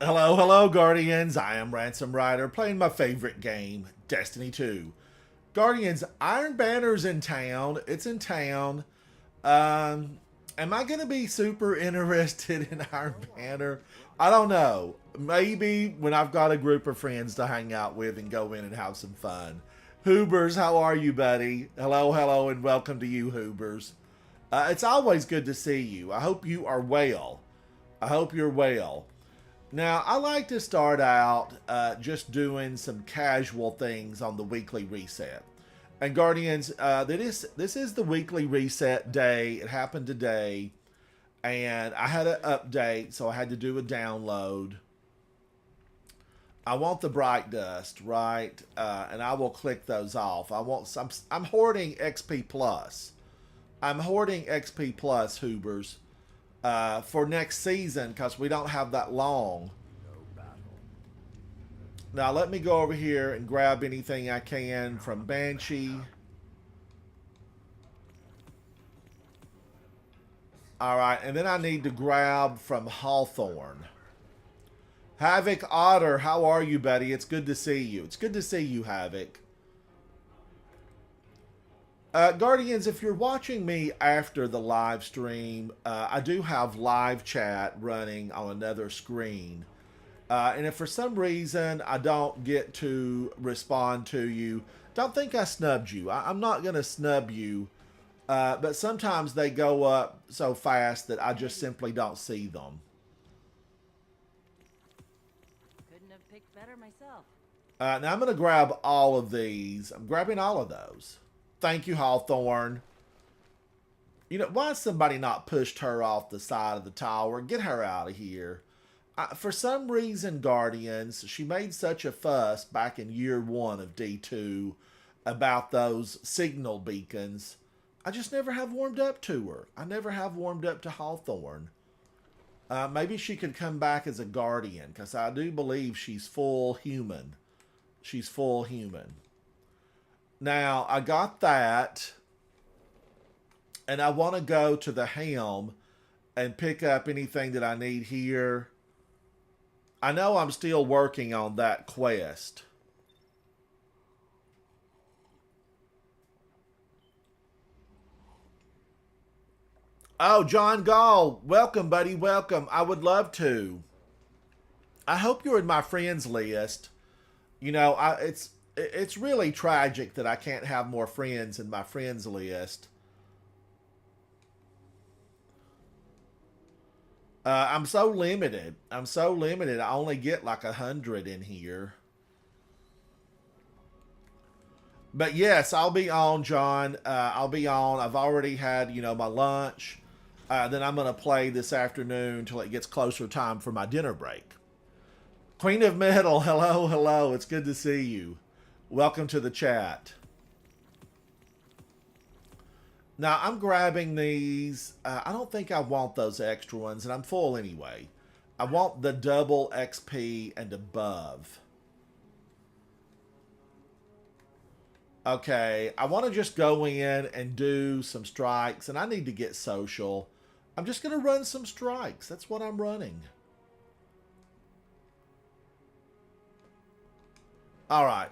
Hello, hello, Guardians. I am Ransom Rider playing my favorite game, Destiny 2. Guardians, Iron Banner's in town. It's in town. Um, am I going to be super interested in Iron Banner? I don't know. Maybe when I've got a group of friends to hang out with and go in and have some fun. Hoobers, how are you, buddy? Hello, hello, and welcome to you, Hoobers. It's always good to see you. I hope you are well. I hope you're well. Now, I like to start out just doing some casual things on the weekly reset. And Guardians, this is the weekly reset day. It happened today. And I had an update, so I had to do a download. I want the bright dust, right? And I will click those off. I'm hoarding XP Plus. I'm hoarding XP Plus, Hoobers, for next season because we don't have that long. Now let me go over here and grab anything I can from Banshee. Alright, and then I need to grab from Hawthorne. Havoc Otter, how are you, buddy? It's good to see you. It's good to see you, Havoc. Guardians, if you're watching me after the live stream, I do have live chat running on another screen. And if for some reason I don't get to respond to you, don't think I snubbed you. I'm not going to snub you. But sometimes they go up so fast that I just simply don't see them. Couldn't have picked better myself. Now I'm going to grab all of these. I'm grabbing all of those. Thank you, Hawthorne. You know, why has somebody not pushed her off the side of the tower? Get her out of here. For some reason, Guardians, she made such a fuss back in year 1 of D2 about those signal beacons. I just never have warmed up to her. I never have warmed up to Hawthorne. Maybe she could come back as a Guardian, because I do believe she's full human. She's full human. Now, I got that, and I want to go to the helm and pick up anything that I need here. I know I'm still working on that quest. Oh, John Gall, welcome, buddy, welcome. I would love to. I hope you're in my friends list. You know, it's really tragic that I can't have more friends in my friends list. I'm so limited. I'm so limited. I only get like 100 in here. But yes, I'll be on, John. I'll be on. I've already had, you know, my lunch. Then I'm going to play this afternoon until it gets closer time for my dinner break. Queen of Metal, hello, hello. It's good to see you. Welcome to the chat. Now, I'm grabbing these. I don't think I want those extra ones, and I'm full anyway. I want the double XP and above. Okay, I want to just go in and do some strikes, and I need to get social. I'm just going to run some strikes. That's what I'm running. All right.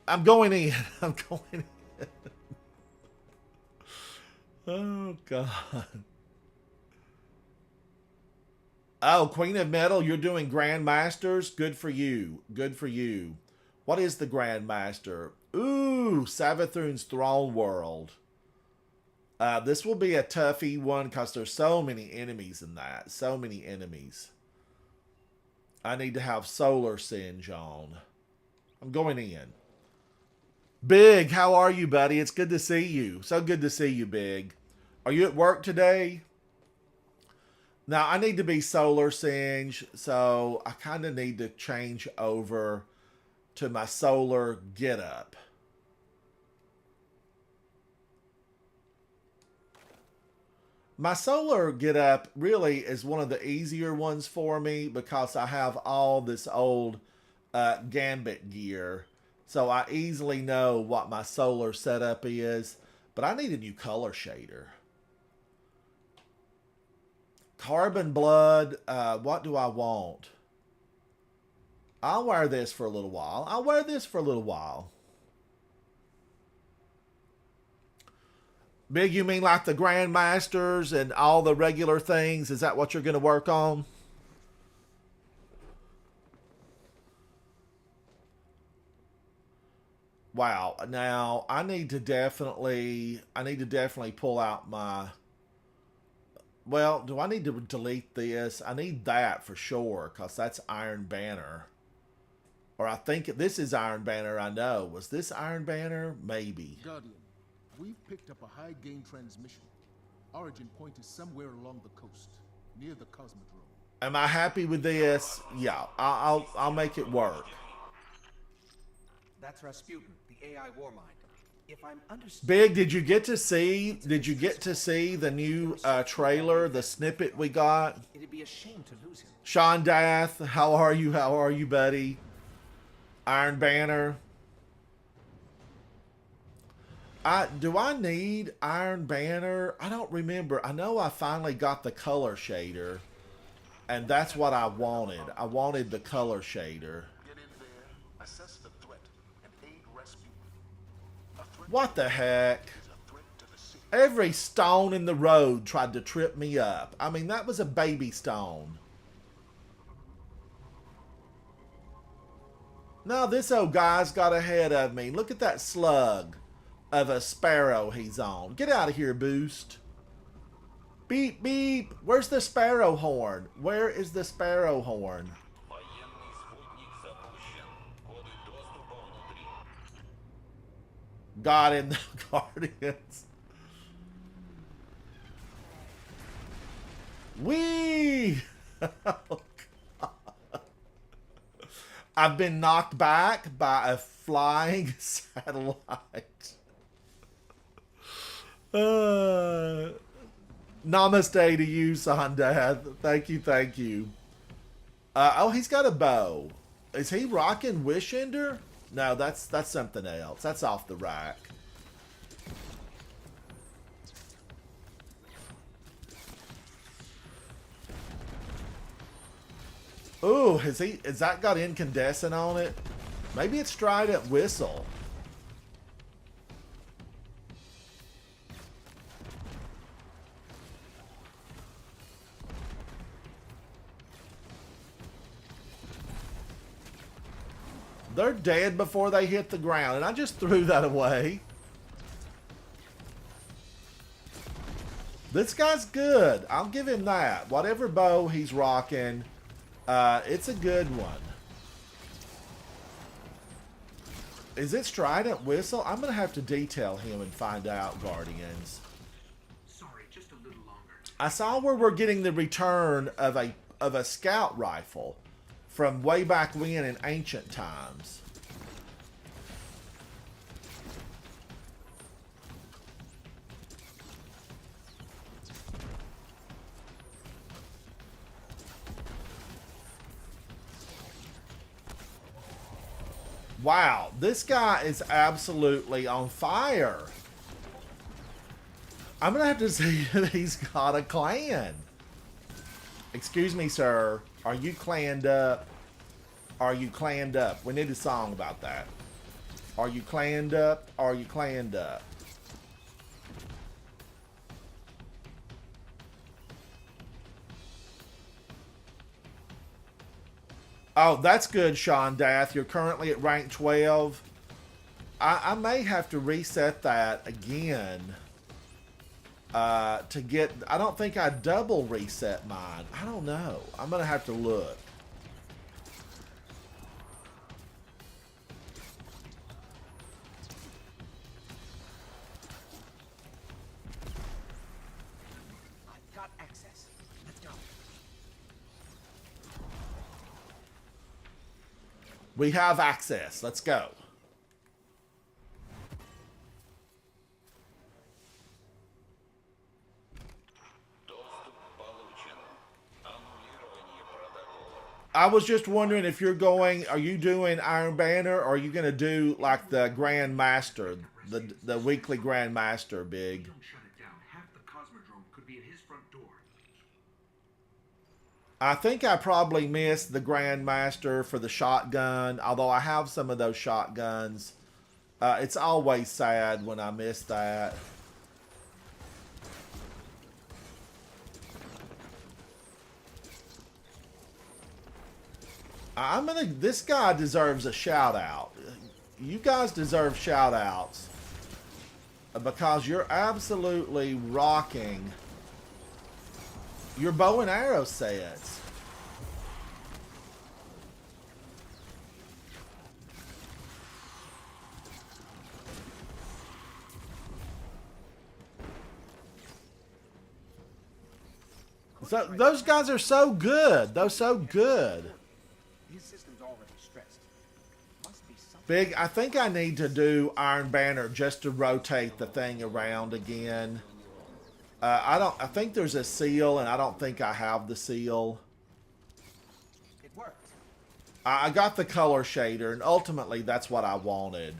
I'm going in. I'm going in. Oh, God. Oh, Queen of Metal, you're doing Grandmasters? Good for you. Good for you. What is the Grandmaster? Ooh, Savathun's Throne World. This will be a toughy one because there's so many enemies in that. So many enemies. I need to have Solar Singe on. I'm going in. Big, how are you, buddy? It's good to see you. So good to see you, Big. Are you at work today? Now, I need to be Solar Singe, so I kind of need to change over to my Solar Getup. My Solar Getup really is one of the easier ones for me because I have all this old Gambit gear. So I easily know what my solar setup is. But I need a new color shader. Carbon Blood, what do I want? I'll wear this for a little while. I'll wear this for a little while. Big, you mean like the Grandmasters and all the regular things? Is that what you're going to work on? Wow. Now, I need to definitely pull out my... Well, do I need to delete this? I need that for sure, because that's Iron Banner. Or I think this is Iron Banner, I know. Was this Iron Banner? Maybe. Guardian, we've picked up a high gain transmission. Origin point is somewhere along the coast, near the Cosmodrome. Am I happy with this? Yeah, I'll make it work. That's Rasputin, the AI warmind. If I'm understanding... Big, did you get to see the new trailer, the snippet we got? It'd be a shame to lose him. Sean Dath, how are you? How are you, buddy? Iron Banner. Do I need Iron Banner? I don't remember. I know I finally got the color shader, and that's what I wanted. I wanted the color shader. Get in there, assess the threat, and aid Rasputin. What the heck? Is a threat to the city. Every stone in the road tried to trip me up. I mean, that was a baby stone. No, this old guy's got ahead of me. Look at that slug of a sparrow he's on. Get out of here, Boost. Beep, beep. Where's the sparrow horn? Where is the sparrow horn? God in the Guardians. Wee! I've been knocked back by a flying satellite. Namaste to you, Sandath. Thank you, thank you. Oh, he's got a bow. Is he rocking Wishender? No, that's something else. That's off the rack. Ooh, has that got incandescent on it? Maybe it's Trident Whistle. They're dead before they hit the ground, and I just threw that away. This guy's good. I'll give him that. Whatever bow he's rocking, it's a good one. Is it Trident Whistle? I'm going to have to detail him and find out, Guardians. Sorry, just a little longer. I saw where we're getting the return of a scout rifle from way back when in ancient times. Wow, this guy is absolutely on fire. I'm going to have to see if he's got a clan. Excuse me, sir. Are you clanned up? Are you clanned up? We need a song about that. Are you clanned up? Are you clanned up? Oh, that's good, Sean Dath. You're currently at rank 12. I may have to reset that again to get... I don't think I double reset mine. I don't know. I'm going to have to look. I've got access. Let's go. We have access. Let's go. I was just wondering if you're going, are you doing Iron Banner, or are you going to do like the Grand Master, the weekly Grand Master, Big? Don't shut it down. Half the Cosmodrome could be at his front door. I think I probably missed the Grandmaster for the shotgun, although I have some of those shotguns. It's always sad when I miss that. This guy deserves a shout out. You guys deserve shout outs because you're absolutely rocking your bow and arrow sets. So those guys are so good. They're so good. His system's already stressed. Must be something. Big, I think I need to do Iron Banner just to rotate the thing around again. I think there's a seal, and I don't think I have the seal. It worked. I got the color shader, and ultimately that's what I wanted.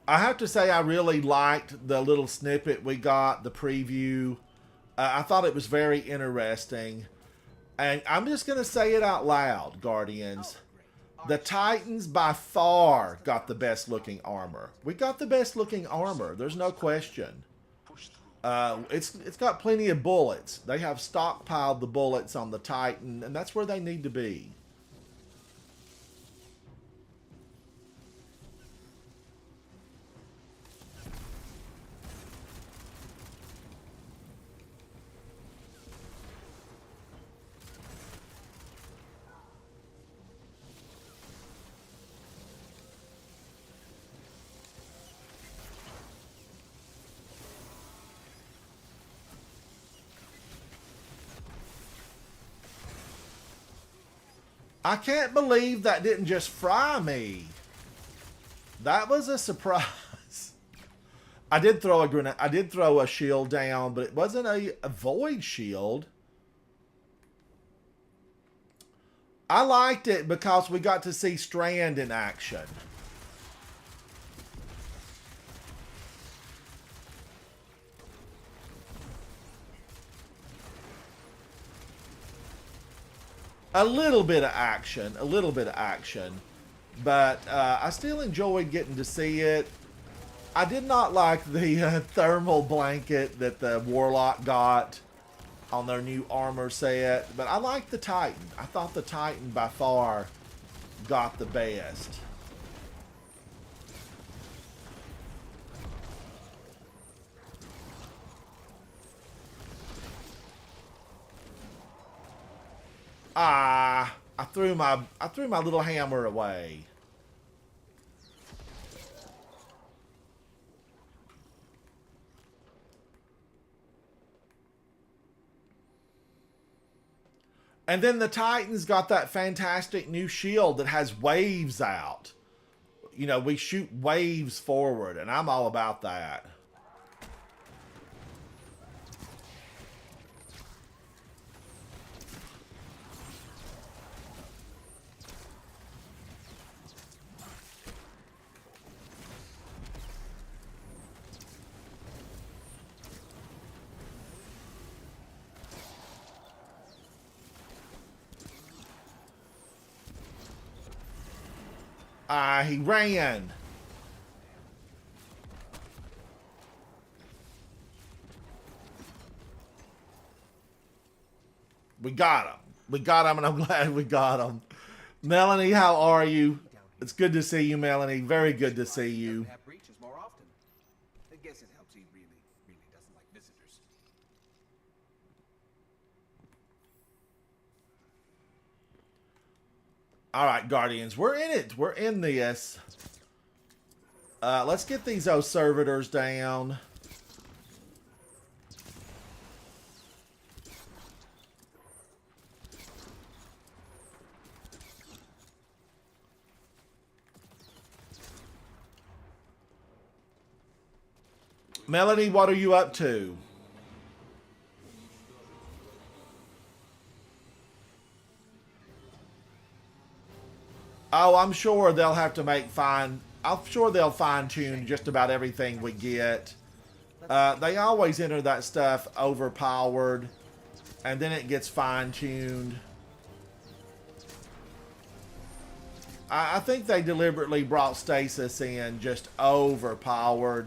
I have to say I really liked the little snippet we got, the preview. I thought it was very interesting. And I'm just going to say it out loud, Guardians. The Titans by far got the best looking armor. We got the best looking armor. There's no question. It's got plenty of bullets. They have stockpiled the bullets on the Titan, and that's where they need to be. I can't believe that didn't just fry me. That was a surprise. I did throw a grenade. I did throw a shield down, but it wasn't a void shield. I liked it because we got to see Strand in action. A little bit of action, but I still enjoyed getting to see it. I did not like the thermal blanket that the Warlock got on their new armor set, but I liked the Titan. I thought the Titan by far got the best. I threw my little hammer away. And then the Titans got that fantastic new shield that has waves out. You know, we shoot waves forward, and I'm all about that. He ran. We got him. We got him, and I'm glad we got him. Melanie, how are you? It's good to see you, Melanie. Very good to see you. Have breaches more often. I guess it helps he really doesn't like visitors. All right, Guardians, we're in it. We're in this. Let's get these servitors down. Melanie, what are you up to? Oh, I'm sure they'll have to I'm sure they'll fine tune just about everything we get. They always enter that stuff overpowered, and then it gets fine tuned. I think they deliberately brought stasis in just overpowered.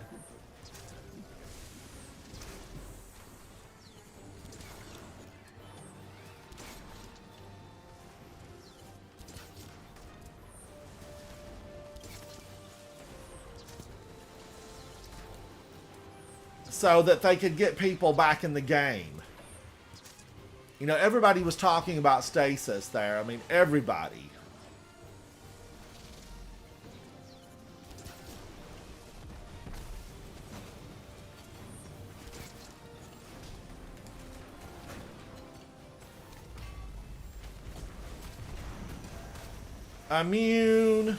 So that they could get people back in the game. You know, everybody was talking about stasis there. I mean, everybody. Immune.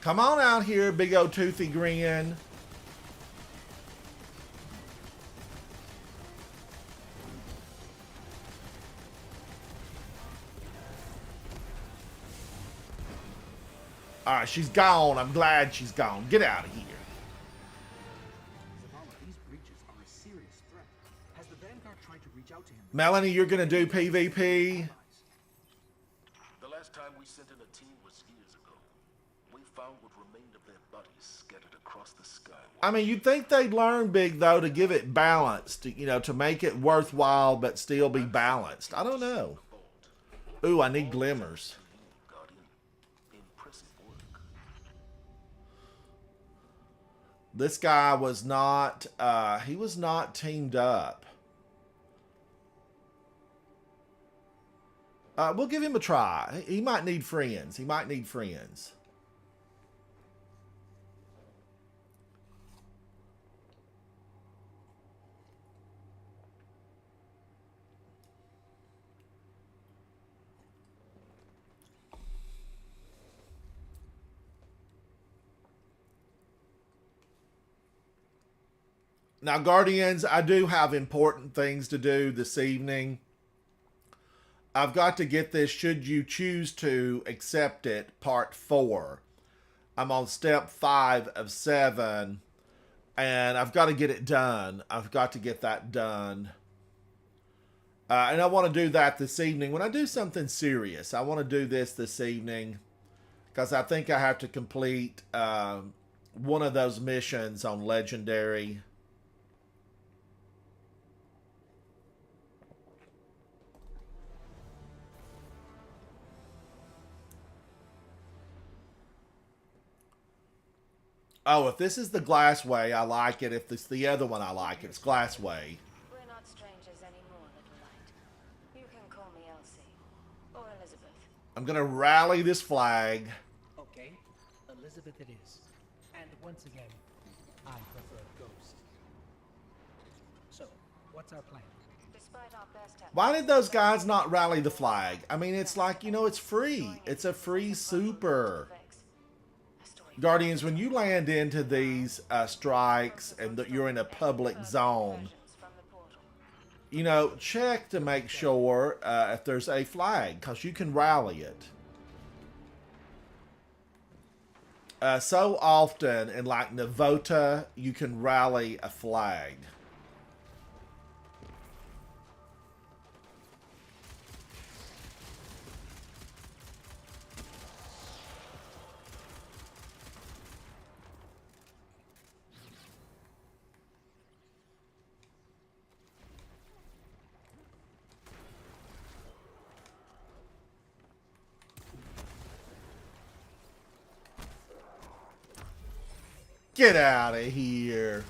Come on out here, big old toothy grin. Alright, she's gone. I'm glad she's gone. Get out of here. Zavala, these breaches are a serious threat. Has the Vanguard tried to reach out to him? Melanie, you're going to do PvP? The last time we sent in a team was years ago. We found what remained of their bodies scattered across the sky. I mean, you'd think they'd learn, Big, though, to give it balance, you know, to make it worthwhile but still be balanced. I don't know. Ooh, I need glimmers. Guardian, impressive work. This guy was not, he was not teamed up. We'll give him a try. He might need friends. He might need friends. Now, Guardians, I do have important things to do this evening. I've got to get this, should you choose to accept it, part 4. I'm on step 5 of 7, and I've got to get it done. I've got to get that done. And I want to do that this evening. When I do something serious, I want to do this evening, because I think I have to complete one of those missions on Legendary. Oh, if this is the Glassway, I like it. If this is the other one, I like it. It's Glassway. We're not strangers anymore, little light. You can call me Elsie. Or Elizabeth. I'm going to rally this flag. Okay, Elizabeth it is. And once again, I prefer Ghost. So, what's our plan? Despite our best efforts, Why did those guys not rally the flag? I mean, it's like, you know, it's free. It's a free super. Guardians, when you land into these strikes and that you're in a public zone, you know, check to make sure if there's a flag, because you can rally it. So often in like Navota, you can rally a flag. Get out of here.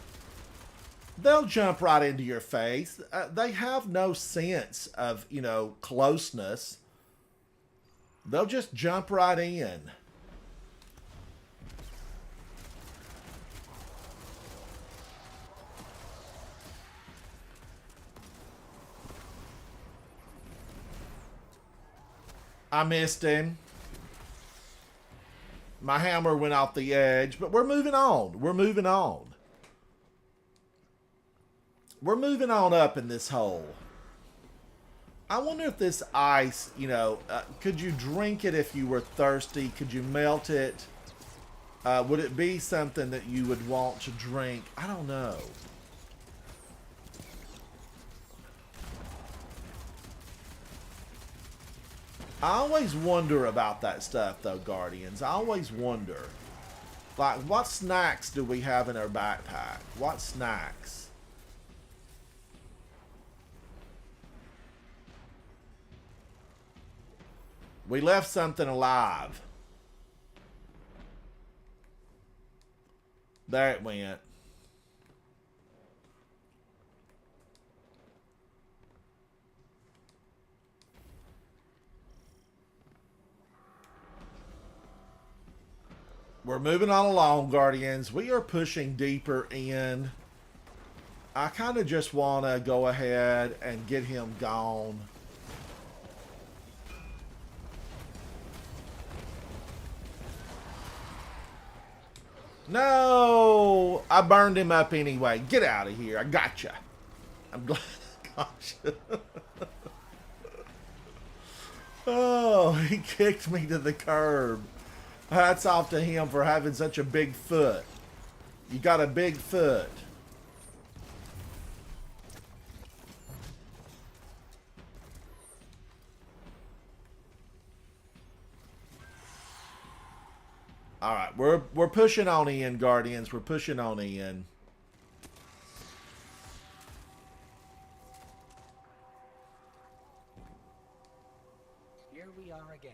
They'll jump right into your face. They have no sense of, you know, closeness. They'll just jump right in. I missed him. My hammer went off the edge, but we're moving on. We're moving on. We're moving on up in this hole. I wonder if this ice, you know, could you drink it if you were thirsty? Could you melt it? Would it be something that you would want to drink? I don't know. I always wonder about that stuff, though, Guardians. I always wonder. Like, what snacks do we have in our backpack? What snacks? We left something alive. There it went. We're moving on along, Guardians. We are pushing deeper in. I kind of just want to go ahead and get him gone. No! I burned him up anyway. Get out of here. I gotcha. I'm glad I got you. Oh, he kicked me to the curb. Hats off to him for having such a big foot. You got a big foot. All right, we're pushing on in, Guardians. We're pushing on in. Here we are again,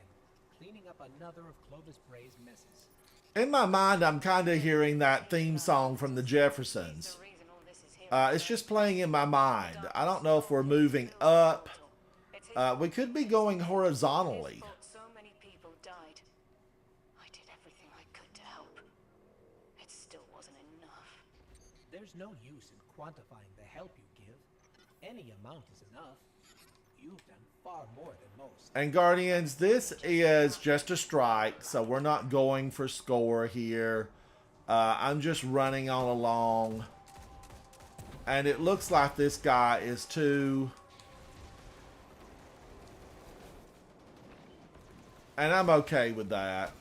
cleaning up another of Clovis Bray's messes. In my mind, I'm kind of hearing that theme song from the Jeffersons. It's just playing in my mind. I don't know if we're moving up. We could be going horizontally. So many people died. I did everything I could to help. It still wasn't enough. There's no use in quantifying the help you give. Any amount is enough. You've done far more than most. And Guardians, this is just a strike, so we're not going for score here. I'm just running on along. And it looks like this guy is too... And I'm okay with that.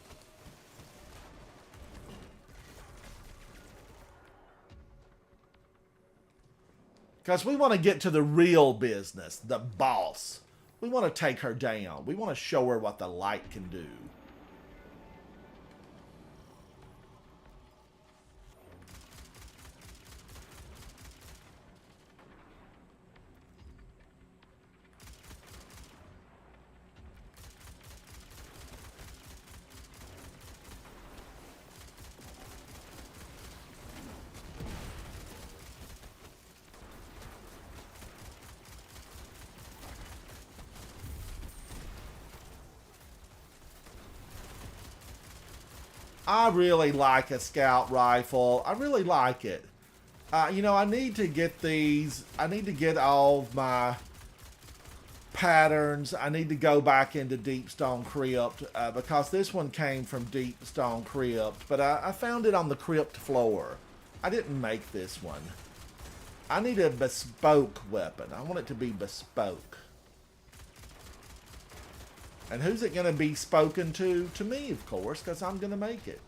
Because we want to get to the real business, the boss. We want to take her down. We want to show her what the light can do. I really like a scout rifle. I really like it. You know, I need to get these. I need to get all of my patterns. I need to go back into Deep Stone Crypt because this one came from Deep Stone Crypt, but I found it on the crypt floor. I didn't make this one. I need a bespoke weapon. I want it to be bespoke. And who's it going to be spoken to? To me, of course, because I'm going to make it.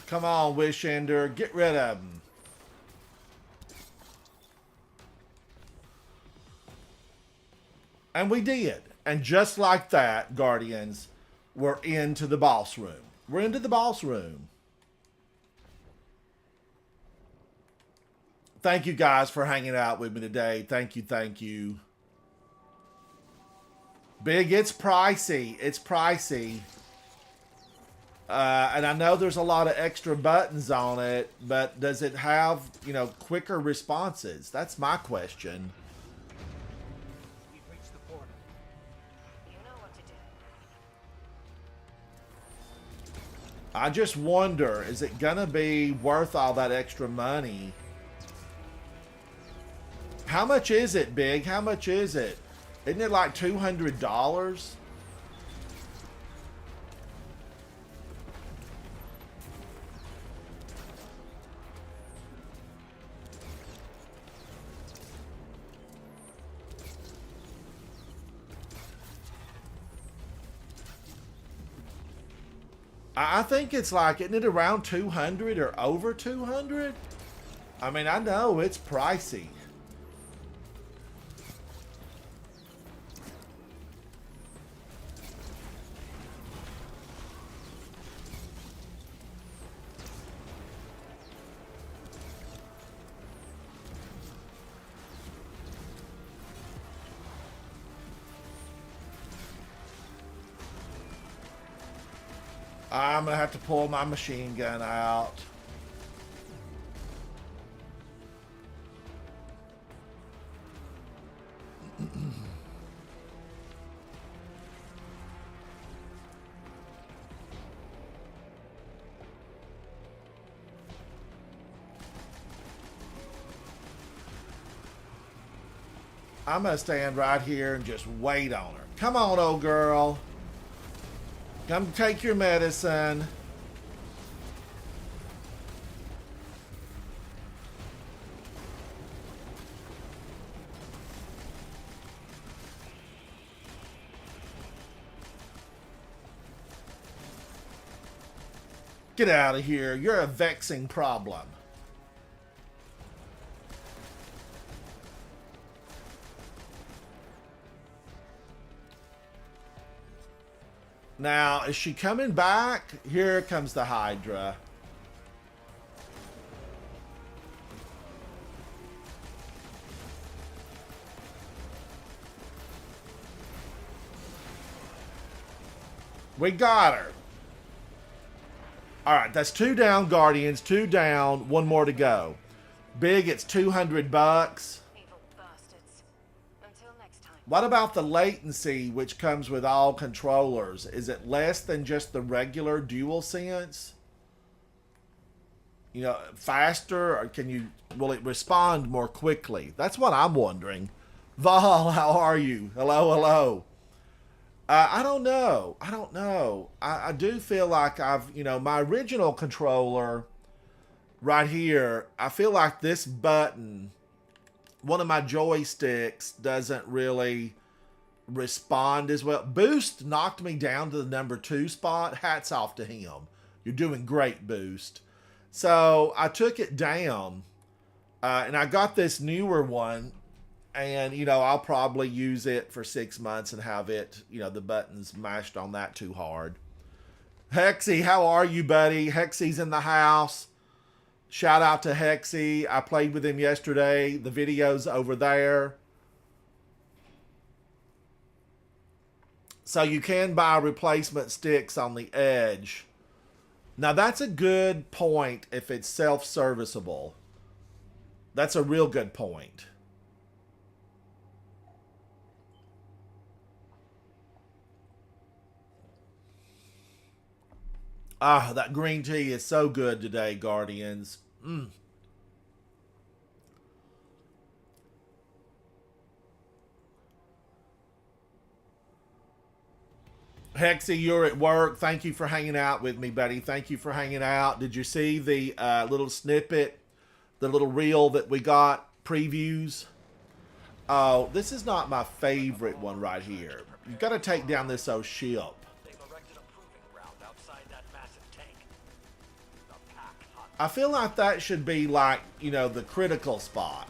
Come on, Wishender. Get rid of him. And we did. And just like that, Guardians, we're into the boss room. We're into the boss room. Thank you guys for hanging out with me today. Thank you, thank you. Big, it's pricey. It's pricey. And I know there's a lot of extra buttons on it, but does it have, you know, quicker responses? That's my question. We've reached the border. You know what to do. I just wonder, is it gonna be worth all that extra money? How much is it, Big? How much is it? Isn't it like $200? I think it's like, isn't it around 200 or over 200? I mean, I know it's pricey. I'm gonna have to pull my machine gun out. I'm gonna stand right here and just wait on her. Come on, old girl. Come take your medicine. Get out of here. You're a vexing problem. Now, is she coming back? Here comes the Hydra. We got her. All right, that's 2 down, Guardians. 2 down. 1 more to go. Big, it's $200. Evil bastards. Until next time. What about the latency, which comes with all controllers? Is it less than just the regular DualSense? You know, faster, or will it respond more quickly? That's what I'm wondering. Val, how are you? Hello, hello. I don't know. I do feel like my original controller right here, I feel like this button, one of my joysticks, doesn't really respond as well. Boost knocked me down to the number 2 spot. Hats off to him. You're doing great, Boost. So I took it down, and I got this newer one, and, I'll probably use it for 6 months and have it, the buttons mashed on that too hard. Hexy, how are you, buddy? Hexy's in the house. Shout out to Hexy. I played with him yesterday. The video's over there. So you can buy replacement sticks on the edge. Now that's a good point if it's self-serviceable. That's a real good point. Ah, that green tea is so good today, Guardians. Hexy, you're at work. Thank you for hanging out with me, buddy. Thank you for hanging out. Did you see the little snippet, the little reel that we got, previews? Oh, this is not my favorite one right here. You've got to take down this old ship. I feel like that should be like, the critical spot.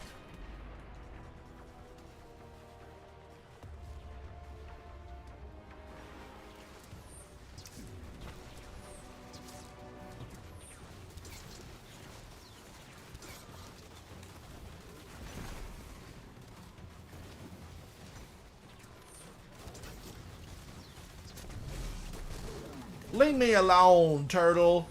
Leave me alone, turtle.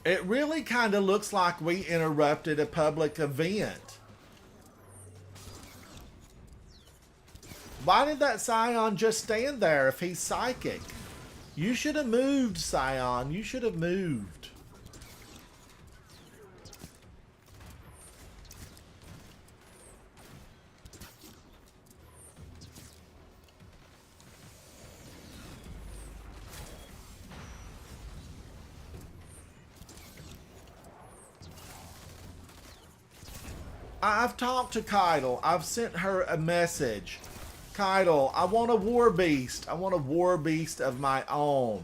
It really kind of looks like we interrupted a public event. Why did that Scion just stand there if he's psychic? You should have moved, Scion. You should have moved. I've talked to Keitel. I've sent her a message. Keitel, I want a war beast. I want a war beast of my own.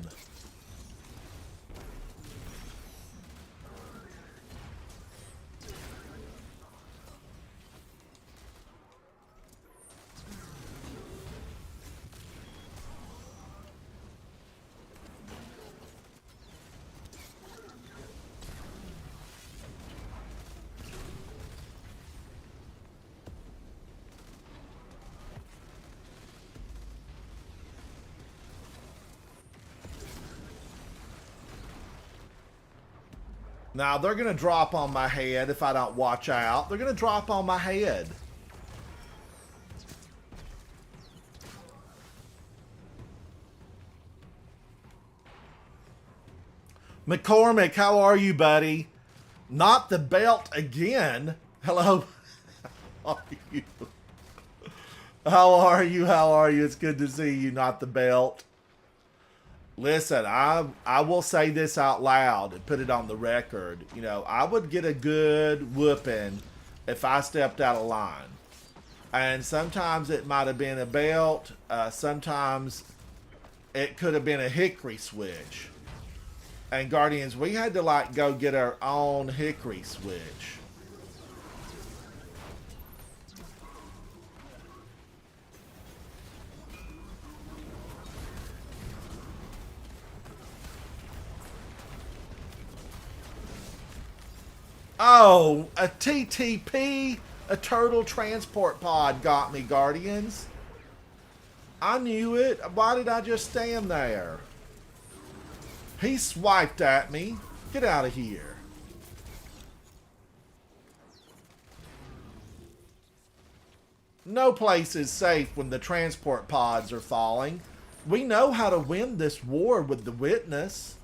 Now, they're going to drop on my head if I don't watch out. They're going to drop on my head. McCormick, how are you, buddy? Not the belt again. Hello. How are you? How are you? How are you? It's good to see you, not the belt. Listen, I will say this out loud and put it on the record. You know, I would get a good whooping if I stepped out of line. And sometimes it might have been a belt. Sometimes it could have been a hickory switch. And Guardians, we had to like go get our own hickory switch. Oh, a TTP, a turtle transport pod got me, Guardians. I knew it. Why did I just stand there? He swiped at me. Get out of here. No place is safe when the transport pods are falling. We know how to win this war with the witness.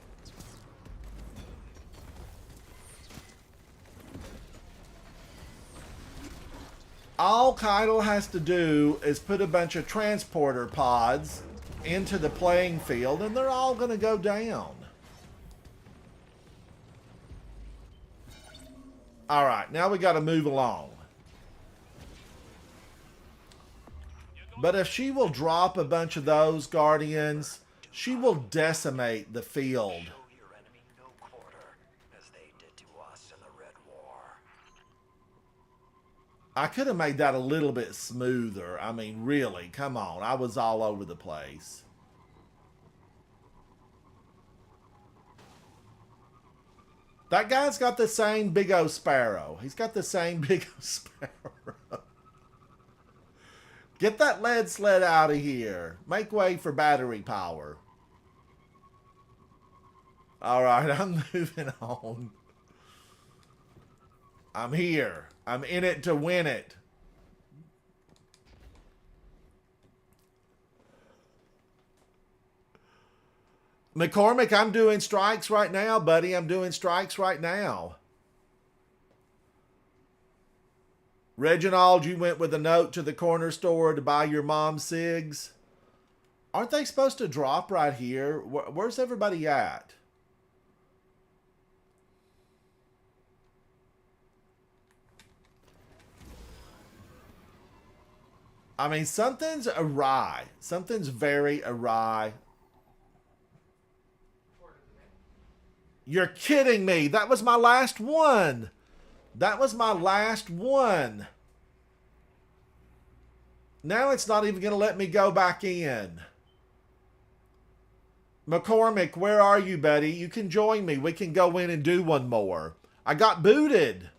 All Keitel has to do is put a bunch of transporter pods into the playing field and they're all going to go down. Alright, now we got to move along. But if she will drop a bunch of those Guardians, she will decimate the field. I could have made that a little bit smoother. I mean, really, come on. I was all over the place. That guy's got the same Big O Sparrow. He's got the same Big O Sparrow. Get that lead sled out of here. Make way for battery power. All right, I'm moving on. I'm here. I'm in it to win it. McCormick, I'm doing strikes right now, buddy. I'm doing strikes right now. Reginald, you went with a note to the corner store to buy your mom cigs. Aren't they supposed to drop right here? Where's everybody at? I mean, something's awry. Something's very awry. You're kidding me. That was my last one. That was my last one. Now it's not even going to let me go back in. McCormick, where are you, buddy? You can join me. We can go in and do one more. I got booted.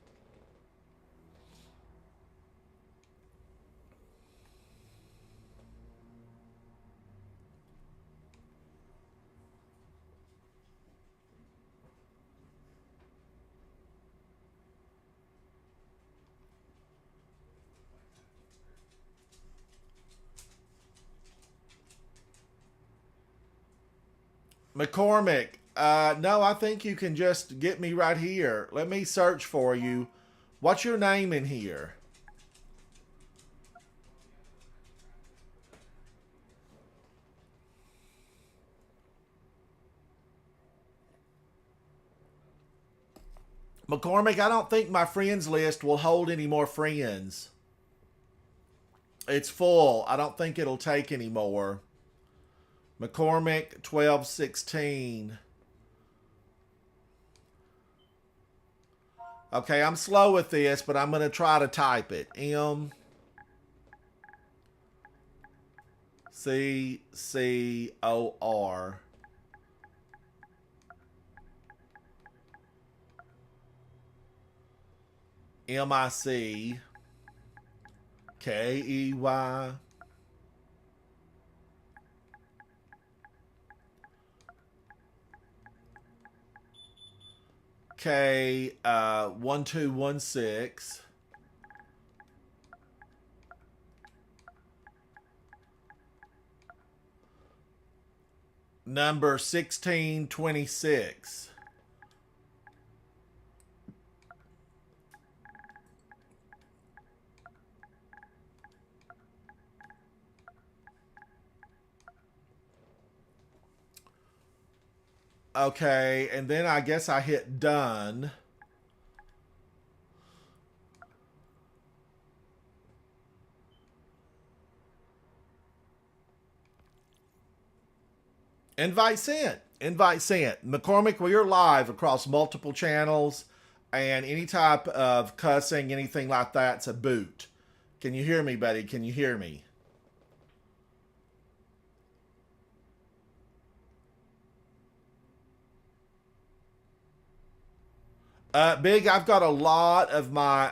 McCormick, no, I think you can just get me right here. Let me search for you. What's your name in here? McCormick, I don't think my friends list will hold any more friends. It's full. I don't think it'll take any more. McCormick 1216. Okay, I'm slow with this, but I'm going to try to type it. MCCOR. MICKEY. K 1216 number 1626. Okay, and then I guess I hit done. Invite sent. Invite sent. McCormick, we are live across multiple channels, and any type of cussing, anything like that's a boot. Can you hear me, buddy? Can you hear me? Big, I've got a lot of my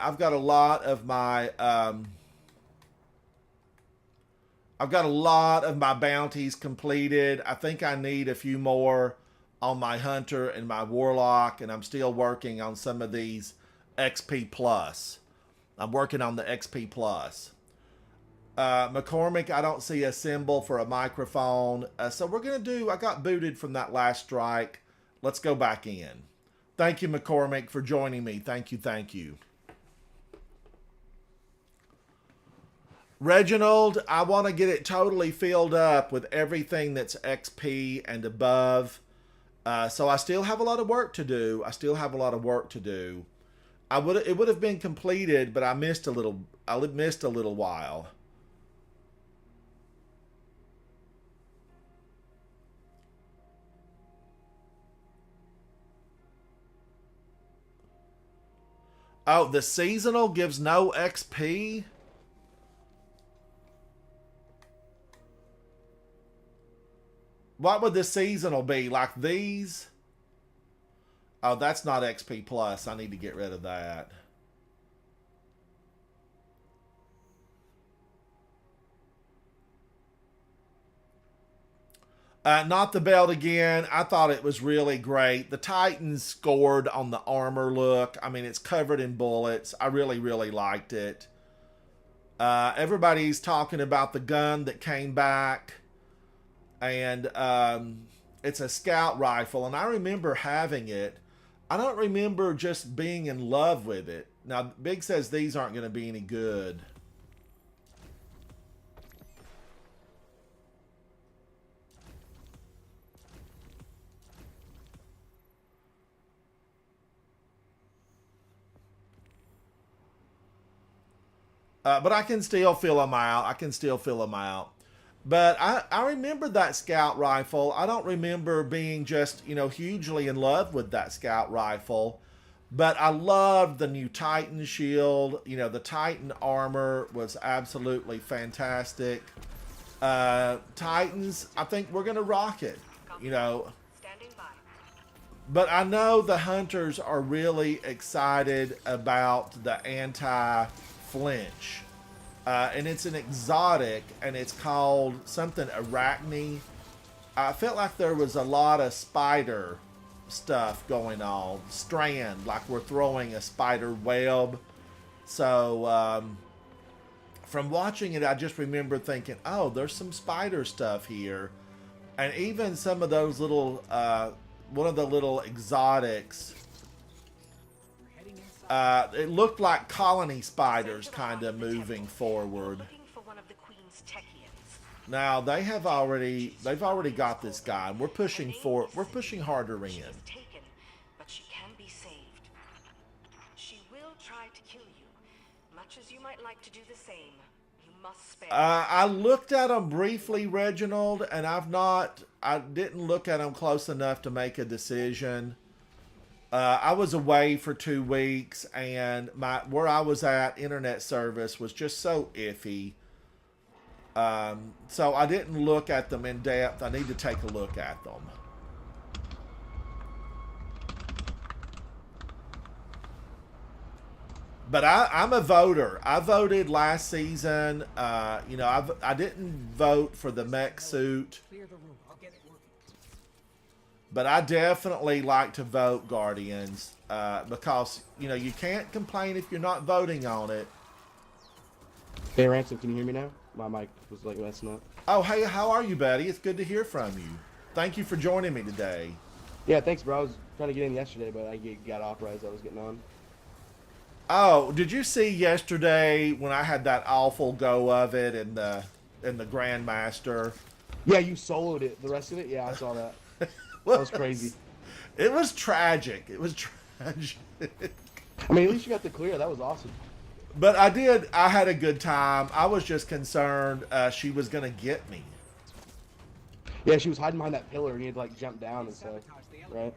bounties completed. I think I need a few more on my hunter and my warlock, and I'm still working on some of these XP plus. I'm working on the XP plus. McCormick, I don't see a symbol for a microphone. So we're going to do, I got booted from that last strike. Let's go back in. Thank you, McCormick, for joining me. Thank you, thank you. Reginald, I want to get it totally filled up with everything that's XP and above. So I still have a lot of work to do. It would have been completed, but I missed a little while. Oh, the seasonal gives no XP? What would the seasonal be? Like these? Oh, that's not XP plus. I need to get rid of that. Not the belt again. I thought it was really great. The Titans scored on the armor look. I mean, it's covered in bullets. I really, really liked it. Everybody's talking about the gun that came back. And it's a scout rifle. And I remember having it. I don't remember just being in love with it. Now, Big says these aren't going to be any good. But I can still fill them out. But I remember that scout rifle. I don't remember being just, hugely in love with that scout rifle. But I loved the new Titan shield. The Titan armor was absolutely fantastic. Titans, I think we're going to rock it. you know. Standing by. But I know the hunters are really excited about the anti-flinch. And it's an exotic, and it's called something arachne. I felt like there was a lot of spider stuff going on. Strand, like we're throwing a spider web. So, from watching it, I just remember thinking, oh, there's some spider stuff here. And even some of those little, one of the little exotics, it looked like colony spiders kind of moving forward. Looking for one of the Queen's Techians. Now they've already got this guy. We're pushing harder in. She is taken, but she can be saved. She will try to kill you, much as you might like to do the same. You must spare. I looked at them briefly, Reginald, and I didn't look at them close enough to make a decision. I was away for 2 weeks, and where I was at, internet service was just so iffy. So I didn't look at them in depth. I need to take a look at them. But I'm a voter. I voted last season. You know, I didn't vote for the mech suit. Clear the room. I'll get it working. But I definitely like to vote Guardians because, you know, you can't complain if you're not voting on it. Hey, Ransom, can you hear me now? My mic was like messing up. Oh, hey, how are you, buddy? It's good to hear from you. Thank you for joining me today. Yeah, thanks, bro. I was trying to get in yesterday, but I got off right as I was getting on. Oh, did you see yesterday when I had that awful go of it in the Grandmaster? Yeah, you soloed it. The rest of it? Yeah, I saw that. That was crazy. It was tragic. It was tragic. I mean, at least you got the clear. That was awesome. But I had a good time. I was just concerned she was going to get me. Yeah, she was hiding behind that pillar, and you had to, like, jump down and stuff. Right?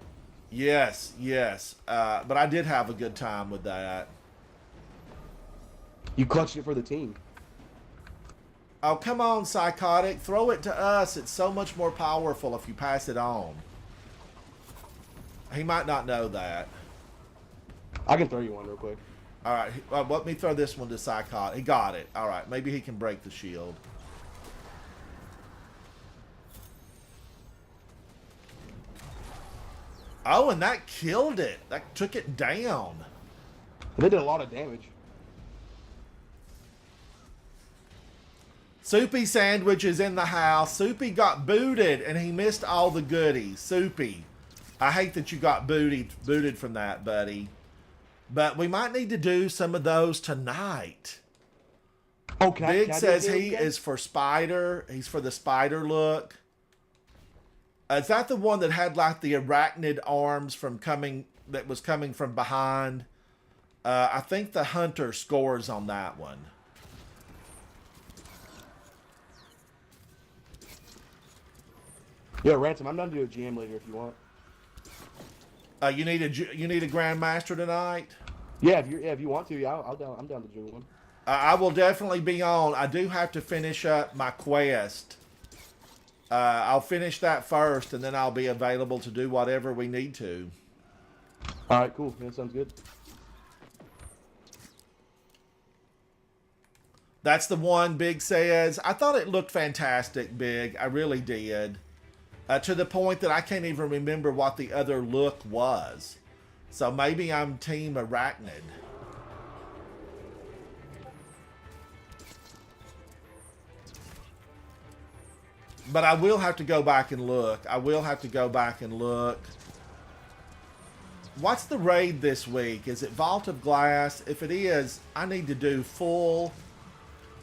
Yes. But I did have a good time with that. You clutched it for the team. Oh, come on, Psychotic. Throw it to us. It's so much more powerful if you pass it on. He might not know that. I can throw you one real quick. All right, let me throw this one to Psychotic. He got it. All right, maybe he can break the shield. Oh, and that killed it. That took it down. They did a lot of damage. Soupy Sandwich is in the house. Soupy got booted, and he missed all the goodies. Soupy, I hate that you got booted from that, buddy. But we might need to do some of those tonight. Oh, Big says he is for Spider. He's for the Spider look. Is that the one that had like the arachnid arms that was coming from behind? I think the Hunter scores on that one. Yeah, Ransom, I'm down to do a GM later if you want. You need a Grandmaster tonight? Yeah, if you want to, yeah, I'm down to do one. I will definitely be on. I do have to finish up my quest. I'll finish that first, and then I'll be available to do whatever we need to. All right, cool. That sounds good. That's the one Big says. I thought it looked fantastic, Big. I really did. To the point that I can't even remember what the other look was. So maybe I'm Team Arachnid. But I will have to go back and look. What's the raid this week? Is it Vault of Glass? If it is, I need to do full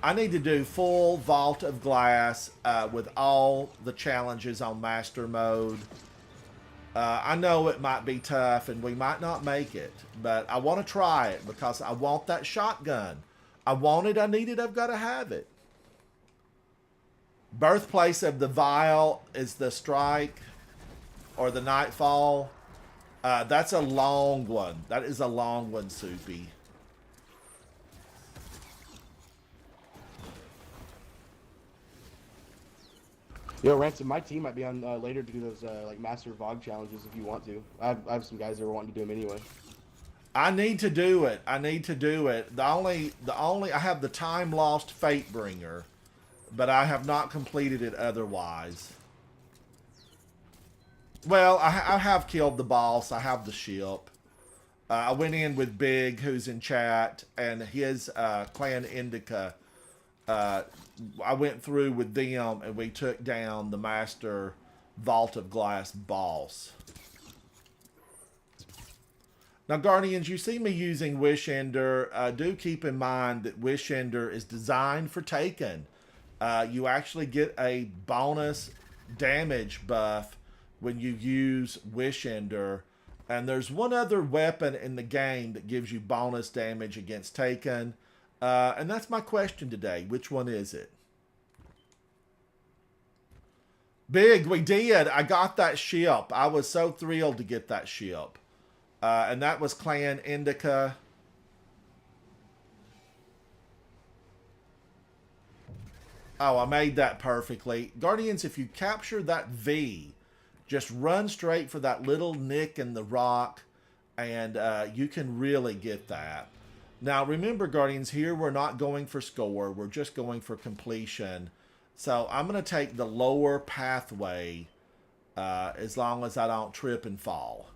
Vault of Glass with all the challenges on Master Mode. I know it might be tough and we might not make it, but I want to try it because I want that shotgun. I want it, I need it, I've got to have it. Birthplace of the Vile is the Strike or the Nightfall. That's a long one. That is a long one, Soupy. Yo, Ransom, my team might be on later to do those like Master Vog challenges if you want to. I have some guys that are wanting to do them anyway. I need to do it. I need to do it. The only I have the time lost Fatebringer, but I have not completed it otherwise. Well, I have killed the boss. I have the ship. I went in with Big, who's in chat, and his clan Indica. I went through with them, and we took down the Master Vault of Glass boss. Now, Guardians, you see me using Wish Ender. Do keep in mind that Wish Ender is designed for Taken. You actually get a bonus damage buff when you use Wish Ender. And there's one other weapon in the game that gives you bonus damage against Taken. And that's my question today. Which one is it? Big, we did. I got that ship. I was so thrilled to get that ship. And that was Clan Indica. Oh, I made that perfectly. Guardians, if you capture that V, just run straight for that little nick in the rock, and you can really get that. Now, remember, Guardians, here we're not going for score. We're just going for completion. So I'm going to take the lower pathway as long as I don't trip and fall.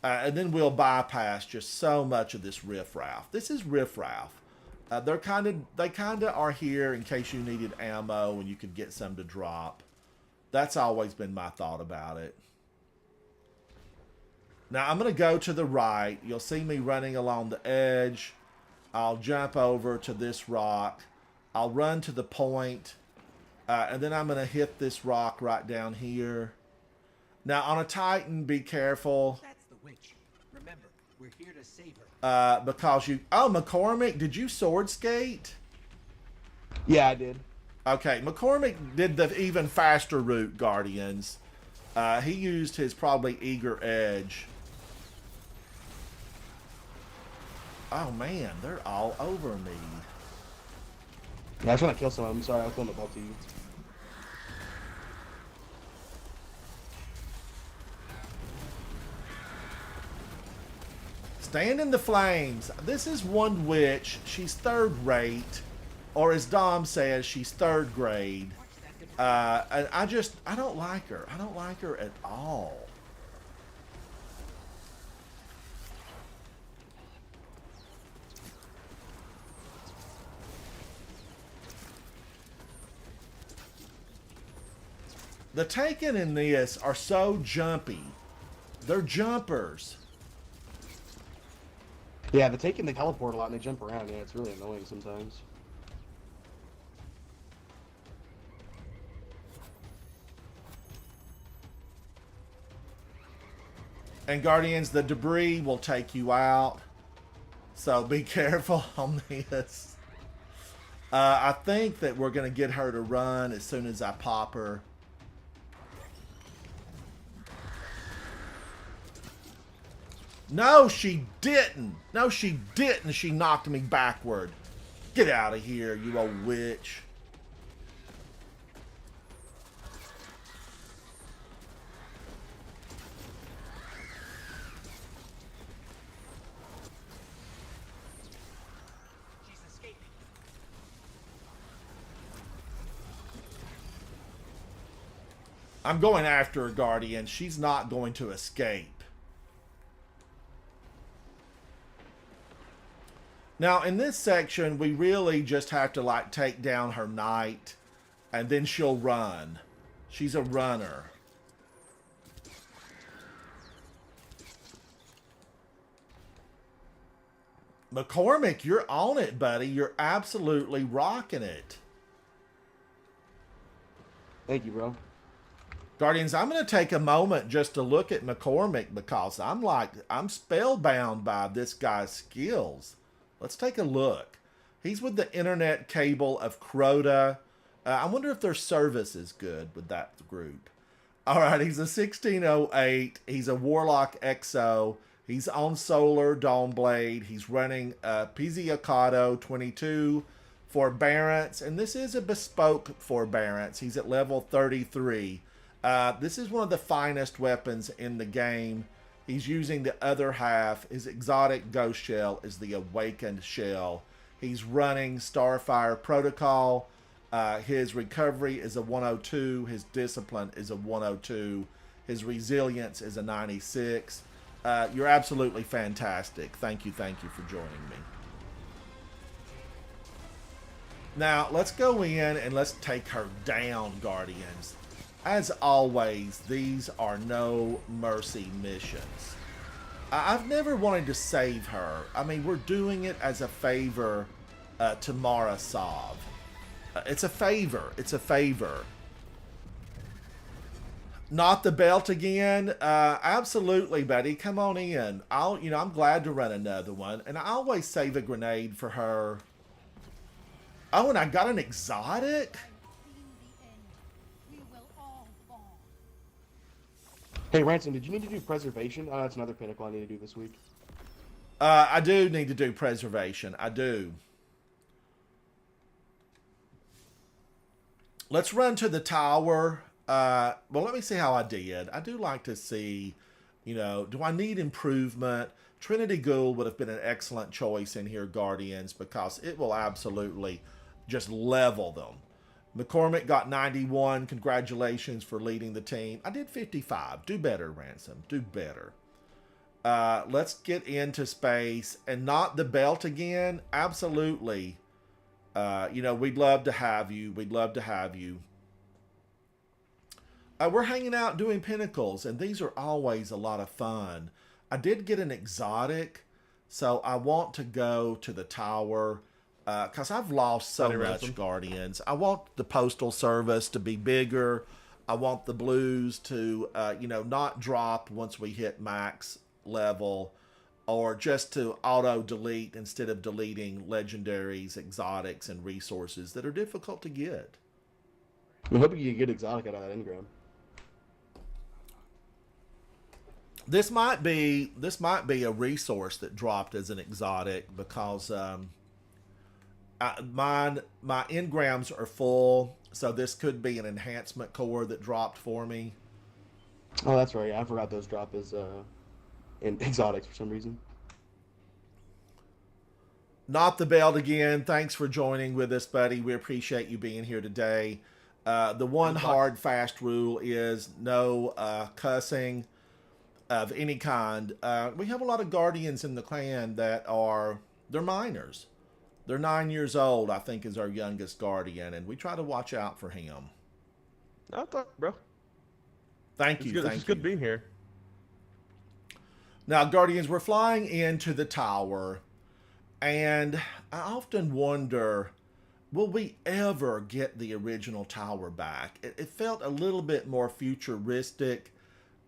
And then we'll bypass just so much of this riffraff. This is riffraff. They kind of are here in case you needed ammo and you could get some to drop. That's always been my thought about it. Now I'm going to go to the right. You'll see me running along the edge. I'll jump over to this rock. I'll run to the point. And then I'm going to hit this rock right down here. Now on a Titan, be careful. Witch. Remember, we're here to save her. Because you... Oh, McCormick, did you sword skate? Yeah, I did. Okay, McCormick did the even faster route, Guardians. He used his probably eager edge. Oh, man, they're all over me. Yeah, I was trying to kill some of them. Sorry, I was throwing the ball to you. Stand in the flames. This is one witch. She's third rate. Or as Dom says, she's third grade. And I don't like her. I don't like her at all. The Taken in this are so jumpy. They're jumpers. Yeah, they teleport a lot and they jump around. Yeah, it's really annoying sometimes. And Guardians, the debris will take you out. So be careful on this. I think that we're going to get her to run as soon as I pop her. No, she didn't. No, she didn't. She knocked me backward. Get out of here, you old witch. She's escaping. I'm going after her, Guardian. She's not going to escape. Now, in this section, we really just have to, like, take down her knight, and then she'll run. She's a runner. McCormick, you're on it, buddy. You're absolutely rocking it. Thank you, bro. Guardians, I'm going to take a moment just to look at McCormick because I'm spellbound by this guy's skills. Let's take a look. He's with the Internet Cable of Crota. I wonder if their service is good with that group. All right, he's a 1608. He's a Warlock XO. He's on Solar Dawnblade. He's running Pizzicato 22, forbearance, and this is a bespoke forbearance. He's at level 33. This is one of the finest weapons in the game. He's using the other half. His exotic ghost shell is the awakened shell. He's running Starfire Protocol. His recovery is a 102. His discipline is a 102. His resilience is a 96. You're absolutely fantastic. Thank you for joining me. Now, let's go in and let's take her down, Guardians. As always, these are no mercy missions. I've never wanted to save her. I mean, we're doing it as a favor to Mara Sov. It's a favor. It's a favor. Not the belt again? Absolutely, Betty. Come on in. I'm glad to run another one. And I always save a grenade for her. Oh, and I got an exotic? Hey, Ransom, did you need to do preservation? Oh, that's another pinnacle I need to do this week. I do need to do preservation. I do. Let's run to the tower. Well, let me see how I did. I do like to see, do I need improvement? Trinity Ghoul would have been an excellent choice in here, Guardians, because it will absolutely just level them. McCormick got 91. Congratulations for leading the team. I did 55. Do better, Ransom. Do better. Let's get into space. And not the belt again. Absolutely. We'd love to have you. We'd love to have you. We're hanging out doing pinnacles, and these are always a lot of fun. I did get an exotic, so I want to go to the tower. Because I've lost so much, Guardians. I want the Postal Service to be bigger. I want the blues to, not drop once we hit max level. Or just to auto-delete instead of deleting legendaries, exotics, and resources that are difficult to get. I'm hoping you get exotic out of that engram. This might be a resource that dropped as an exotic because... my engrams are full, so this could be an enhancement core that dropped for me. Oh, that's right. I forgot those drop as in exotics for some reason. Not the belt again. Thanks for joining with us, buddy. We appreciate you being here today. The one hard, fast rule is no cussing of any kind. We have a lot of Guardians in the clan that they're minors. They're 9 years old, I think, is our youngest Guardian, and we try to watch out for him. I thought, bro. Thank you. It's good being here. Now, Guardians, we're flying into the tower, and I often wonder, will we ever get the original tower back? It felt a little bit more futuristic.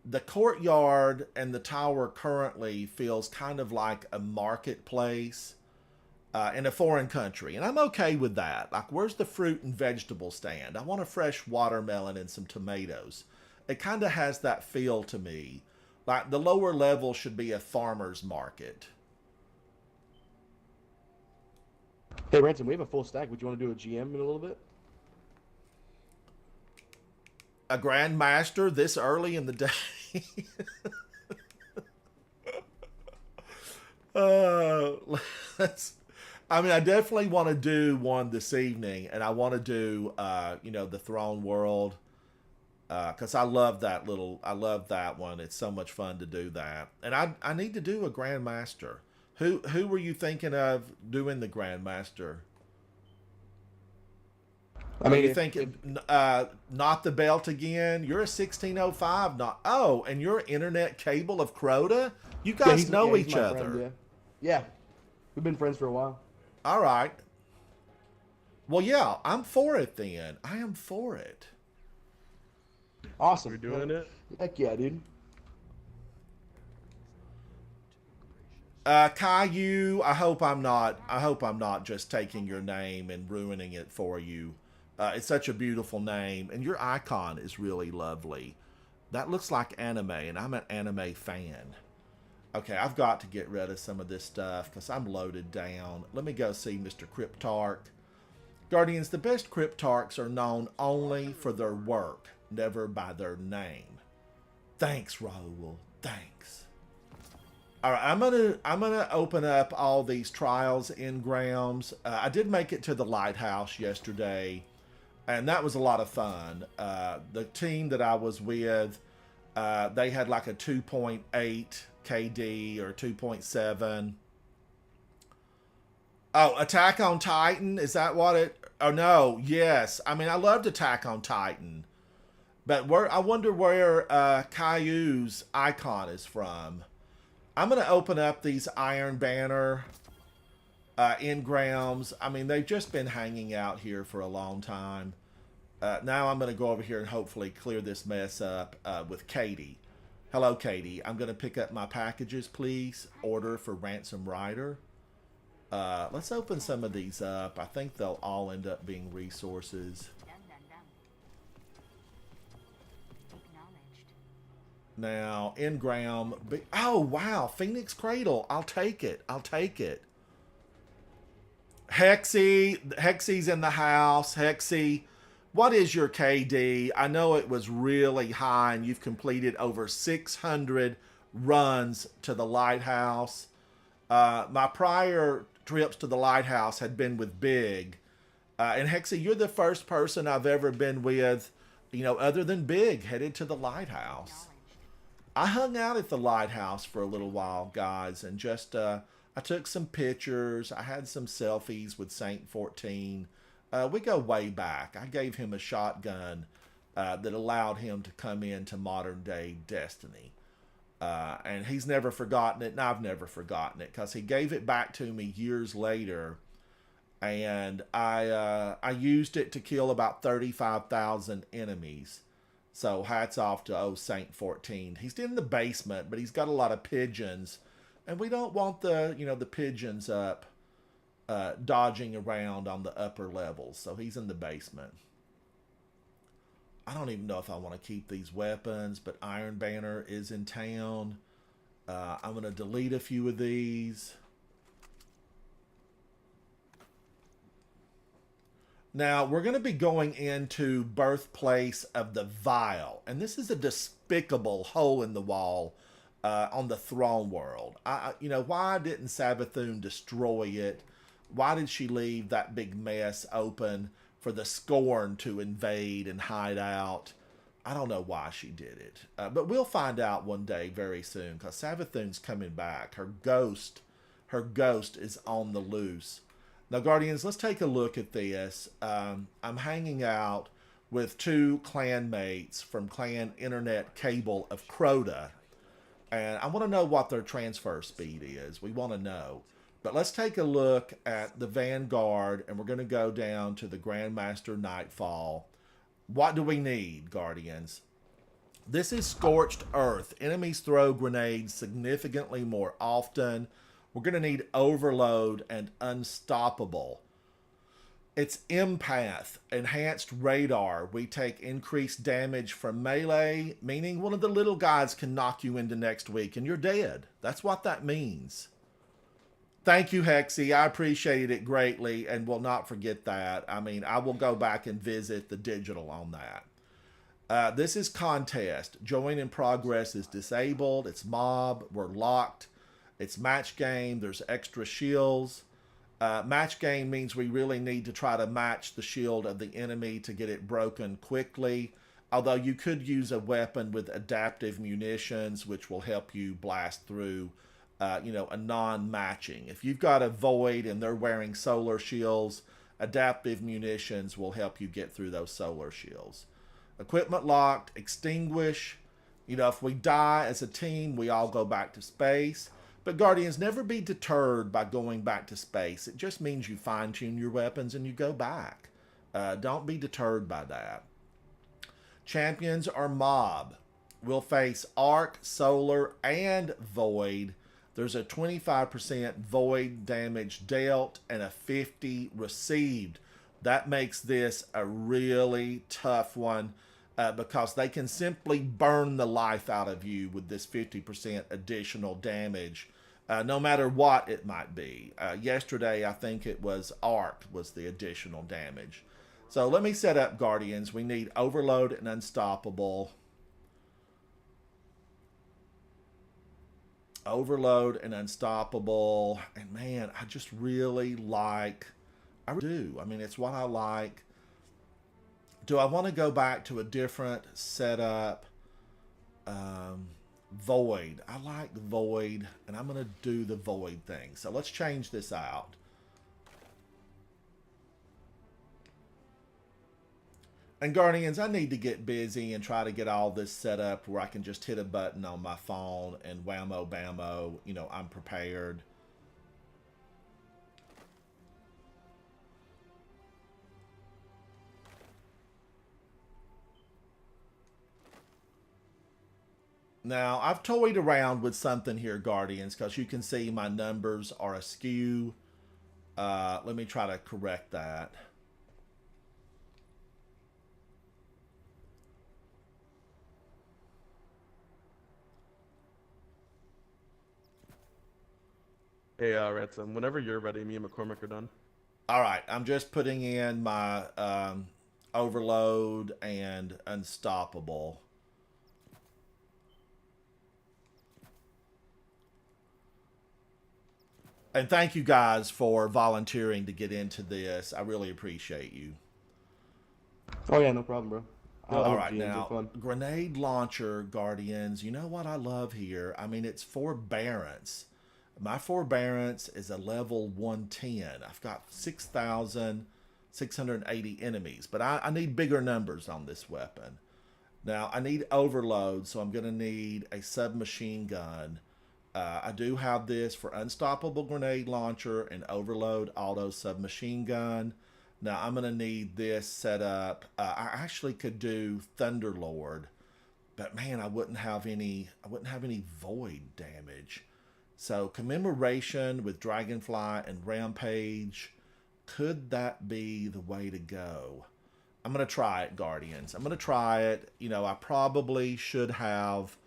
The courtyard and the tower currently feels kind of like a marketplace. In a foreign country, and I'm okay with that. Like, where's the fruit and vegetable stand? I want a fresh watermelon and some tomatoes. It kind of has that feel to me. Like, the lower level should be a farmer's market. Hey, Ransom, we have a full stack. Would you want to do a GM in a little bit? A Grandmaster this early in the day? I definitely want to do one this evening, and I want to do, the Throne World, because I love that one. It's so much fun to do that, and I need to do a Grandmaster. Who were you thinking of doing the Grandmaster? Are you thinking not the belt again? You're a 1605, and you're Internet Cable of Crota. You guys know each other. Friend, yeah, we've been friends for a while. All right. Well, yeah, I'm for it then. I am for it. Awesome. We're doing it? Heck yeah, dude. Caillou, I hope I'm not just taking your name and ruining it for you. It's such a beautiful name, and your icon is really lovely. That looks like anime, and I'm an anime fan. Okay, I've got to get rid of some of this stuff because I'm loaded down. Let me go see Mr. Cryptarch. Guardians, the best Cryptarchs are known only for their work, never by their name. Thanks, Raoul. Thanks. All right, I'm gonna open up all these trials engrams. I did make it to the lighthouse yesterday, and that was a lot of fun. The team that I was with, they had like a 2.8 KD or 2.7. Oh, Attack on Titan, is that what it? Oh no, yes. I mean, I loved Attack on Titan, but I wonder where Caillou's icon is from. I'm going to open up these Iron Banner engrams. I mean, they've just been hanging out here for a long time. Now I'm going to go over here and hopefully clear this mess up with Katie. Hello, Katie. I'm going to pick up my packages, please. Order for Ransom Rider. Let's open some of these up. I think they'll all end up being resources. Now, engram. Oh, wow. Phoenix Cradle. I'll take it. I'll take it. Hexy's in the house. Hexy, what is your KD? I know it was really high, and you've completed over 600 runs to the lighthouse. My prior trips to the lighthouse had been with Big. And Hexy, you're the first person I've ever been with, other than Big, headed to the lighthouse. I hung out at the lighthouse for a little while, guys, and just, I took some pictures. I had some selfies with Saint 14. We go way back. I gave him a shotgun that allowed him to come into modern day Destiny. And he's never forgotten it, and I've never forgotten it, because he gave it back to me years later, and I used it to kill about 35,000 enemies. So hats off to Saint 14. He's in the basement, but he's got a lot of pigeons, and we don't want the pigeons up dodging around on the upper levels. So he's in the basement. I don't even know if I want to keep these weapons, but Iron Banner is in town. I'm going to delete a few of these. Now, we're going to be going into Birthplace of the Vile. And this is a despicable hole in the wall on the throne world. Why didn't Savathun destroy it? Why did she leave that big mess open for the Scorn to invade and hide out? I don't know why she did it. But we'll find out one day very soon, because Savathun's coming back. Her ghost is on the loose. Now, Guardians, let's take a look at this. I'm hanging out with two clanmates from Clan Internet Cable of Crota. And I want to know what their transfer speed is. We want to know. But let's take a look at the Vanguard, and we're going to go down to the Grandmaster Nightfall. What do we need, Guardians? This is Scorched Earth. Enemies throw grenades significantly more often. We're going to need Overload and Unstoppable. It's Empath, Enhanced Radar. We take increased damage from melee, meaning one of the little guys can knock you into next week and you're dead. That's what that means. Thank you, Hexy. I appreciated it greatly and will not forget that. I mean, I will go back and visit the digital on that. This is Contest. Join in Progress is disabled. It's Mob. We're locked. It's Match Game. There's extra shields. Match Game means we really need to try to match the shield of the enemy to get it broken quickly. Although you could use a weapon with adaptive munitions, which will help you blast through a non-matching. If you've got a Void and they're wearing solar shields, adaptive munitions will help you get through those solar shields. Equipment locked, Extinguish. If we die as a team, we all go back to space. But Guardians, never be deterred by going back to space. It just means you fine-tune your weapons and you go back. Don't be deterred by that. Champions are Mob. We'll face Arc, Solar, and Void. There's a 25% Void damage dealt and a 50 received. That makes this a really tough one because they can simply burn the life out of you with this 50% additional damage. no matter what it might be. Yesterday, I think it was arc was the additional damage. So let me set up Guardians. We need Overload and Unstoppable. Overload and Unstoppable. And man, I just really like... I do. I mean, it's what I like. Do I want to go back to a different setup? Void. I like Void, and I'm going to do the Void thing. So let's change this out. And Guardians, I need to get busy and try to get all this set up where I can just hit a button on my phone and whammo bammo, you know, I'm prepared. Now, I've toyed around with something here, Guardians, because you can see my numbers are askew. Let me try to correct that. Hey, Ransom, whenever you're ready, me and McCormick are done. All right, I'm just putting in my Overload and Unstoppable. And thank you guys for volunteering to get into this. I really appreciate you. Oh yeah, no problem, bro. All right, now, grenade launcher, Guardians. You know what I love here? I mean, it's forbearance. My forbearance is a level 110. I've got 6,680 enemies, but I need bigger numbers on this weapon. Now, I need overload, so I'm going to need a submachine gun. I do have this for unstoppable grenade launcher and overload auto submachine gun. Now I'm gonna need this set up. I actually could do Thunderlord, but man, I wouldn't have any void damage. So commemoration with Dragonfly and Rampage, could that be the way to go? I'm gonna try it, Guardians. I'm gonna try it. You know, I probably should have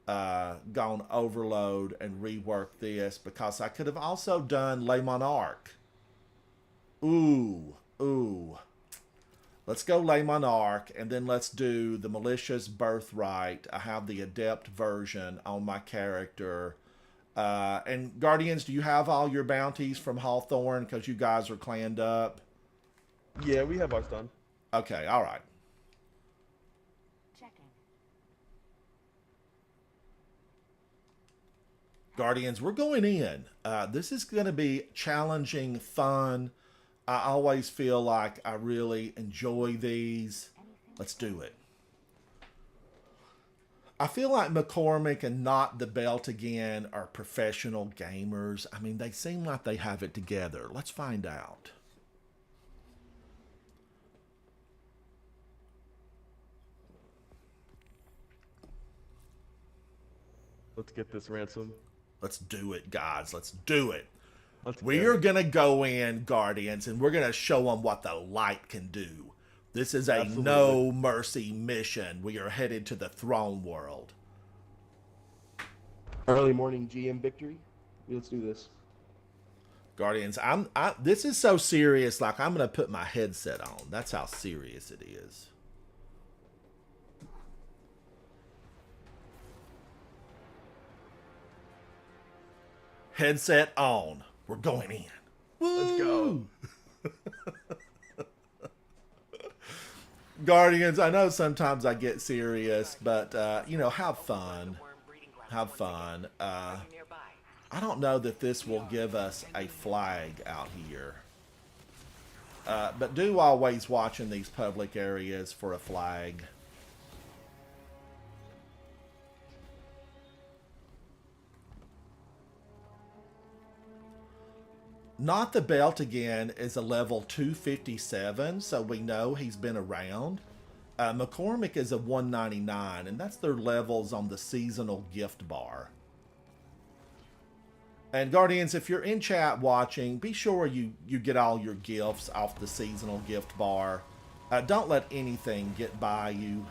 gone overload and rework this, because I could have also done Le Monarch. Ooh. Let's go Le Monarch, and then let's do the Malicious Birthright. I have the Adept version on my character. And Guardians, do you have all your bounties from Hawthorne, because you guys are clanned up? Yeah, we have ours done. Okay, all right. Guardians, we're going in. This is going to be challenging, fun. I always feel like I really enjoy these. Let's do it. I feel like McCormick and Not the Belt Again are professional gamers. I mean, they seem like they have it together. Let's find out. Let's get this, Ransom. Let's do it, guys. Let's do it. We are going to go in, Guardians, and we're going to show them what the light can do. This is a no mercy mission. We are headed to the throne world. Early morning GM victory. Let's do this. Guardians, this is so serious, like I'm going to put my headset on. That's how serious it is. Headset on. We're going in. Woo! Let's go. Guardians, I know sometimes I get serious, but, you know, have fun. Have fun. I don't know that this will give us a flag out here. But do always watch in these public areas for a flag. Not the Belt Again is a level 257, so we know he's been around. McCormick is a 199, and that's their levels on the seasonal gift bar. And Guardians, if you're in chat watching, be sure you get all your gifts off the seasonal gift bar. Don't let anything get by you.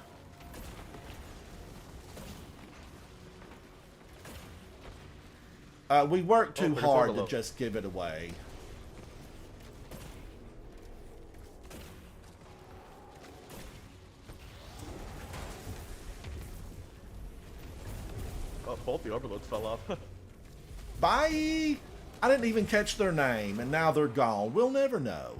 We worked too but it's hard to overload. just give it away. Oh, both the overloads fell off. Bye! I didn't even catch their name, and now they're gone. We'll never know.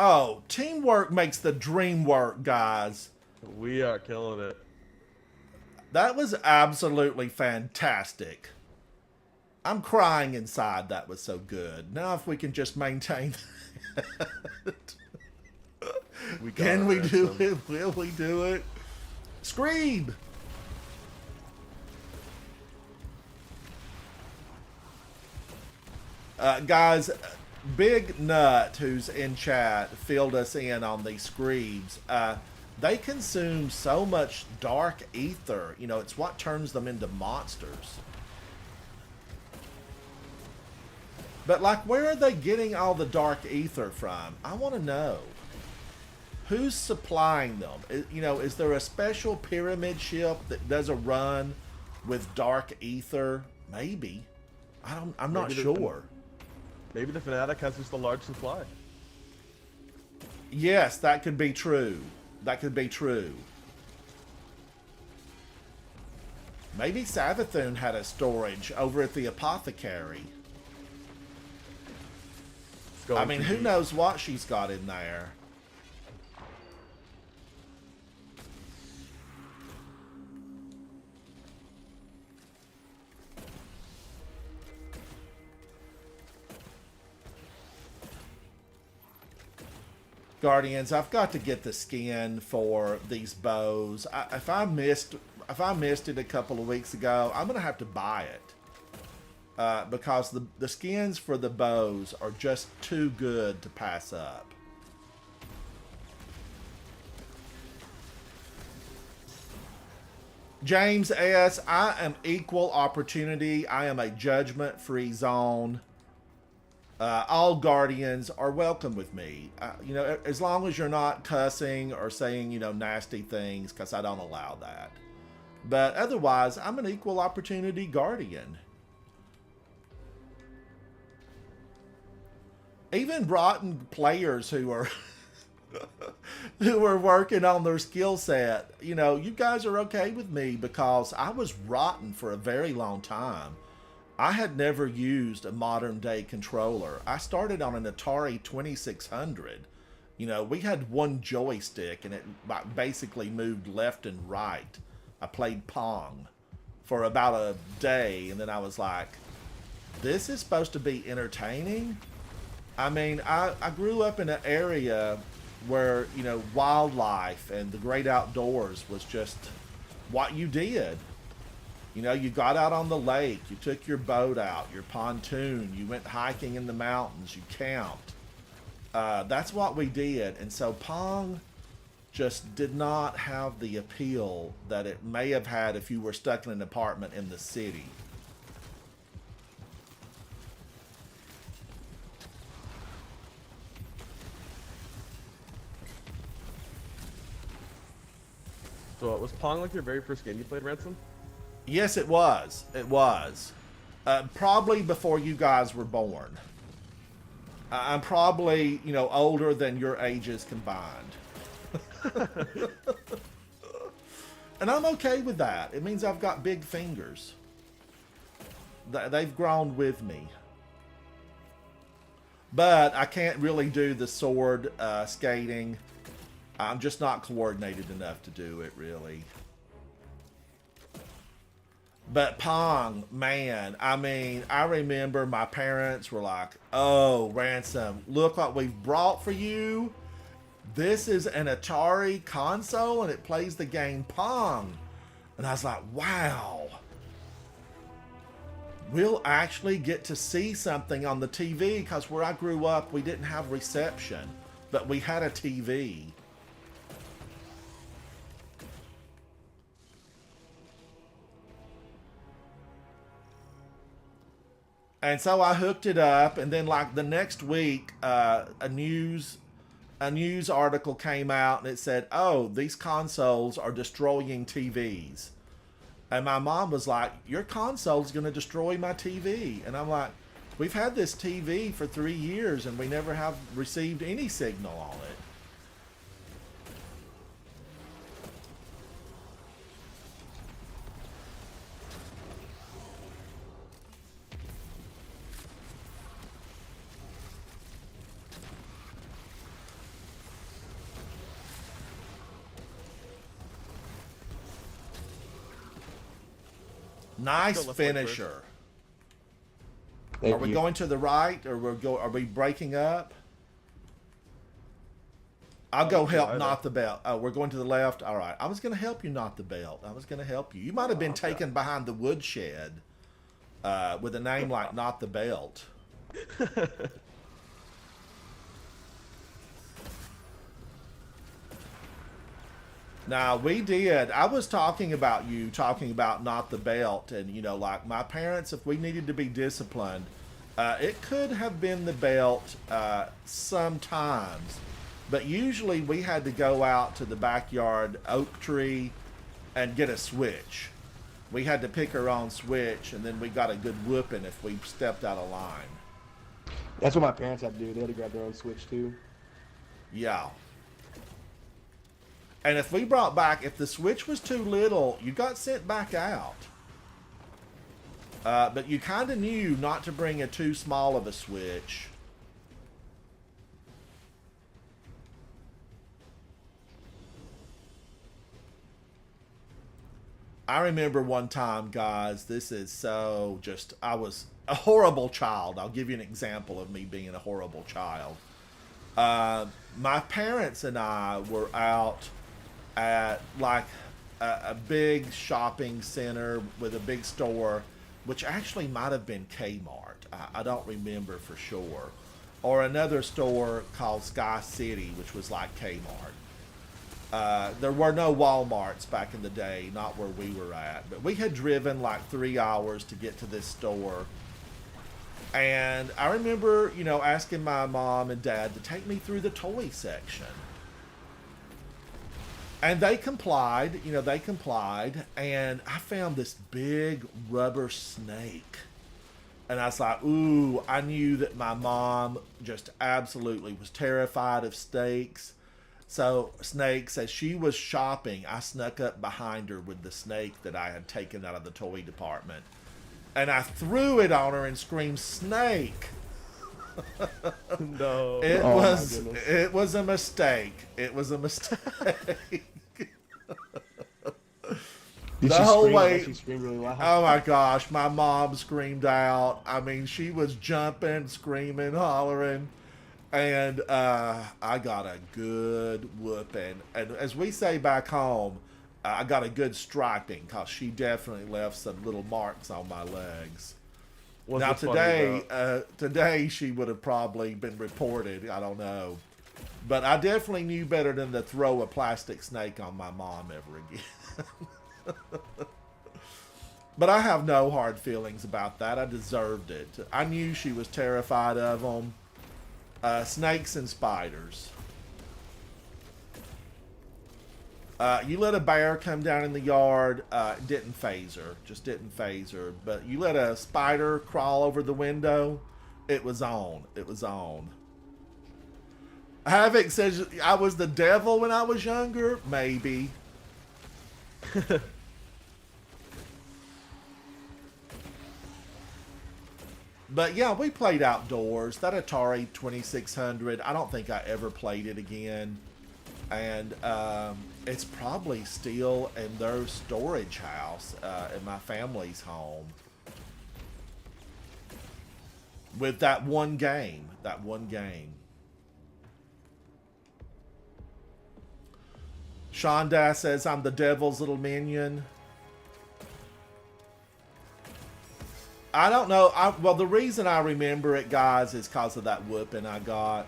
Oh, teamwork makes the dream work, guys. We are killing it. That was absolutely fantastic. I'm crying inside. That was so good. Now if we can just maintain that. We got Can it, we do Ransom. it? Will we do it? Scream! Guys, Big Nut, who's in chat, filled us in on these Screebs. They consume so much dark ether. You know, it's what turns them into monsters. But, like, where are they getting all the dark ether from? I want to know. Who's supplying them? You know, is there a special pyramid ship that does a run with dark ether? Maybe. I'm not Maybe sure. Maybe the Fanatic has just a large supply. Yes, that could be true. That could be true. Maybe Savathun had a storage over at the apothecary. It's going I mean, too who deep. knows what she's got in there? Guardians, I've got to get the skin for these bows. If I missed it a couple of weeks ago, I'm gonna have to buy it because the skins for the bows are just too good to pass up. James S., I am equal opportunity. I am a judgment-free zone. All Guardians are welcome with me. You know, as long as you're not cussing or saying, you know, nasty things, because I don't allow that. But otherwise, I'm an equal opportunity Guardian. Even rotten players who are who are working on their skill set, you know, you guys are okay with me because I was rotten for a very long time. I had never used a modern day controller. I started on an Atari 2600. You know, we had one joystick and it basically moved left and right. I played Pong for about a day and then I was like, this is supposed to be entertaining? I mean, I grew up in an area where, you know, wildlife and the great outdoors was just what you did. You know, you got out on the lake, you took your boat out, your pontoon, you went hiking in the mountains, you camped. That's what we did. And so Pong just did not have the appeal that it may have had if you were stuck in an apartment in the city. So, was Pong like your very first game you played, Ransom? Yes, it was. It was. Probably before you guys were born. I'm probably, you know, older than your ages combined. And I'm okay with that. It means I've got big fingers. They've grown with me. But I can't really do the sword skating. I'm just not coordinated enough to do it, really. But Pong, man, I mean, I remember my parents were like, oh, Ransom, look what we've brought for you. This is an Atari console and it plays the game Pong. And I was like, wow. We'll actually get to see something on the TV, because where I grew up, we didn't have reception, but we had a TV. And so I hooked it up, and then like the next week, a news article came out, and it said, "Oh, these consoles are destroying TVs." And my mom was like, "Your console's going to destroy my TV." And I'm like, "We've had this TV for 3 years, and we never have received any signal on it." Nice Go left leg finisher. Thank Are we you. going to the right, or are we breaking up? I'll go help either. knot the belt. Oh, we're going to the left. All right. I was going to help you knot the belt. I was going to help you. You might have been taken behind the woodshed with a name like Knot the Belt. Now, we did. I was talking about Not the Belt. And, you know, like my parents, if we needed to be disciplined, it could have been the belt sometimes. But usually we had to go out to the backyard oak tree and get a switch. We had to pick our own switch, and then we got a good whooping if we stepped out of line. That's what my parents had to do. They had to grab their own Switch too. Yeah. And if the switch was too little, you got sent back out. But you kind of knew not to bring a too small of a switch. I remember one time, guys, I was a horrible child. I'll give you an example of me being a horrible child. My parents and I were out at like a big shopping center with a big store, which actually might have been Kmart. I don't remember for sure. Or another store called Sky City, which was like Kmart. There were no Walmarts back in the day, not where we were at. But we had driven like 3 hours to get to this store. And I remember, you know, asking my mom and dad to take me through the toy section. And they complied, and I found this big rubber snake. And I was like, ooh, I knew that my mom just absolutely was terrified of snakes. So, snakes, as she was shopping, I snuck up behind her with the snake that I had taken out of the toy department. And I threw it on her and screamed, "Snake!" No. It Oh, my was goodness. it was a mistake. It was a mistake. Did The she whole scream? I way- bet she screamed really loud. Oh my gosh, my mom screamed out. I mean, she was jumping, screaming, hollering. And I got a good whooping. And as we say back home, I got a good striping, because she definitely left some little marks on my legs. Was Now it funny, though? today she would have probably been reported. I don't know. But I definitely knew better than to throw a plastic snake on my mom ever again. But I have no hard feelings about that. I deserved it. I knew she was terrified of them. Snakes and spiders. You let a bear come down in the yard, didn't phase her. Just didn't phase her. But you let a spider crawl over the window, it was on. It was on. Havoc says I was the devil when I was younger. Maybe. But yeah, we played outdoors. That Atari 2600, I don't think I ever played it again. And it's probably still in their storage house in my family's home. With that one game. Shonda says I'm the devil's little minion. I don't know. Well, the reason I remember it, guys, is because of that whooping I got.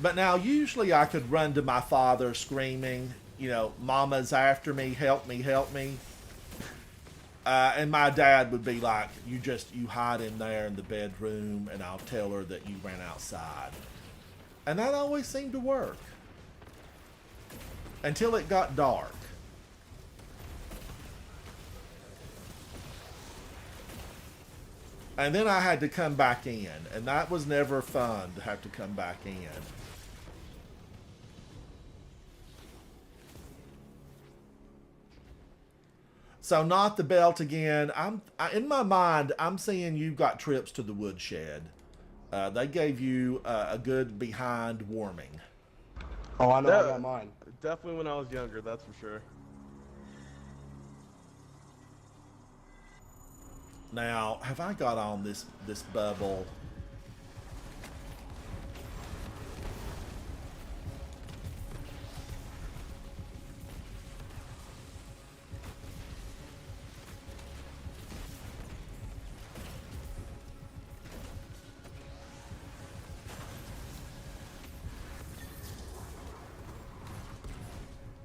But now, usually I could run to my father screaming, you know, Mama's after me, help me, help me. And my dad would be like, you hide in there in the bedroom and I'll tell her that you ran outside. And that always seemed to work. Until it got dark. And then I had to come back in. And that was never fun to have to come back in. So not the belt again. In my mind, I'm seeing you got trips to the woodshed. They gave you a good behind warming. Oh, I know I got mine. Definitely when I was younger, that's for sure. Now, have I got on this bubble?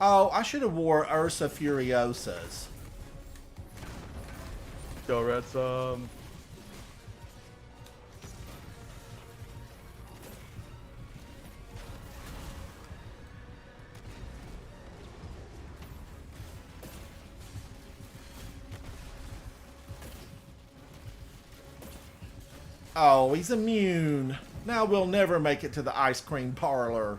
Oh, I should have wore Ursa Furiosas. Go Ransom. Oh, he's immune. Now we'll never make it to the ice cream parlor.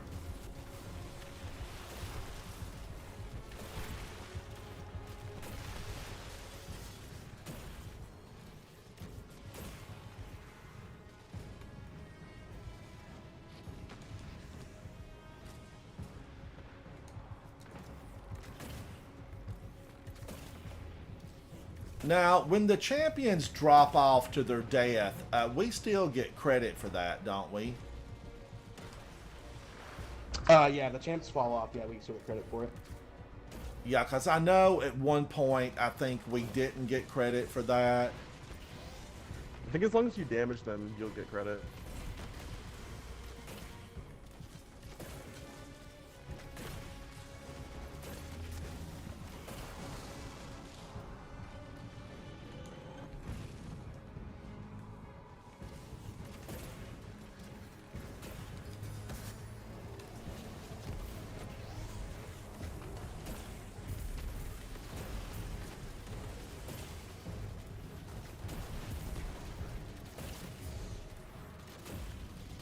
Now, when the champions drop off to their death, we still get credit for that, don't we? Yeah, the champs fall off. Yeah, we still get credit for it. Yeah, because I know at one point, I think we didn't get credit for that. I think as long as you damage them, you'll get credit.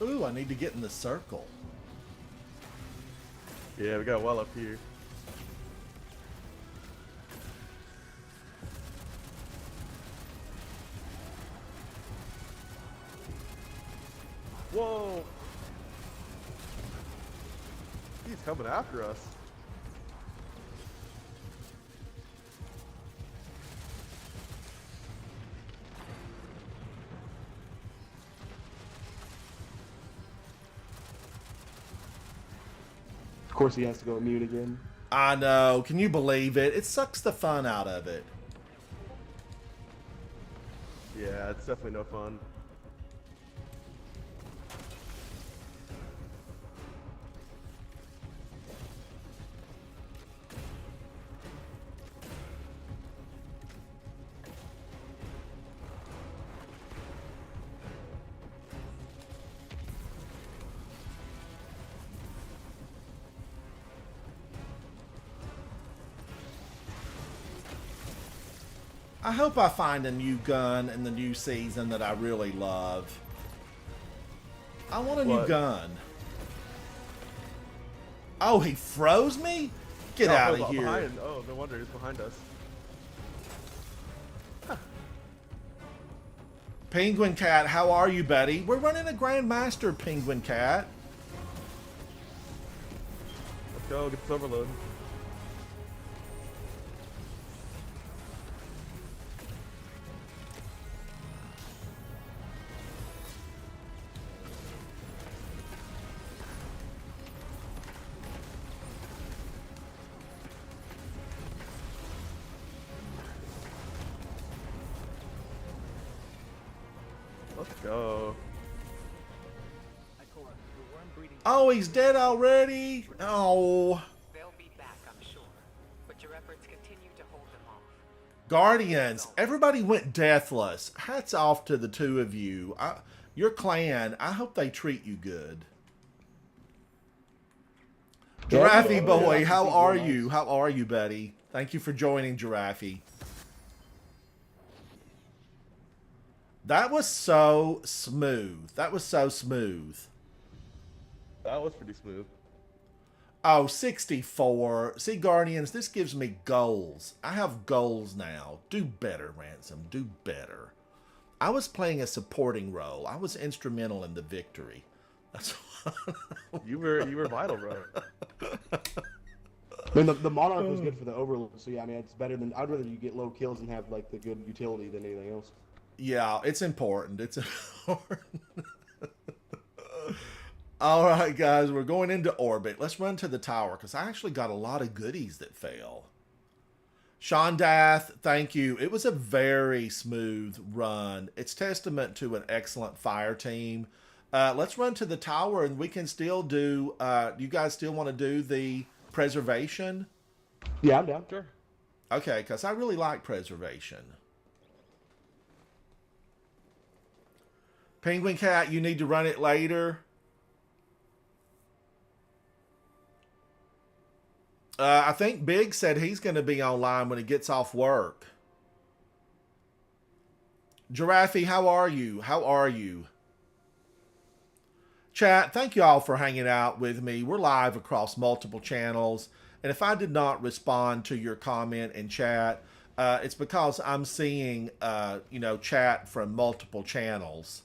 Ooh, I need to get in the circle. Yeah, we got well up here. Whoa! He's coming after us. Of course, he has to go mute again. I know. Can you believe it? It sucks the fun out of it. Yeah, it's definitely no fun. I hope I find a new gun in the new season that I really love. I want a new What? gun. Oh, he froze me? Get Oh, out oh, of here. behind. Oh, no wonder he's behind us. Penguin Cat, how are you, buddy? We're running a Grandmaster, Penguin Cat. Let's go, get this overload. Let's go. Ikora, the worm breeding. Oh, he's dead already? Oh. They'll be back, I'm sure. But your efforts continue to hold them off. Guardians, everybody went deathless. Hats off to the two of you. Your clan, I hope they treat you good. Giraffe boy, how are you? How are you, buddy? Thank you for joining, Giraffe. That was so smooth. That was so smooth. That was pretty smooth. Oh, 64. See, Guardians, this gives me goals. I have goals now. Do better, Ransom. Do better. I was playing a supporting role. I was instrumental in the victory. That's You were vital, bro. I mean, the Monarch was good for the Overlord, so yeah, I mean, it's better than... I'd rather you get low kills and have, like, the good utility than anything else. Yeah, it's important. It's important. All right, guys, we're going into orbit. Let's run to the tower, because I actually got a lot of goodies that fell. Sean Dath, thank you. It was a very smooth run. It's testament to an excellent fire team. Let's run to the tower, and we can still do... you guys still want to do the preservation? Yeah, I'm down. Sure. Okay, because I really like preservation. Penguin Cat, you need to run it later. I think Big said he's going to be online when he gets off work. Giraffe, how are you? How are you? Chat, thank you all for hanging out with me. We're live across multiple channels. And if I did not respond to your comment in chat, it's because I'm seeing, chat from multiple channels.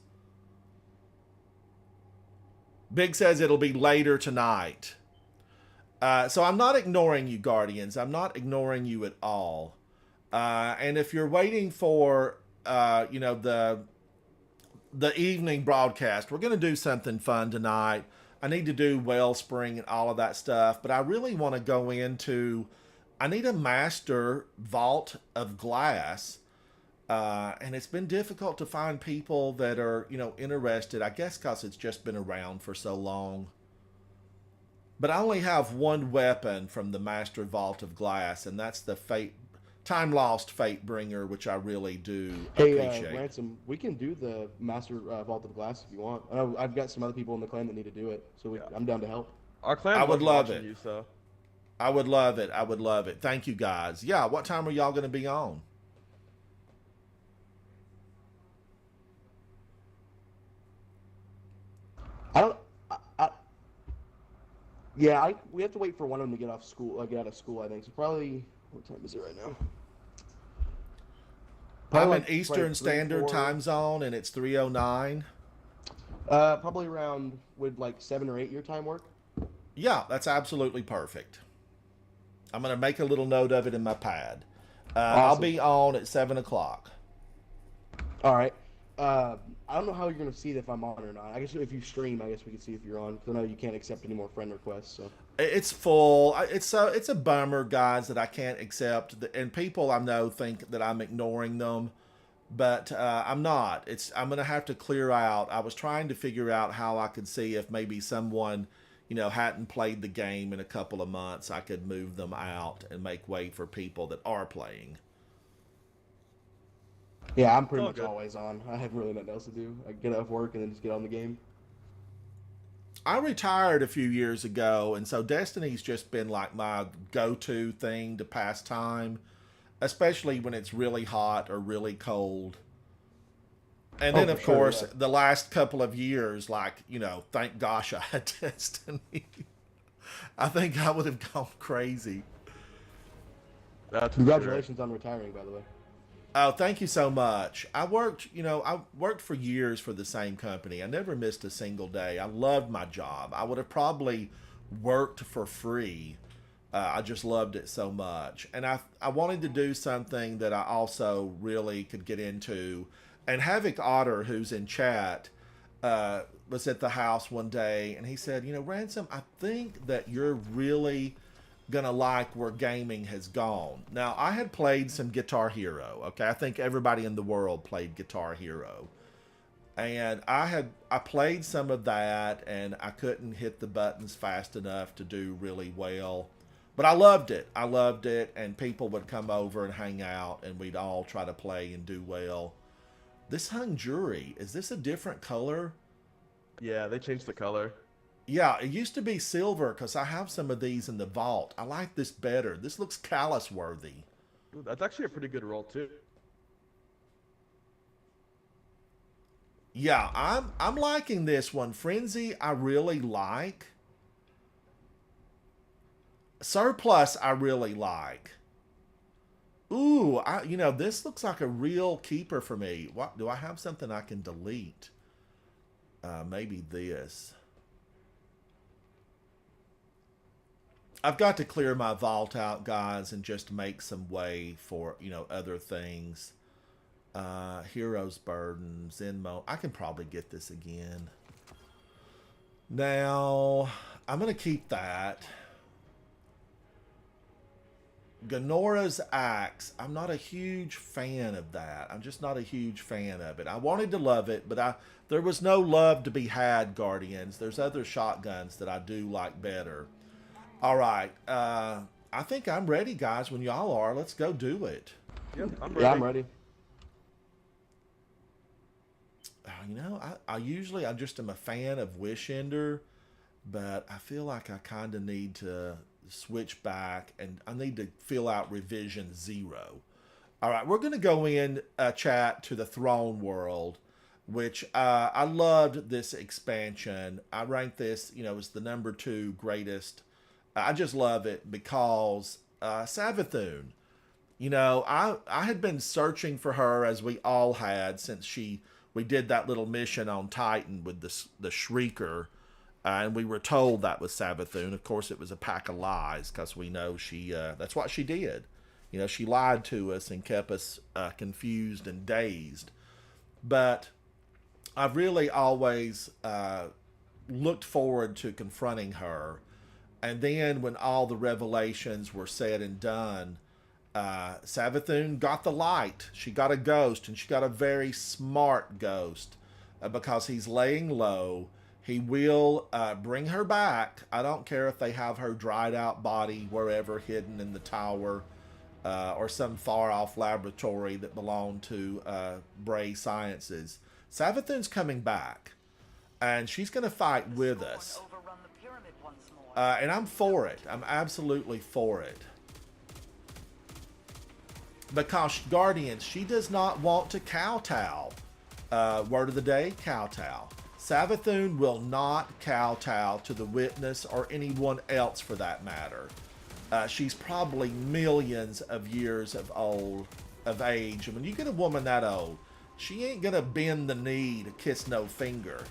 Big says it'll be later tonight. So I'm not ignoring you, Guardians. I'm not ignoring you at all. And if you're waiting for, the evening broadcast, we're going to do something fun tonight. I need to do Wellspring and all of that stuff, but I really want to go into, I need a master vault of glass. And it's been difficult to find people that are, interested, I guess because it's just been around for so long. But I only have one weapon from the Master Vault of Glass, and that's the Time Lost Fate Bringer, which I really do appreciate. Hey, Ransom, we can do the Master Vault of Glass if you want. I know I've got some other people in the clan that need to do it, so I'm down to help. Our clan I would love it. You, so. I would love it. I would love it. Thank you, guys. Yeah, what time are y'all going to be on? We have to wait for one of them to get out of school, I think. So probably, what time is it right now? I'm in Eastern Standard Time Zone, and it's 3:09. Probably around, would like 7 or 8 your time work? Yeah, that's absolutely perfect. I'm going to make a little note of it in my pad. Awesome. I'll be on at 7 o'clock. All right. I don't know how you're going to see if I'm on or not. I guess if you stream, I guess we can see if you're on. Because I know you can't accept any more friend requests. So it's full. It's a bummer, guys, that I can't accept. And people I know think that I'm ignoring them. But I'm not. I'm going to have to clear out. I was trying to figure out how I could see if maybe someone, hadn't played the game in a couple of months. I could move them out and make way for people that are playing. Yeah, I'm pretty much always on. I have really nothing else to do. I get off work and then just get on the game. I retired a few years ago, and so Destiny's just been like my go-to thing to pass time, especially when it's really hot or really cold. And then, of course, the last couple of years, thank gosh I had Destiny. I think I would have gone crazy. Congratulations on retiring, by the way. Oh, thank you so much. I worked for years for the same company. I never missed a single day. I loved my job. I would have probably worked for free. I just loved it so much. And I wanted to do something that I also really could get into. And Havoc Otter, who's in chat, was at the house one day, and he said, Ransom, I think that you're really gonna like where gaming has gone. Now, I had played some Guitar Hero, okay? I think everybody in the world played Guitar Hero. And I played some of that, and I couldn't hit the buttons fast enough to do really well. But I loved it. I loved it, and people would come over and hang out, and we'd all try to play and do well. This hung jury, is this a different color? Yeah, they changed the color. Yeah, it used to be silver because I have some of these in the vault. I like this better. This looks callus worthy. Ooh, that's actually a pretty good roll too. Yeah, I'm liking this one. Frenzy, I really like. Surplus, I really like. Ooh, this looks like a real keeper for me. What do I have something I can delete? Maybe this. I've got to clear my vault out, guys, and just make some way for, other things. Hero's Burden, Zenmo. I can probably get this again. Now, I'm going to keep that. Ganora's Axe. I'm not a huge fan of that. I'm just not a huge fan of it. I wanted to love it, but there was no love to be had, Guardians. There's other shotguns that I do like better. All right. I think I'm ready, guys. When y'all are, let's go do it. Yep, I'm ready. Yeah, I'm ready. I just am a fan of Wish Ender, but I feel like I kind of need to switch back, and I need to fill out revision 0. All right, we're going to go in chat to the Throne World, which I loved this expansion. I rank this, as the number 2 greatest. I just love it because Savathun, I had been searching for her, as we all had, since we did that little mission on Titan with the Shrieker, and we were told that was Savathun. Of course, it was a pack of lies, because we know that's what she did. She lied to us and kept us confused and dazed. But I've really always looked forward to confronting her. And then when all the revelations were said and done, Savathun got the light. She got a ghost, and she got a very smart ghost, because he's laying low. He will bring her back. I don't care if they have her dried out body wherever hidden in the tower, or some far off laboratory that belonged to Bray Sciences. Savathun's coming back, and she's going to fight with us. And I'm for it. I'm absolutely for it. Because, Guardians, she does not want to kowtow. Word of the day, kowtow. Savathun will not kowtow to the Witness or anyone else for that matter. She's probably millions of years of age. And when you get a woman that old, she ain't going to bend the knee to kiss no finger.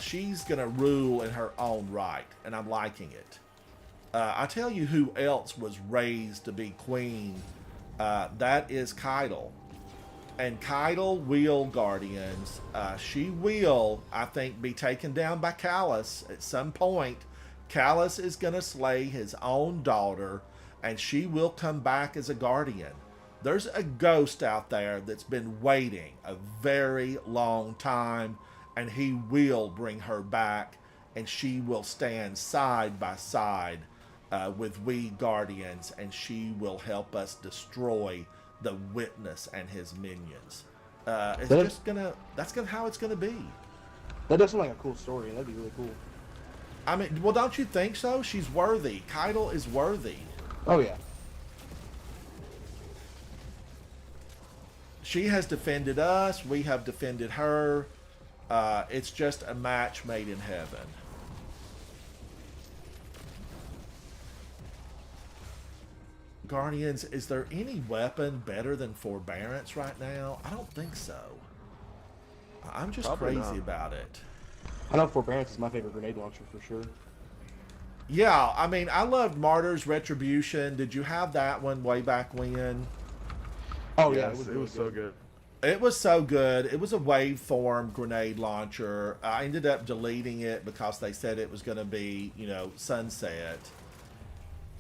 She's going to rule in her own right, and I'm liking it. I tell you who else was raised to be queen. That is Keitel. And Keitel will, Guardians. She will, I think, be taken down by Callus at some point. Callus is going to slay his own daughter, and she will come back as a Guardian. There's a ghost out there that's been waiting a very long time, and he will bring her back, and she will stand side by side with we Guardians, and she will help us destroy the Witness and his minions. That's how it's gonna be. That does sound like a cool story. That'd be really cool. I mean, well, don't you think so? She's worthy. Keitel is worthy. Oh yeah. She has defended us. We have defended her. It's just a match made in heaven. Guardians, is there any weapon better than Forbearance right now? I don't think so. I'm just Probably crazy not. about it. I know Forbearance is my favorite grenade launcher for sure. Yeah, I mean, I loved Martyr's Retribution. Did you have that one way back when? Oh yeah, Yes, it was, it really was so good. It was so good. It was a waveform grenade launcher. I ended up deleting it because they said it was going to be, sunset.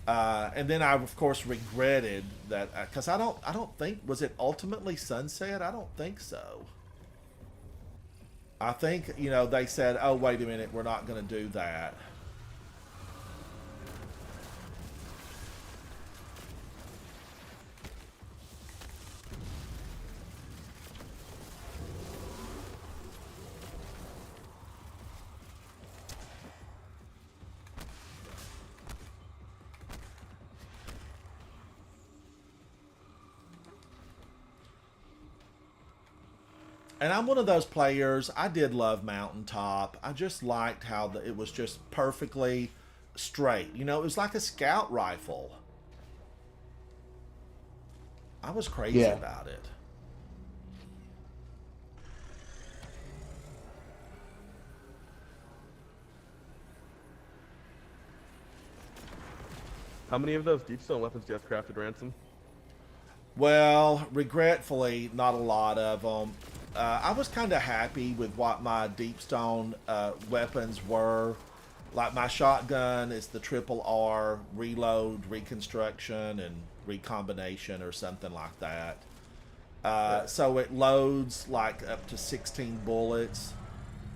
And then I, of course, regretted that because I don't think, was it ultimately sunset? I don't think so. I think, you know, they said, oh, wait a minute, we're not going to do that. And I'm one of those players, I did love Mountaintop. I just liked how it was just perfectly straight. You know, it was like a scout rifle. I was crazy Yeah. about it. How many of those deep stone weapons do you have crafted, Ransom? Well, regretfully, not a lot of them. I was kind of happy with what my deep stone weapons were. Like my shotgun is the triple R reload, reconstruction, and recombination or something like that. So it loads like up to 16 bullets.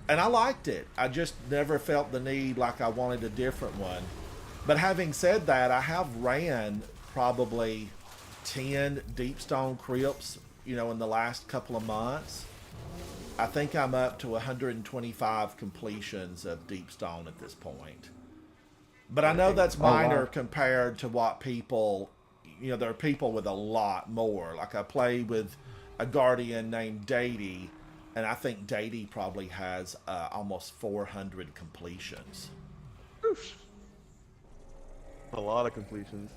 And I liked it. I just never felt the need like I wanted a different one. But having said that, I have ran probably 10 deep stone crypts, you know, in the last couple of months. I think I'm up to 125 completions of deep stone at this point. But I know that's minor wow. compared to what people, you know, there are people with a lot more. Like I play with a guardian named Dady, and I think Dady probably has almost 400 completions. Oof. A lot of completions.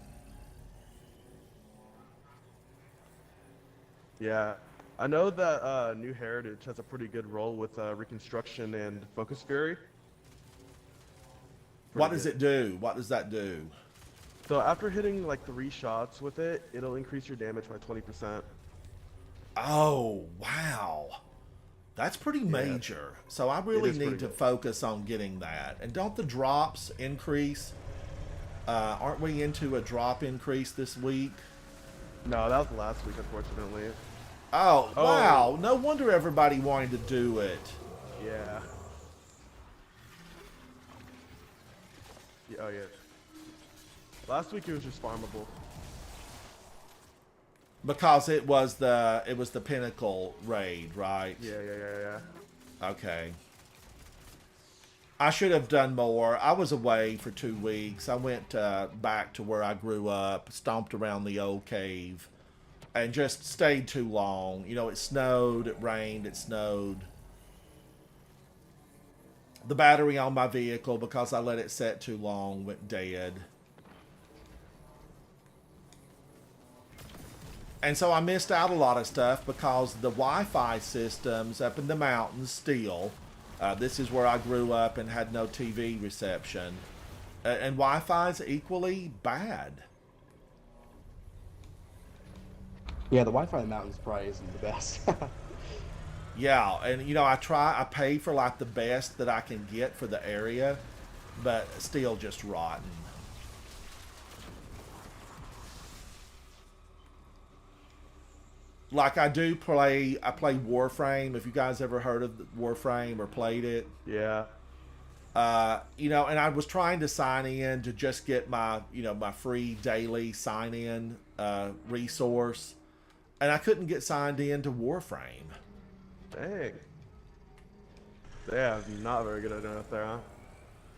Yeah, I know that New Heritage has a pretty good role with reconstruction and focus fury. What does it do? What does that do? So after hitting like 3 shots with it, it'll increase your damage by 20%. Oh, wow. That's pretty major. So I really is need pretty to good. focus on getting that. And don't the drops increase? Aren't we into a drop increase this week? No, that was last week, unfortunately. Oh, Oh. wow. No wonder everybody wanted to do it. Yeah. Oh yeah. Last week it was just farmable. Because it was the Pinnacle raid, right? Yeah. Okay. I should have done more. I was away for 2 weeks. I went back to where I grew up, stomped around the old cave, and just stayed too long. You know, it snowed, it rained, it snowed. The battery on my vehicle, because I let it set too long, went dead. And so I missed out a lot of stuff because the Wi-Fi systems up in the mountains still, this is where I grew up and had no TV reception. And Wi-Fi is equally bad. Yeah, the Wi-Fi in the mountains probably isn't the best. Yeah, and you know, I pay for like the best that I can get for the area, but still just rotten. Like I play Warframe. If you guys ever heard of Warframe or played it, Yeah. you know, and I was trying to sign in to just get my, you know, my free daily sign in resource, and I couldn't get signed in to Warframe. Dang. Yeah, not very good internet there, huh?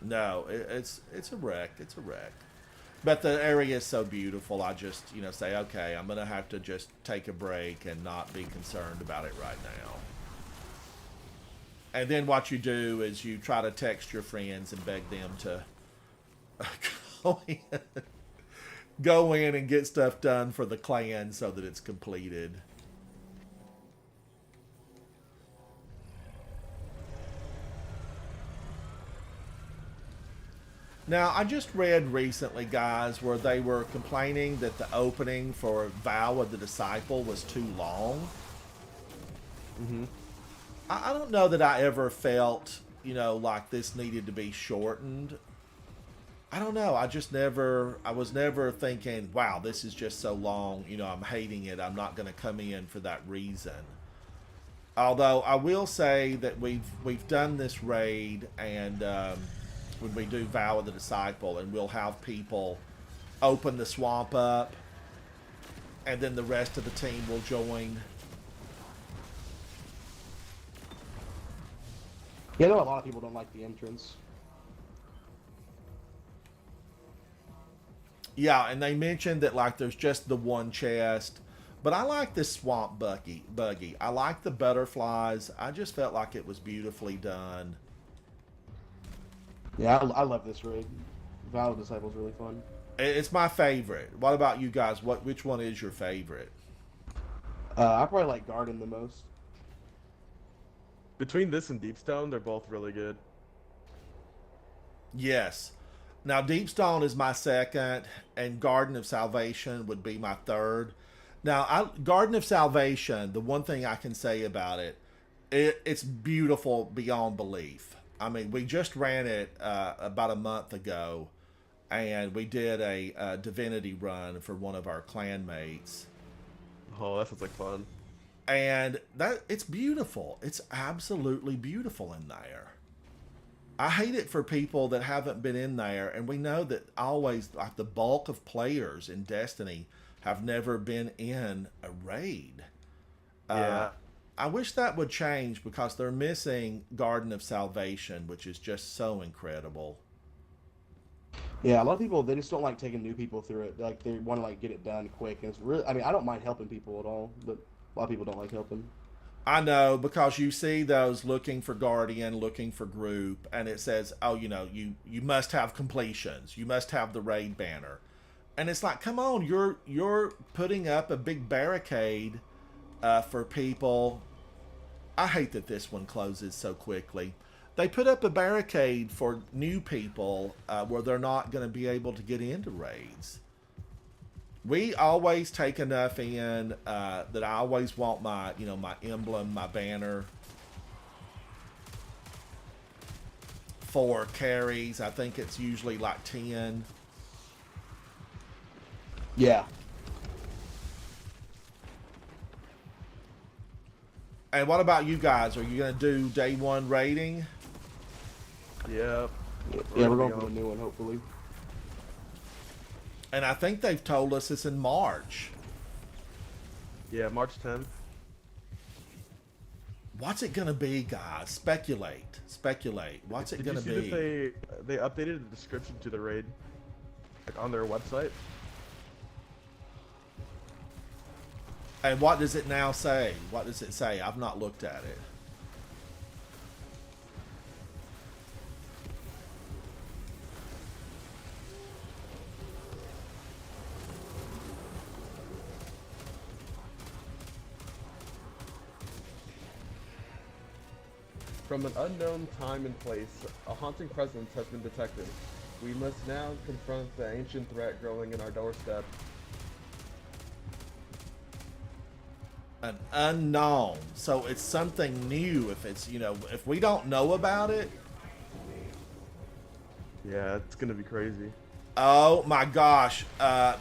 No, it's a wreck. It's a wreck. But the area is so beautiful. I just, you know, say, okay, I'm gonna have to just take a break and not be concerned about it right now. And then what you do is you try to text your friends and beg them to go in and get stuff done for the clan so that it's completed. Now, I just read recently, guys, where they were complaining that the opening for Vow of the Disciple was too long. Mm-hmm. I don't know that I ever felt, you know, like this needed to be shortened. I don't know. I was never thinking, wow, this is just so long. You know, I'm hating it. I'm not going to come in for that reason. Although I will say that we've done this raid, and when we do Vow of the Disciple, and we'll have people open the swamp up, and then the rest of the team will join. Yeah, I know a lot of people don't like the entrance. Yeah, and they mentioned that like there's just the one chest. But I like this swamp buggy. I like the butterflies. I just felt like it was beautifully done. Yeah, I love this raid. Vow of the Disciple's really fun. It's my favorite. What about you guys? Which one is your favorite? I probably like Garden the most. Between this and Deepstone, they're both really good. Yes. Now, Deepstone is my second, and Garden of Salvation would be my third. Now, Garden of Salvation, the one thing I can say about it's beautiful beyond belief. I mean, we just ran it about a month ago, and we did a Divinity run for one of our clan mates. Oh, that sounds like fun. And it's beautiful. It's absolutely beautiful in there. I hate it for people that haven't been in there, and we know that always, like the bulk of players in Destiny have never been in a raid. Yeah. I wish that would change because they're missing Garden of Salvation, which is just so incredible. Yeah, a lot of people, they just don't like taking new people through it. Like, they want to like get it done quick. And it's really, I mean, I don't mind helping people at all, but a lot of people don't like helping. I know, because you see those looking for Guardian, looking for group, and it says, oh, you must have completions. You must have the raid banner. And it's like, come on, you're putting up a big barricade for people. I hate that this one closes so quickly. They put up a barricade for new people where they're not going to be able to get into raids. We always take enough in that I always want my emblem, my banner for carries. I think it's usually like 10. Yeah. And what about you guys? Are you going to do day one rating? Yep. Yeah, we're going for the new one, hopefully. And I think they've told us it's in March. Yeah, March 10th. What's it going to be, guys? Speculate. What's it going to be? Did you see that they updated the description to the raid, like on their website? And what does it now say? What does it say? I've not looked at it. From an unknown time and place, a haunting presence has been detected. We must now confront the ancient threat growing in our doorstep. An unknown. So it's something new. If it's, if we don't know about it. Yeah, it's gonna be crazy. Oh my gosh.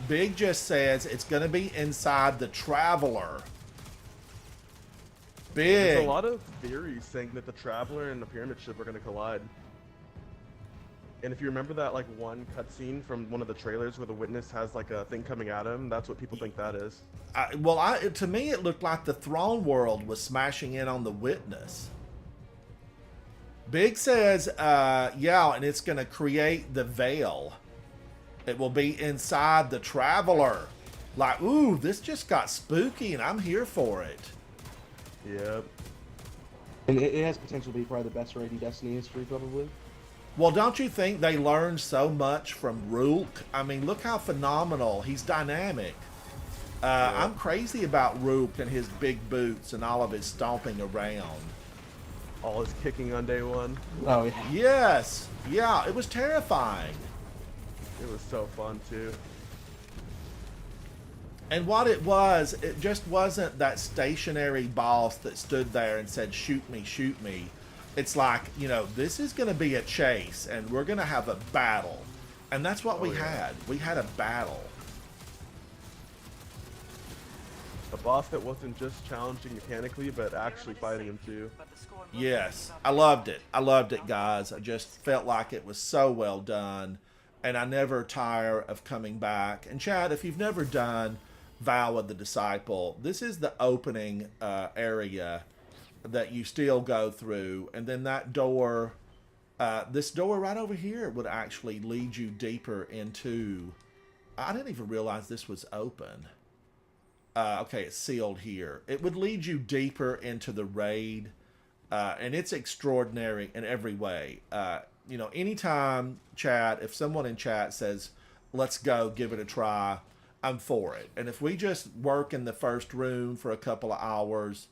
Big just says it's going to be inside the Traveler. Big. There's a lot of theories saying that the Traveler and the Pyramid Ship are gonna collide. And if you remember that like one cutscene from one of the trailers where the Witness has like a thing coming at him, that's what people think that is. To me it looked like the Throne World was smashing in on the Witness. Big says, yeah, and it's going to create the Veil. It will be inside the Traveler. Like, ooh, this just got spooky and I'm here for it. Yep. And it has potential to be probably the best raid in Destiny history, probably. Well, don't you think they learned so much from Rook? I mean, look how phenomenal. He's dynamic. Yeah. I'm crazy about Rook and his big boots and all of his stomping around. All his kicking on day one. Oh, yeah. Yes. Yeah, it was terrifying. It was so fun too. And what it just wasn't that stationary boss that stood there and said, shoot me, shoot me. It's like, this is going to be a chase and we're going to have a battle. And that's what we had. We had a battle. A boss that wasn't just challenging mechanically, but actually fighting him too. Yes, I loved it. I loved it, guys. I just felt like it was so well done, and I never tire of coming back. And Chad, if you've never done Vow of the Disciple, this is the opening area that you still go through, and then that door, this door right over here, would actually lead you deeper into. I didn't even realize this was open. Okay, it's sealed here. It would lead you deeper into the raid, and it's extraordinary in every way. You know, anytime, chat, if someone in chat says, let's go, give it a try, I'm for it. And if we just work in the first room for a couple of hours,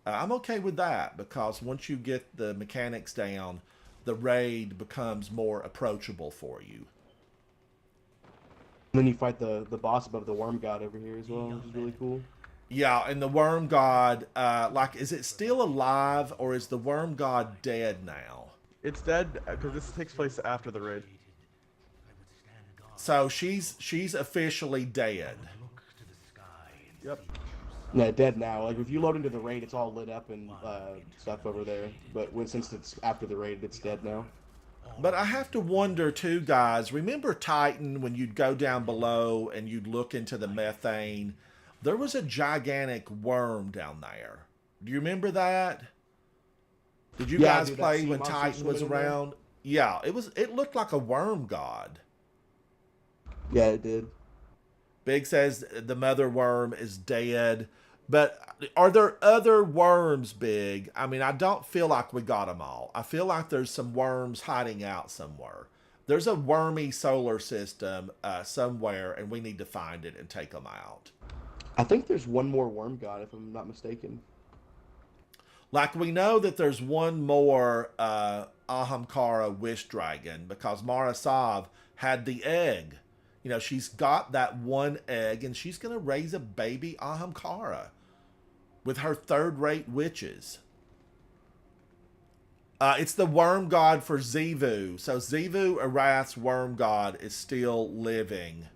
I'm okay with that, because once you get the mechanics down, the raid becomes more approachable for you. And then you fight the boss above the worm god over here as well, which is really cool. Yeah, and the worm god, like, is it still alive, or is the worm god dead now? It's dead because this takes place after the raid. So she's officially dead. Yep. Yeah, dead now. Like, if you load into the raid, it's all lit up and stuff over there. But since it's after the raid, it's dead now. But I have to wonder too, guys. Remember Titan, when you'd go down below and you'd look into the methane? There was a gigantic worm down there. Do you remember that? Did you guys dude, play when Titan was swimming in there? around? Yeah, it looked like a worm god. Yeah, it did. Big says the mother worm is dead. But are there other worms, Big? I mean, I don't feel like we got them all. I feel like there's some worms hiding out somewhere. There's a wormy solar system somewhere, and we need to find it and take them out. I think there's one more worm god, if I'm not mistaken. Like, we know that there's one more Ahamkara wish dragon, because Marasav had the egg. You know, she's got that one egg, and she's going to raise a baby Ahamkara with her third-rate witches. It's the worm god for Xivu. So Xivu, Arath's worm god, is still living.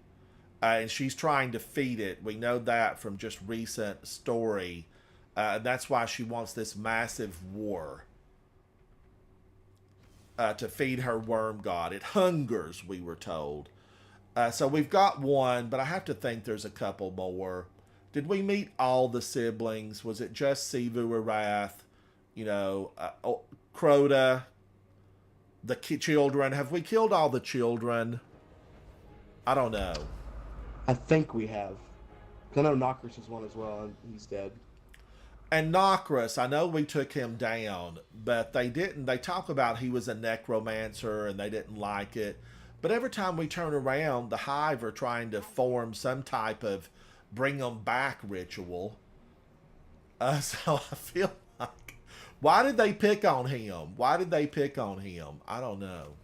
And she's trying to feed it. We know that from just recent story. That's why she wants this massive war to feed her worm god. It hungers, we were told. So we've got one, but I have to think there's a couple more. Did we meet all the siblings? Was it just Xivu, Arath, you know, Crota, the children? Have we killed all the children? I don't know. I think we have. 'Cause I know Nokris is one as well, and he's dead. And Nokris, I know we took him down, but they didn't. They talk about he was a necromancer and they didn't like it. But every time we turn around, the Hive are trying to form some type of bring them back ritual. So I feel like, why did they pick on him? Why did they pick on him? I don't know.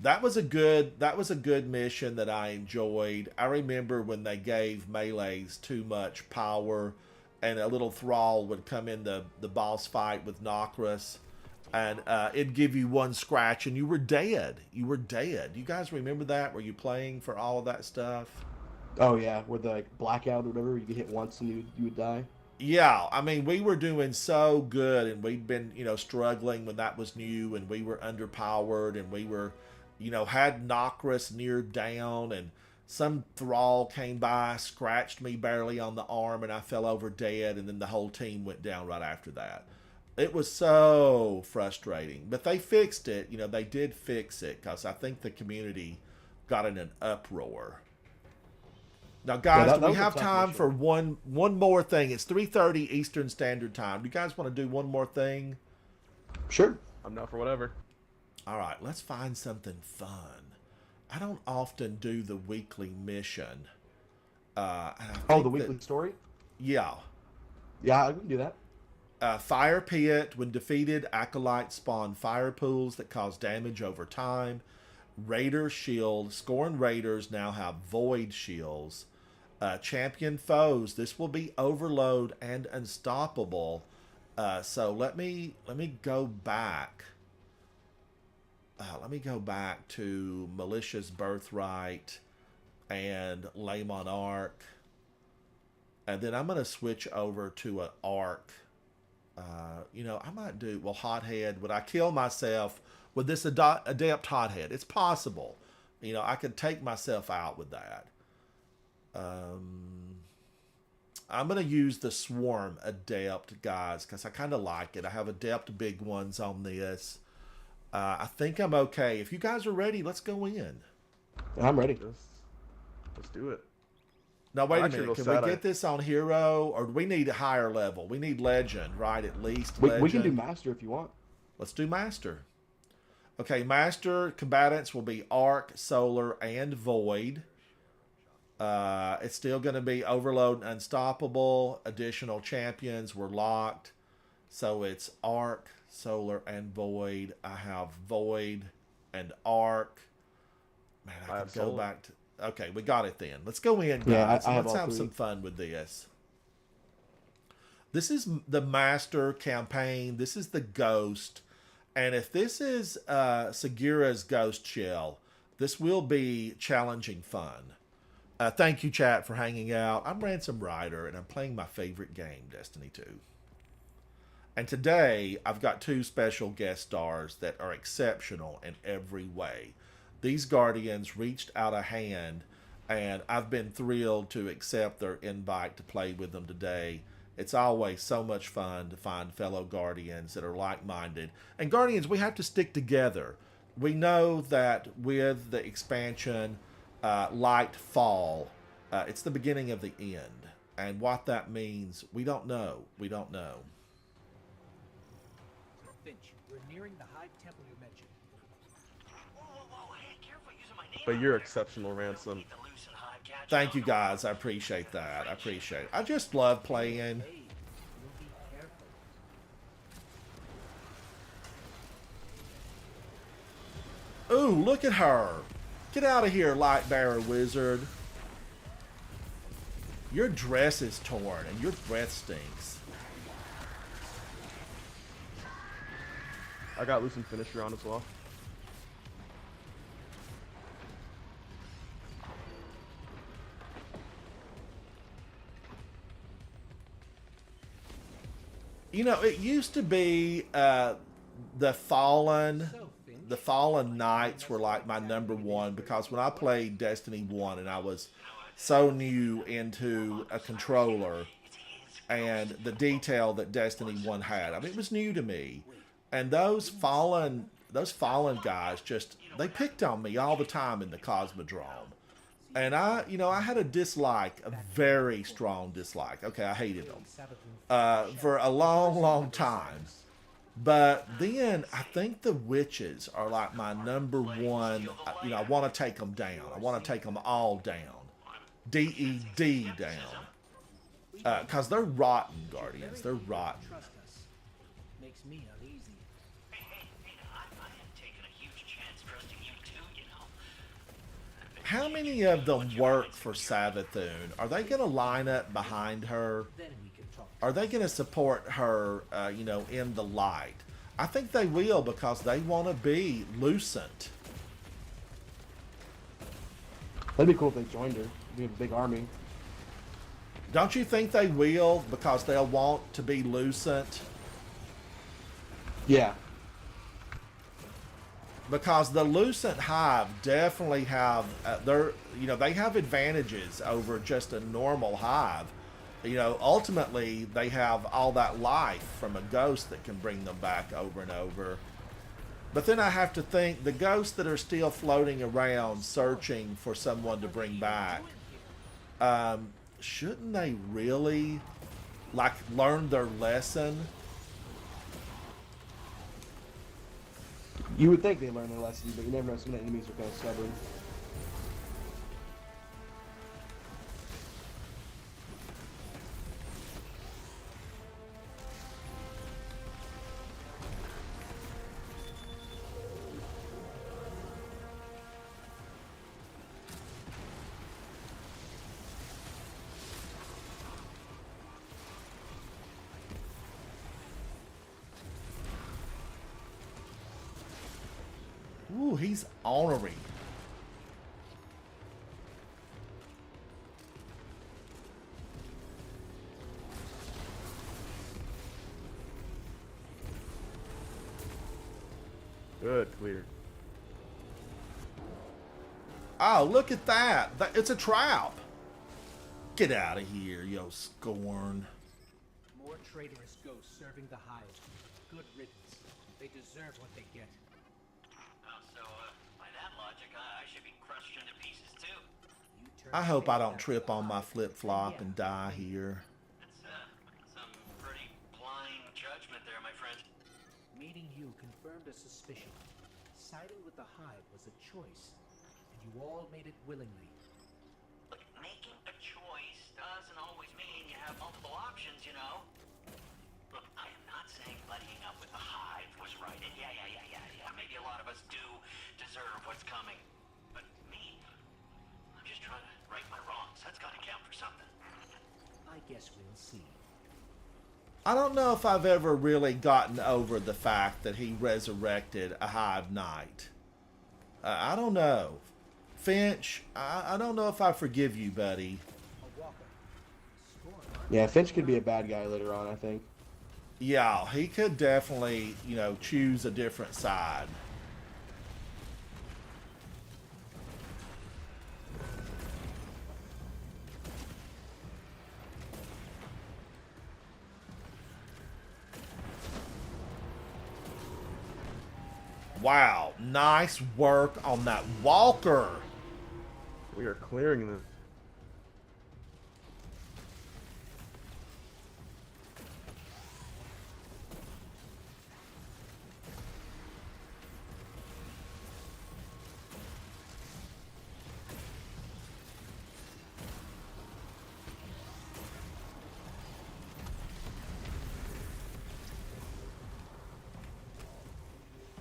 That was a good mission that I enjoyed. I remember when they gave melees too much power, and a little thrall would come in the boss fight with Nokris, and it'd give you one scratch and you were dead. You were dead. You guys remember that? Were you playing for all of that stuff? Oh yeah, where the blackout or whatever, you get hit once and you would die. Yeah, I mean, we were doing so good, and we'd been, you know, struggling when that was new, and we were underpowered, and we were, you know, had Nokris near down, and some thrall came by, scratched me barely on the arm, and I fell over dead, and then the whole team went down right after that. It was so frustrating, but they fixed it. You know, they did fix it, because I think the community got in an uproar. Now, guys, do we have time for one more thing? It's 3:30 Eastern Standard Time. Do you guys want to do one more thing? Sure. I'm down for whatever. All right, let's find something fun. I don't often do the weekly mission. The weekly story? Yeah. Yeah, I can do that. Fire Pit. When defeated, acolytes spawn fire pools that cause damage over time. Raider Shield. Scorn Raiders now have Void Shields. Champion Foes. This will be Overload and Unstoppable. So let me go back. Let me go back to Malicious Birthright and Lay Monarch. And then I'm going to switch over to an arc. You know, I might do, well, hothead. Would I kill myself with this adept hothead? It's possible. You know, I could take myself out with that. I'm going to use the swarm adept, guys, because I kind of like it. I have adept big ones on this. I think I'm okay. If you guys are ready, let's go in. I'm ready. Let's do it. Now, wait I'm a actually minute. real Can we sad get this on hero, or do we need a higher level? We need legend, right? At least legend. We can do master if you want. Let's do master. Okay, master combatants will be arc, solar, and void. It's still going to be overload and unstoppable. Additional champions were locked. So it's arc, solar, and void. I have void and arc. Man, I could go back to... Okay, we got it then. Let's go in, guys. Yeah, I have let's all have three. some fun with this. This is the master campaign. This is the ghost. And if this is Segura's ghost shell, this will be challenging fun. Thank you, chat, for hanging out. I'm Ransom Rider, and I'm playing my favorite game, Destiny 2. And today, I've got two special guest stars that are exceptional in every way. These Guardians reached out a hand, and I've been thrilled to accept their invite to play with them today. It's always so much fun to find fellow Guardians that are like-minded. And Guardians, we have to stick together. We know that with the expansion, Light Fall, it's the beginning of the end. And what that means, we don't know. We don't know. Finch, we're nearing the Hive Temple you mentioned. Hey, careful using my name. But you're exceptional, Ransom. Thank you, guys. I appreciate that. I appreciate it. I just love playing. Hey, you'll be careful. Ooh, look at her. Get out of here, Lightbearer Wizard. Your dress is torn and your breath stinks. I got Lucent Finisher on as well. You know, it used to be the Fallen Knights were like my number one, because when I played Destiny 1 and I was so new into a controller and the detail that Destiny 1 had, I mean, it was new to me. And those fallen guys just, they picked on me all the time in the Cosmodrome. And I had a dislike, a very strong dislike. Okay, I hated them for a long, long time. But then I think the witches are like my number one. I want to take them down. I want to take them all down. D-E-D down. Because they're rotten, Guardians. They're rotten. Trust us. Makes me uneasy. I am taking a huge chance trusting you too, you know. How many of them work for Savathun? Are they going to line up behind her? Then we can talk. Are they going to support her, in the light? I think they will, because they want to be Lucent. That'd be cool if they joined her. We have a big army. Don't you think they will, because they'll want to be Lucent? Yeah. Because the Lucent Hive definitely have, they have advantages over just a normal hive. Ultimately, they have all that life from a ghost that can bring them back over and over. But then I have to think, the ghosts that are still floating around searching for someone to bring back, shouldn't they really, learn their lesson? You would think they learned their lesson, but you never know. Some of the enemies are kind of stubborn. Ooh, he's ornery. Good clear. Oh, look at that. It's a trap. Get out of here, yo scorn. More traitorous ghosts serving the hive. Good riddance. They deserve what they get. By that logic, I should be crushed into pieces too. I hope I don't trip on my flip-flop and die here. That's some pretty blind judgment there, my friend. Meeting you confirmed a suspicion. Siding with the hive was a choice, and you all made it willingly. Look, making a choice doesn't always mean you have multiple options, you know? Look, I am not saying buddying up with the hive was right, and yeah. Maybe a lot of us do deserve what's coming. But me, I'm just trying to right my wrongs. That's gotta count for something. I guess we'll see. I don't know if I've ever really gotten over the fact that he resurrected a Hive Knight. I don't know. Finch, I don't know if I forgive you, buddy. Yeah, Finch could be a bad guy later on, I think. Yeah, he could definitely, you know, choose a different side. Wow, nice work on that walker. We are clearing them.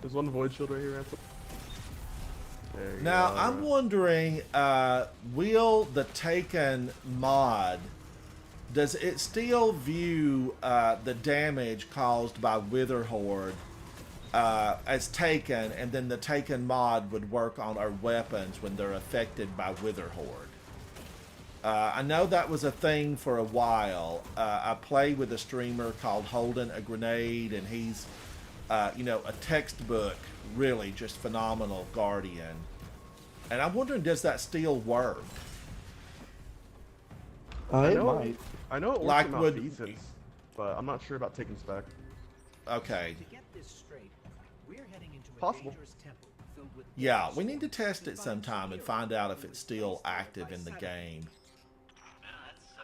There's one void shield right here, Ransom. There you Now, go. I'm wondering, will the Taken mod, does it still view the damage caused by Witherhorde as Taken, and then the Taken mod would work on our weapons when they're affected by Witherhorde? I know that was a thing for a while. I played with a streamer called Holding a Grenade, and he's you know, a textbook, really just phenomenal Guardian. And I'm wondering, does that still work? It might. I know it works Like in would- malfeasance, but I'm not sure about taking spec. Okay. To get this straight, we're heading into a Possible. dangerous temple filled with Yeah, we need to test it sometime and find out if it's still active in the game.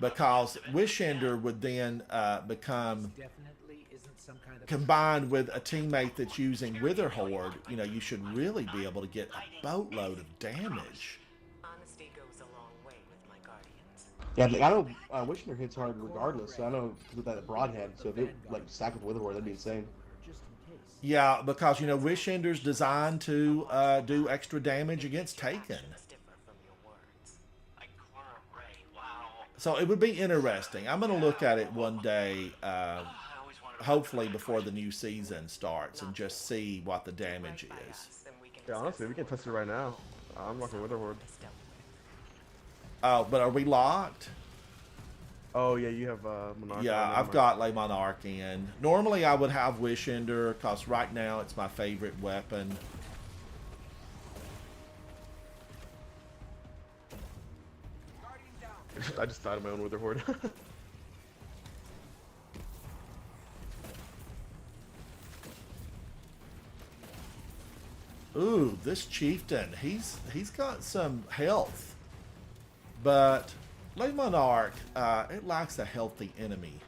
Because Wishender would then become definitely isn't some kind of combined with a teammate that's using Witherhorde. You know, you should really be able to get a boatload of damage. Honesty goes a long way with my guardians. Yeah, like, I know Wishner hits hard regardless, so I know with that broadhead, so if it like stacked with Witherhorde, that'd be insane. just in case. Yeah, because, you know, Wishender's designed to do extra damage against Taken. Differ from your words. Like Cora Ray, wow. So it would be interesting. I'm going to look at it one day, I always wanted to hopefully before the new season starts, and just see what the damage is. Then we can Yeah, honestly, we can test it right now. I'm rocking Witherhorde. Oh, but are we locked? Oh yeah, you have Monarch. Yeah, Never I've mind. got Le Monarch in. Normally I would have Wishender, because right now it's my favorite weapon. I just died of my own Witherhorde. Ooh, this chieftain, he's got some health. But Le Monarch, it lacks a healthy enemy.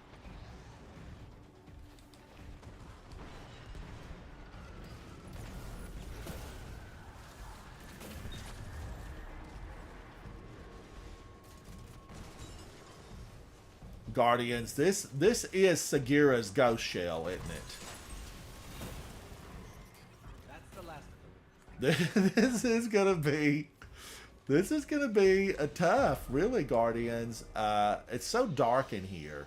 Guardians, this is Sagira's ghost shell, isn't it? That's the last of them. This is gonna be a tough, really, Guardians. It's so dark in here.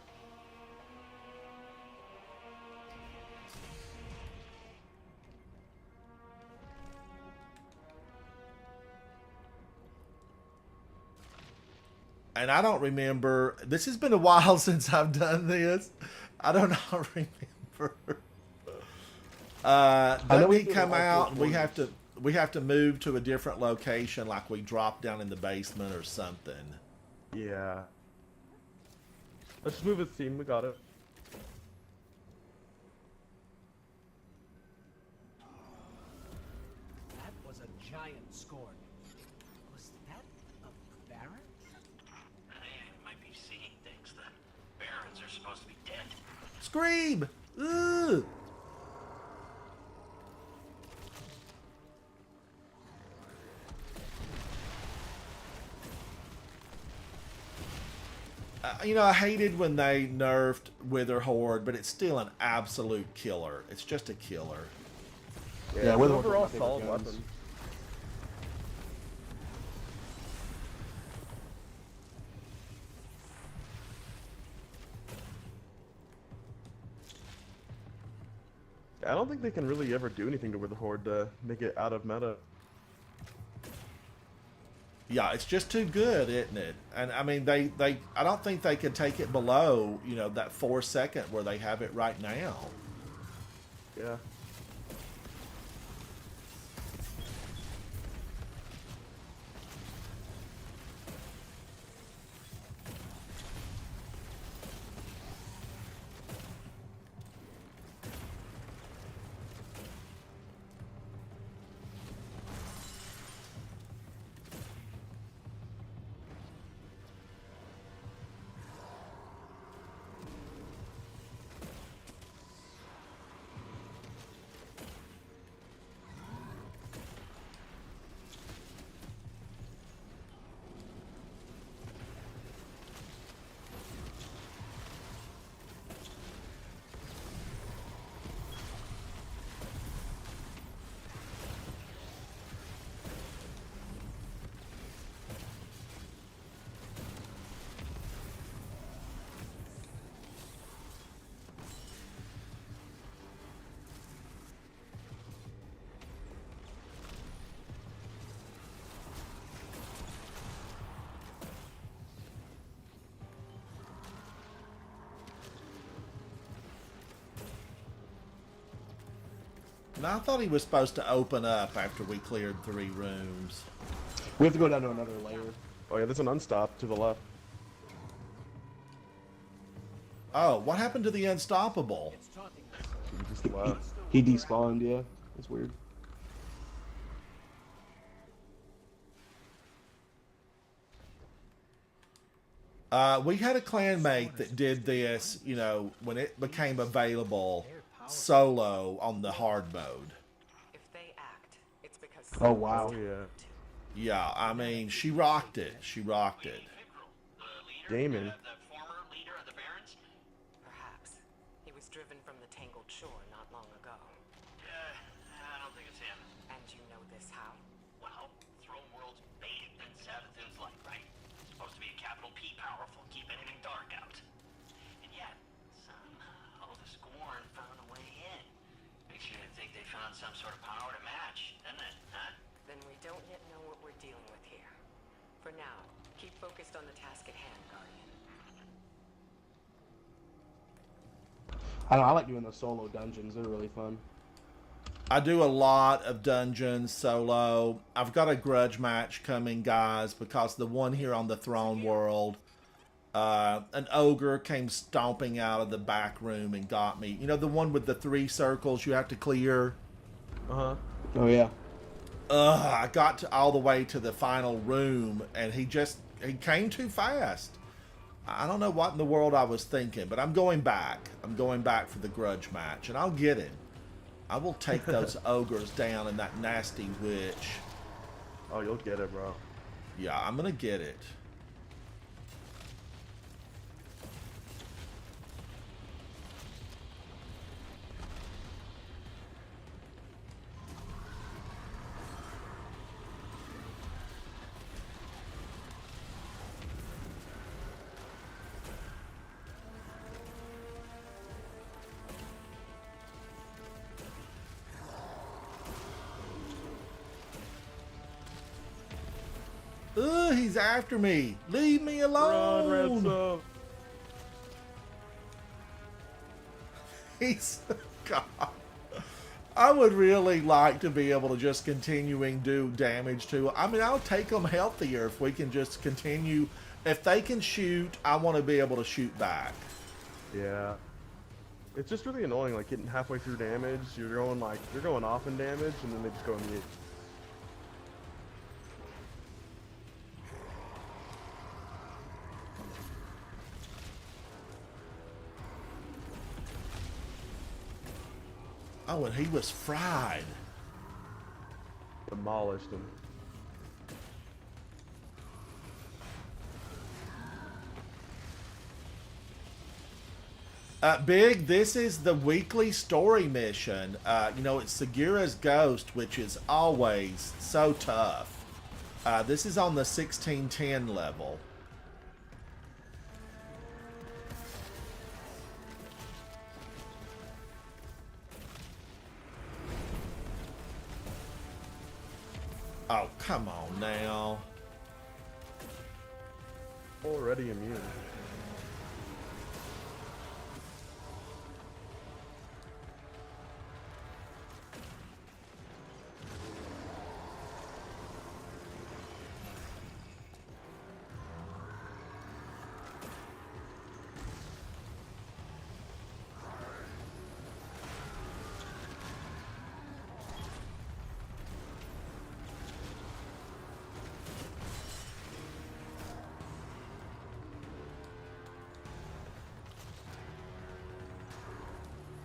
And I don't remember. This has been a while since I've done this. I don't remember. I know Doesn't we he did come all out? four We have to move to a different location, like we drop down in the basement or something. Yeah. Let's just move his team. We got it. That was a giant scorn. Was that a baron? I might be seeing things that barons are supposed to be dead. Scream! Ugh! You know, I hated when they nerfed Wither Horde, but it's still an absolute killer. It's just a killer. Yeah, with Wither Horde's overall one of my solid favorite guns. weapon. I don't think they can really ever do anything to Wither Horde to make it out of meta. Yeah, it's just too good, isn't it? And I mean, I don't think they could take it below, you know, that 4 second where they have it right now. Yeah. Now, I thought he was supposed to open up after we cleared 3 rooms. We have to go down to another layer. Oh yeah, there's an unstop to the left. Oh, what happened to the Unstoppable? He just left. He despawned, yeah. That's weird. We had a clanmate that did this, you know, when it became available solo on the hard mode. If they act, it's because Oh, wow. Oh yeah. Yeah, I mean, she rocked it. She rocked it. Damon. The former leader of the barons? perhaps he was driven from the Tangled Shore not long ago. I don't think it's him. And you know this how? Well, Throne World's bathed in Savathun's light, right? Supposed to be a capital P powerful, keep anything dark out. And yet, somehow the Scorn found a way in. Makes you think they found some sort of power to match, doesn't it, huh? Then we don't yet know what we're dealing with here. For now, keep focused on the task at hand, Guardian. I don't know, I like doing those solo dungeons. They're really fun. I do a lot of dungeons solo. I've got a grudge match coming, guys, because the one here on the Throne World, an ogre came stomping out of the back room and got me. You know, the one with the 3 circles you have to clear? Uh-huh. Oh, yeah. I got to all the way to the final room, and he came too fast. I don't know what in the world I was thinking, but I'm going back. I'm going back for the grudge match, and I'll get him. I will take those ogres down and that nasty witch. Oh, you'll get it, bro. Yeah, I'm gonna get it. Ugh, he's after me. Leave me alone. Run, Ransom. He's God. I would really like to be able to just continuing do damage to. I mean, I'll take them healthier if we can just continue. If they can shoot, I want to be able to shoot back. Yeah. It's just really annoying, like getting halfway through damage, you're going off in damage, and then they just go immediate. Oh, and he was fried. Demolished him. Big, this is the weekly story mission. You know, it's Segura's Ghost, which is always so tough. This is on the 1610 level. Oh, come on now. Already immune.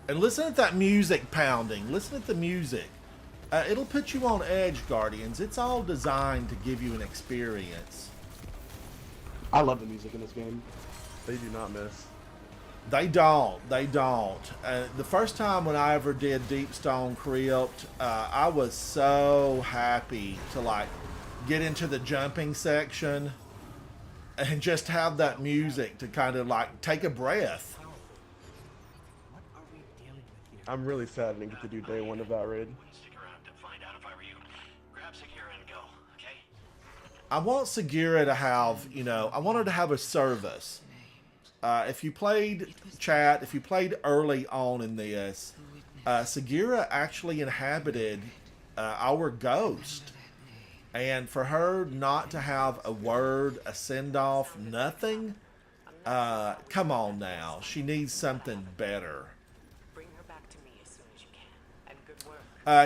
And listen at that music pounding. Listen at the music. It'll put you on edge, Guardians. It's all designed to give you an experience. I love the music in this game. They do not miss. They don't. They don't. The first time when I ever did Deep Stone Crypt, I was so happy to like get into the jumping section and just have that music to kind of like take a breath. I'm really sad I didn't get to do day one of that raid. Stick around to find out if I were you. Grab Segura and go, okay? I want Segura to have, you know, I want her to have a service. If you played chat, if you played early on in this, Segura actually inhabited our ghost. And for her not to have a word, a send-off, nothing, come on now. She needs something better.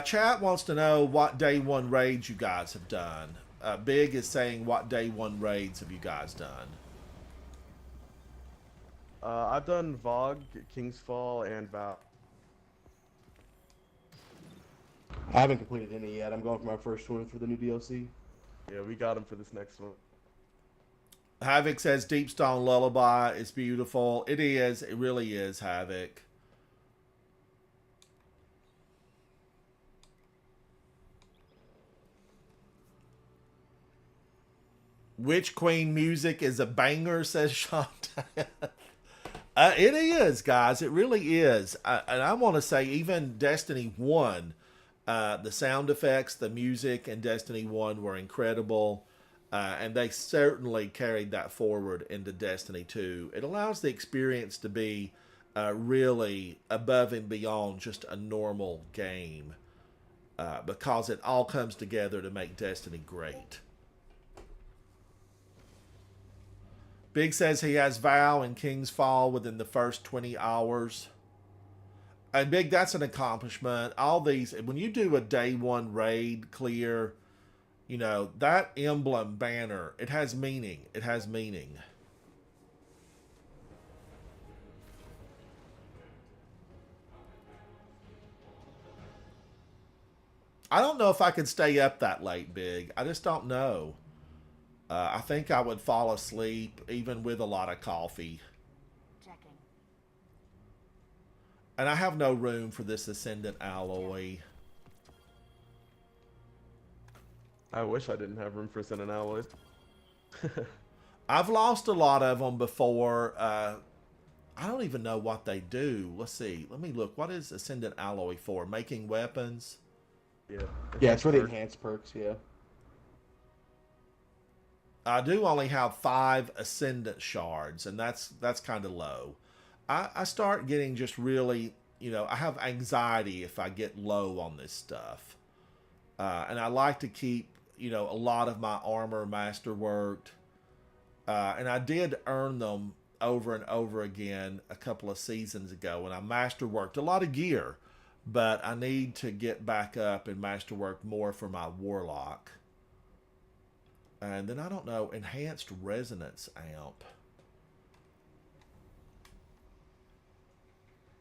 Chat wants to know what day one raids you guys have done. Big is saying, what day one raids have you guys done? I've done Vogue, King's Fall, and Val. I haven't completed any yet. I'm going for my first one for the new DLC. Yeah, we got him for this next one. Havoc says Deep Stone Lullaby is beautiful. It is. It really is, Havoc. Witch Queen music is a banger, says Shantae. It is, guys. It really is. And I want to say even Destiny 1, the sound effects, the music in Destiny 1 were incredible. And they certainly carried that forward into Destiny 2. It allows the experience to be really above and beyond just a normal game. Because it all comes together to make Destiny great. Big says he has Vow and King's Fall within the first 20 hours. And Big, that's an accomplishment. All these, when you do a day one raid clear, you know, that emblem banner, it has meaning. It has meaning. I don't know if I could stay up that late, Big. I just don't know. I think I would fall asleep even with a lot of coffee. Checking. And I have no room for this Ascendant Alloy. I wish I didn't have room for Ascendant Alloys. I've lost a lot of them before. I don't even know what they do. Let's see. Let me look. What is Ascendant Alloy for? Making weapons? Yeah. Yeah, it's for the enhanced perks, yeah. I do only have 5 Ascendant shards, and that's kind of low. I start getting just really you know, I have anxiety if I get low on this stuff. And I like to keep, you know, a lot of my armor masterworked. And I did earn them over and over again a couple of seasons ago, and I masterworked a lot of gear, but I need to get back up and masterwork more for my warlock. And then I don't know, enhanced resonance amp.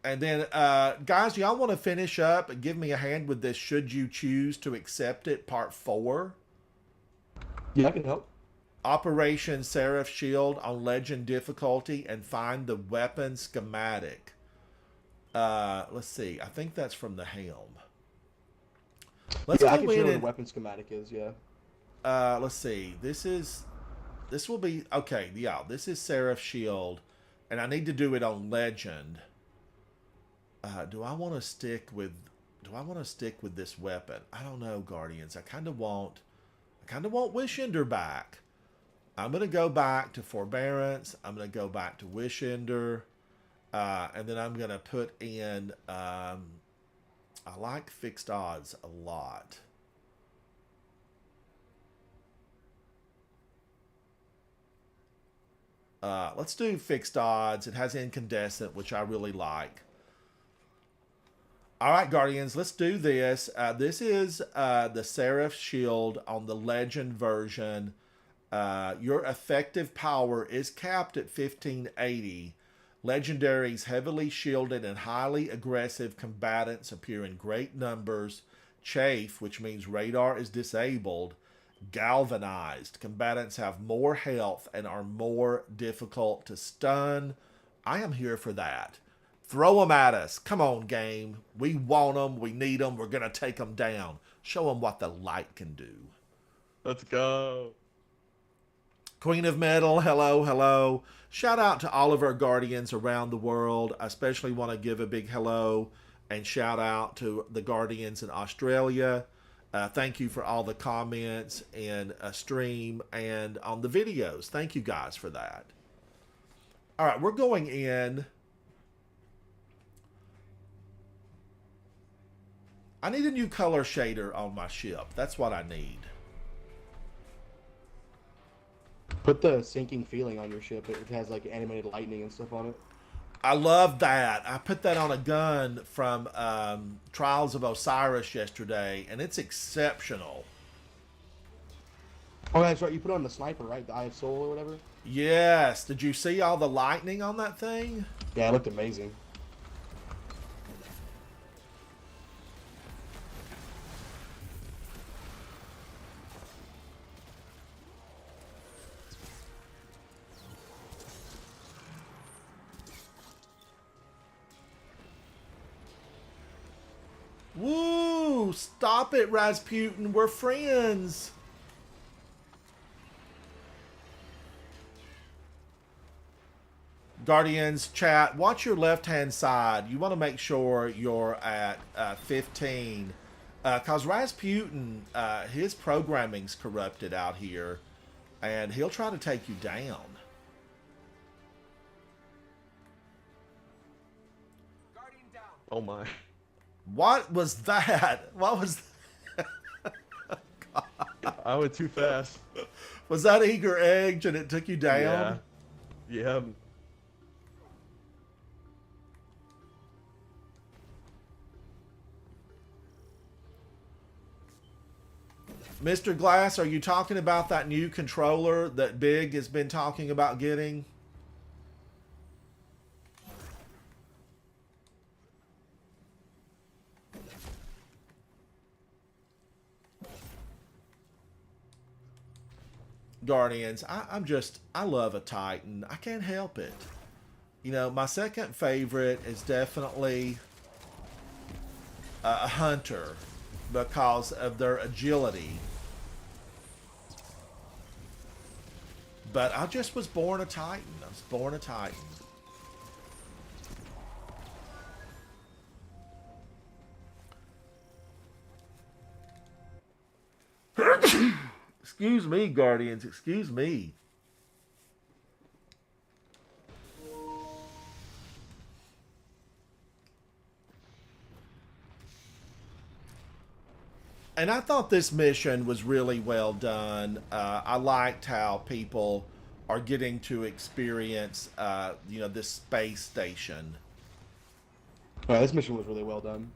And then, guys, do y'all want to finish up and give me a hand with this should you choose to accept it, part 4? Yeah, I can help. Operation Seraph Shield on Legend difficulty and find the weapon schematic. Let's see. I think that's from the Helm. Let's yeah, go I can share in what and the weapon schematic is, yeah. let's see. This will be okay. Yeah, this is Seraph Shield, and I need to do it on Legend. Do I want to stick with this weapon? I don't know, Guardians. I kind of want Wish Ender back. I'm going to go back to Forbearance. I'm going to go back to Wish Ender. And then I'm going to put in... I like Fixed Odds a lot. Let's do Fixed Odds. It has Incandescent, which I really like. All right, Guardians, let's do this. This is the Seraph Shield on the Legend version. Your effective power is capped at 1580. Legendaries, heavily shielded and highly aggressive combatants appear in great numbers. Chafe, which means radar is disabled. Galvanized, combatants have more health and are more difficult to stun. I am here for that. Throw them at us. Come on, game. We want them. We need them. We're going to take them down. Show them what the light can do. Let's go. Queen of Metal, hello, hello. Shout out to all of our Guardians around the world. I especially want to give a big hello and shout out to the Guardians in Australia. Thank you for all the comments and stream and on the videos. Thank you guys for that. All right, we're going in. I need a new color shader on my ship. That's what I need. Put the sinking feeling on your ship. It has like animated lightning and stuff on it. I love that. I put that on a gun from Trials of Osiris yesterday, and it's exceptional. Oh, that's right. You put it on the sniper, right? The Eye of Soul or whatever? Yes. Did you see all the lightning on that thing? Yeah, it looked amazing. Woo! Stop it, Rasputin. We're friends. Guardians, chat, watch your left-hand side. You want to make sure you're at 15. Because Rasputin, his programming's corrupted out here. And he'll try to take you down. Guardian down. Oh my. What was that? What was that? I went too fast. Was that Eager Egg and it took you down? Yeah. Yeah. Mr. Glass, are you talking about that new controller that Big has been talking about getting? Guardians, I love a Titan. I can't help it. You know, my second favorite is definitely a Hunter because of their agility. But I just was born a Titan. I was born a Titan. Excuse me, Guardians. Excuse me. And I thought this mission was really well done. I liked how people are getting to experience, this space station. This mission was really well done.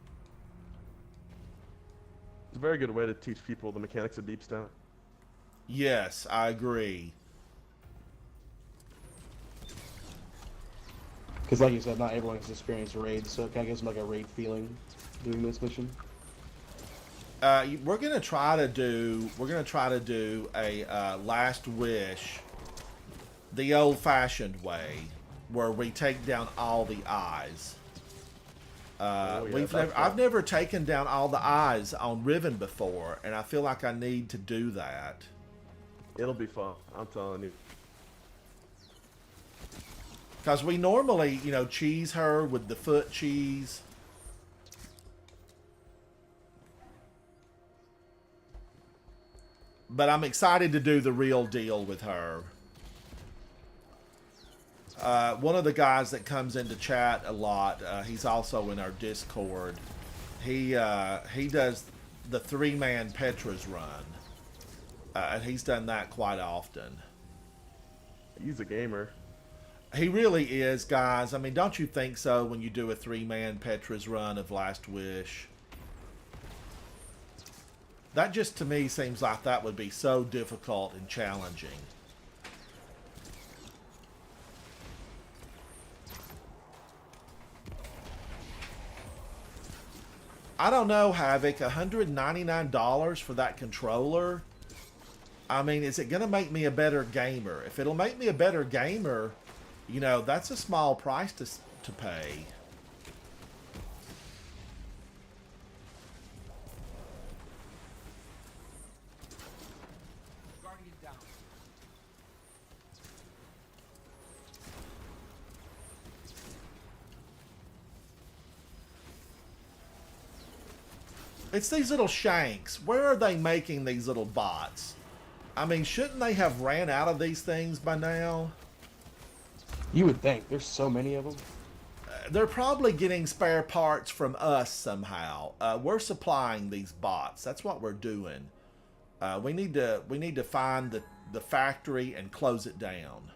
It's a very good way to teach people the mechanics of deep stat. Yes, I agree. Because like you said, not everyone has experienced raids, so it kind of gives them like a raid feeling doing this mission. We're gonna try to do a last wish the old-fashioned way, where we take down all the eyes. I've never taken down all the eyes on Riven before, and I feel like I need to do that. It'll be fun, I'm telling you. Because we normally, cheese her with the foot cheese. But I'm excited to do the real deal with her. One of the guys that comes into chat a lot, he's also in our Discord. He does the 3-man Petra's run. And he's done that quite often. He's a gamer. He really is, guys. I mean, don't you think so when you do a 3-man Petra's run of Last Wish? That just, to me, seems like that would be so difficult and challenging. I don't know, Havoc. $199 for that controller? I mean, is it going to make me a better gamer? If it'll make me a better gamer, that's a small price to pay. Guardian down. It's these little shanks. Where are they making these little bots? I mean, shouldn't they have ran out of these things by now? You would think. There's so many of them. They're probably getting spare parts from us somehow. We're supplying these bots. That's what we're doing. We need to find the factory and close it down.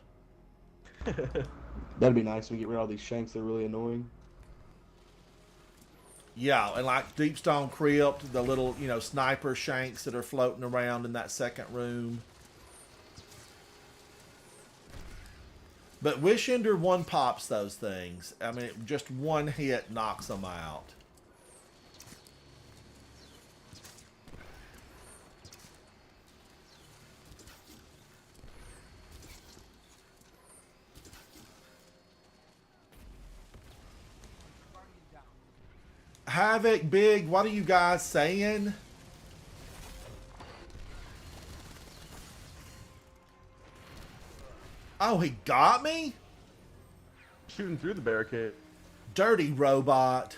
That'd be nice. We get rid of all these shanks. They're really annoying. Yeah, and like Deepstone Crypt, the little, sniper shanks that are floating around in that second room. But Wish Ender 1 pops those things. I mean, just one hit knocks them out. Havoc, Big, what are you guys saying? Oh, he got me? Shooting through the barricade. Dirty robot.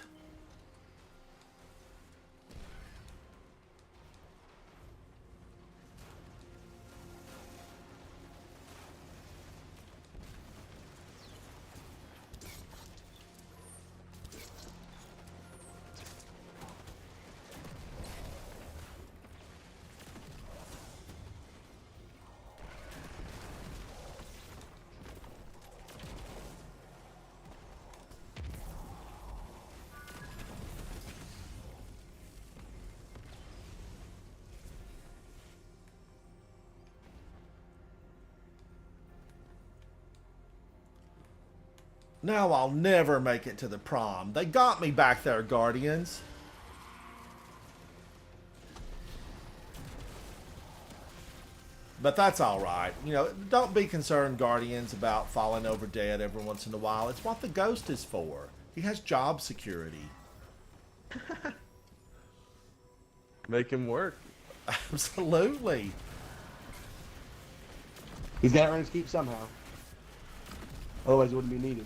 Now I'll never make it to the prom. They got me back there, Guardians. But that's alright. Don't be concerned, Guardians, about falling over dead every once in a while. It's what the Ghost is for. He has job security. Make him work. Absolutely. He's got to earn his keep somehow. Otherwise, it wouldn't be needed.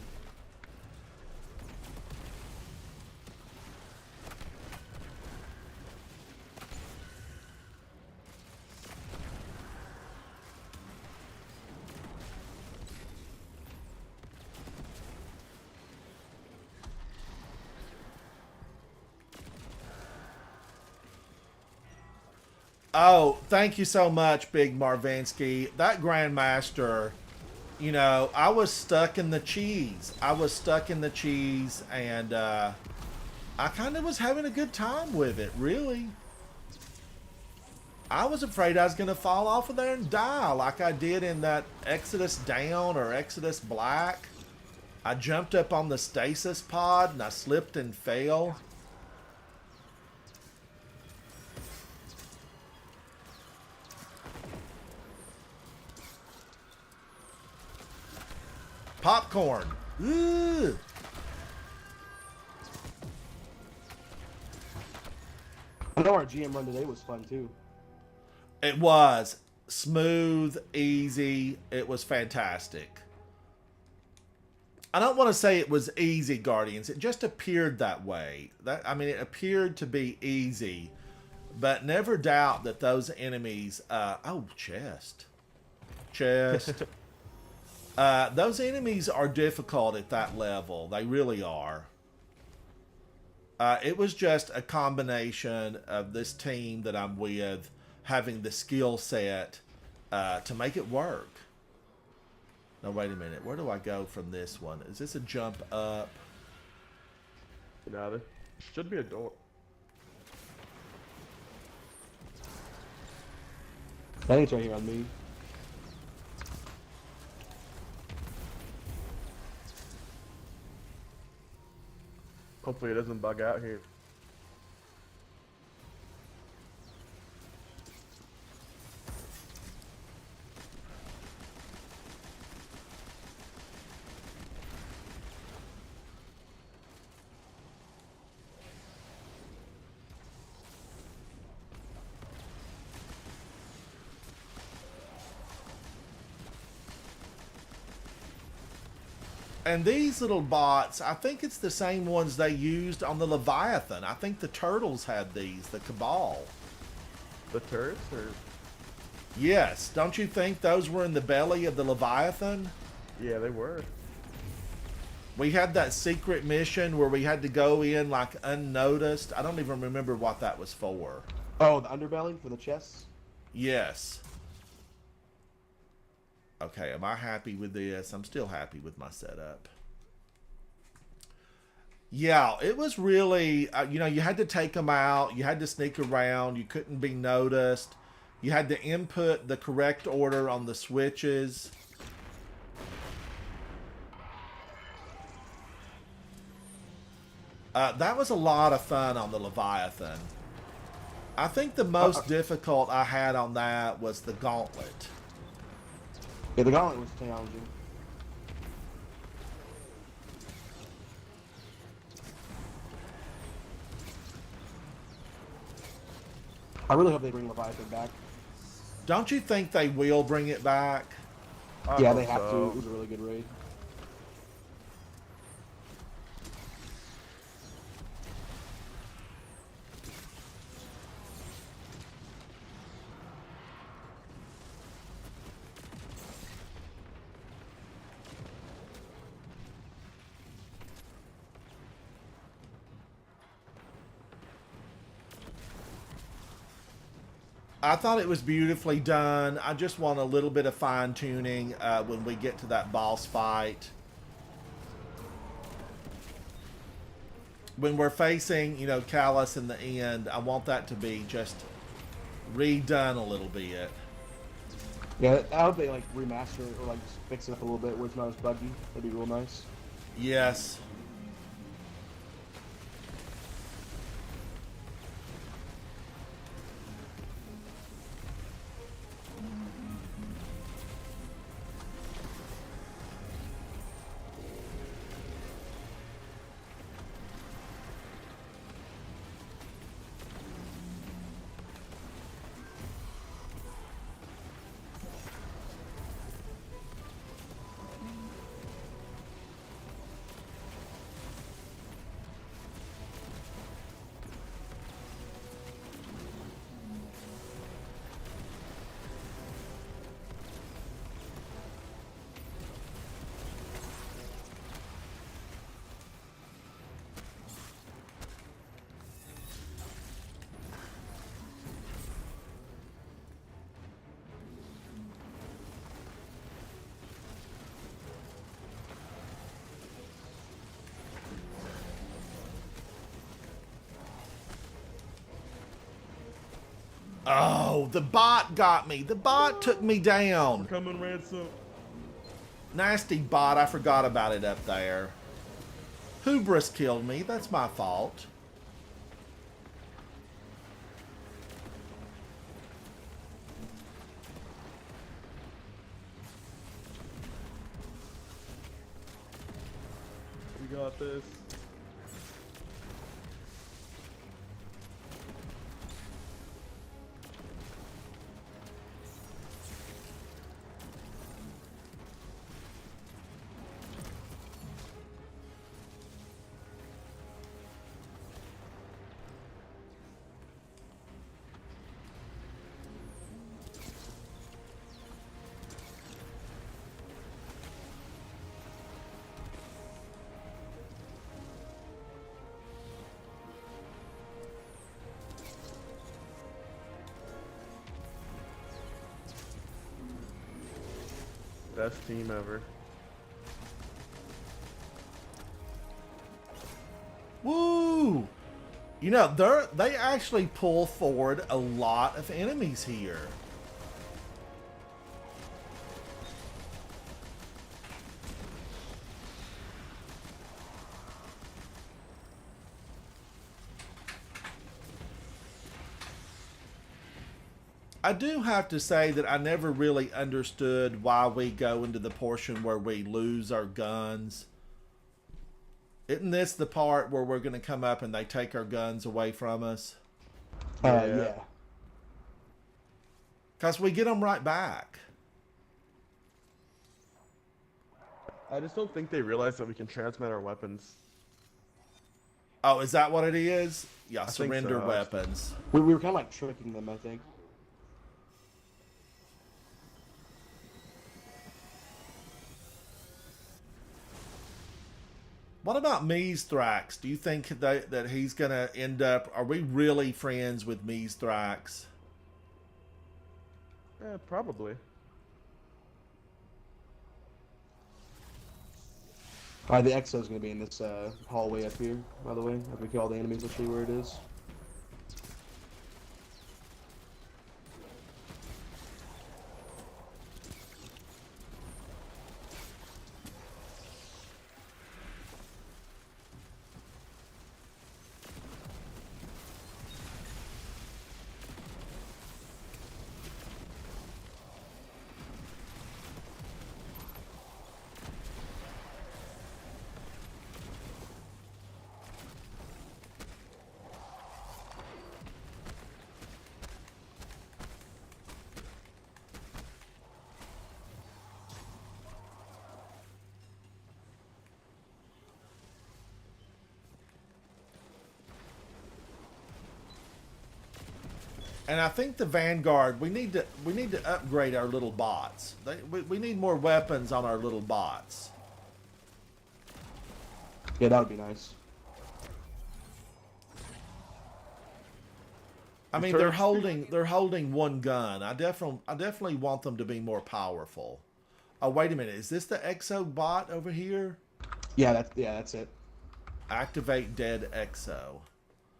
Oh, thank you so much, Big Marvinsky. That Grandmaster, you know, I was stuck in the cheese. I was stuck in the cheese, and I kind of was having a good time with it, really. I was afraid I was going to fall off of there and die like I did in that Exodus Down or Exodus Black. I jumped up on the stasis pod and I slipped and fell. Popcorn. Ooh. I know our GM run today was fun too. It was smooth, easy. It was fantastic. I don't want to say it was easy, Guardians. It just appeared that way. I mean, it appeared to be easy, but never doubt that those enemies. Oh, chest. Those enemies are difficult at that level. They really are. It was just a combination of this team that I'm with having the skill set to make it work. Now, wait a minute. Where do I go from this one? Is this a jump up? No, there should be a door. I think it's right here on me. Hopefully it doesn't bug out here. And these little bots, I think it's the same ones they used on the Leviathan. I think the Turtles had these, the Cabal. The turrets, or? Yes, don't you think those were in the belly of the Leviathan? Yeah, they were. We had that secret mission where we had to go in like unnoticed. I don't even remember what that was for. Oh, the underbelly for the chests? Yes. Okay, am I happy with this? I'm still happy with my setup. Yeah, it was really, you know, you had to take them out. You had to sneak around. You couldn't be noticed. You had to input the correct order on the switches. That was a lot of fun on the Leviathan. I think the most difficult I had on that was the Gauntlet. Yeah, the gauntlet was challenging. I really hope they bring Leviathan back. Don't you think they will bring it back? Yeah, they have to. It was a really good raid. I thought it was beautifully done. I just want a little bit of fine tuning when we get to that boss fight. When we're facing, you know, Callus in the end, I want that to be just redone a little bit. Yeah, I hope they like remaster it or like just fix it up a little bit where it's not as buggy. That'd be real nice. Yes. Oh, the bot got me. The bot took me down. Coming, Ransom. Nasty bot. I forgot about it up there. Hubris killed me. That's my fault. We got this. Best team ever. Woo! You know, they actually pull forward a lot of enemies here. I do have to say that I never really understood why we go into the portion where we lose our guns. Isn't this the part where we're going to come up and they take our guns away from us? Yeah. Because we get them right back. I just don't think they realize that we can transmit our weapons. Oh, is that what it is? Yeah, I think surrender so. weapons. We were kind of like tricking them, I think. What about Thrax? Do you think that he's going to end up... Are we really friends with Thrax? Yeah, probably. Alright, the Exo's gonna be in this hallway up here, by the way. After we kill all the enemies, let's see where it is. And I think the Vanguard, we need to upgrade our little bots. We need more weapons on our little bots. Yeah, that would be nice. I mean, they're holding one gun. I definitely want them to be more powerful. Oh, wait a minute. Is this the Exo bot over here? Yeah, that's it. Activate dead Exo.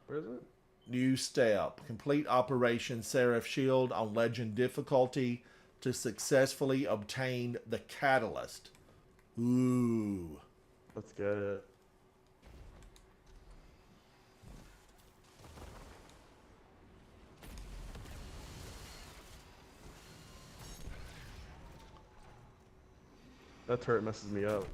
Where is it? New step. Complete Operation Seraph Shield on Legend difficulty to successfully obtain the catalyst. Ooh. Let's get it. That turret messes me up.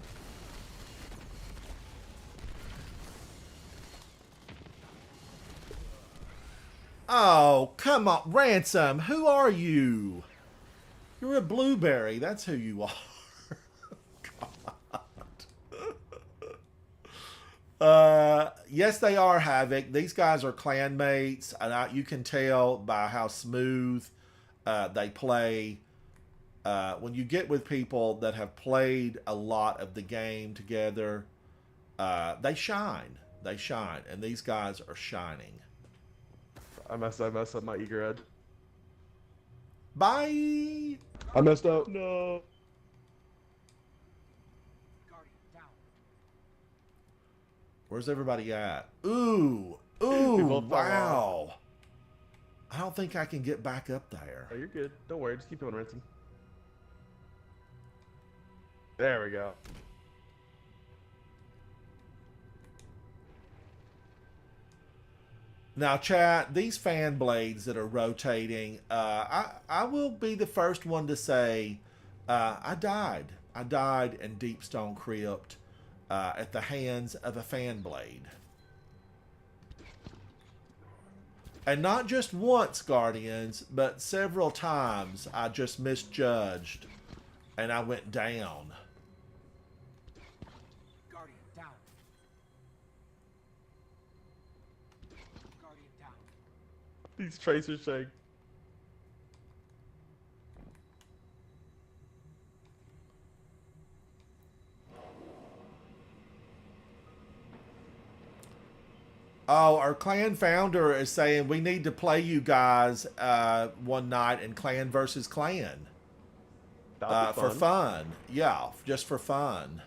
Oh, come on. Ransom, who are you? You're a blueberry. That's who you are. Yes, they are Havoc. These guys are clanmates, and you can tell by how smooth they play. When you get with people that have played a lot of the game together, they shine. They shine, and these guys are shining. I messed up my Egret. Bye. I messed up. No. Where's everybody at? Ooh, ooh, both fell wow. I don't think I can get back up there. Oh, you're good. Don't worry. Just keep on rinsing. There we go. Now, chat, these fan blades that are rotating, I will be the first one to say I died. I died in Deepstone Crypt at the hands of a fan blade. And not just once, Guardians, but several times I just misjudged and I went down. Guardian down. Guardian down. These tracers shake. Oh, our clan founder is saying we need to play you guys one night in clan versus clan. For fun. Yeah, just for fun.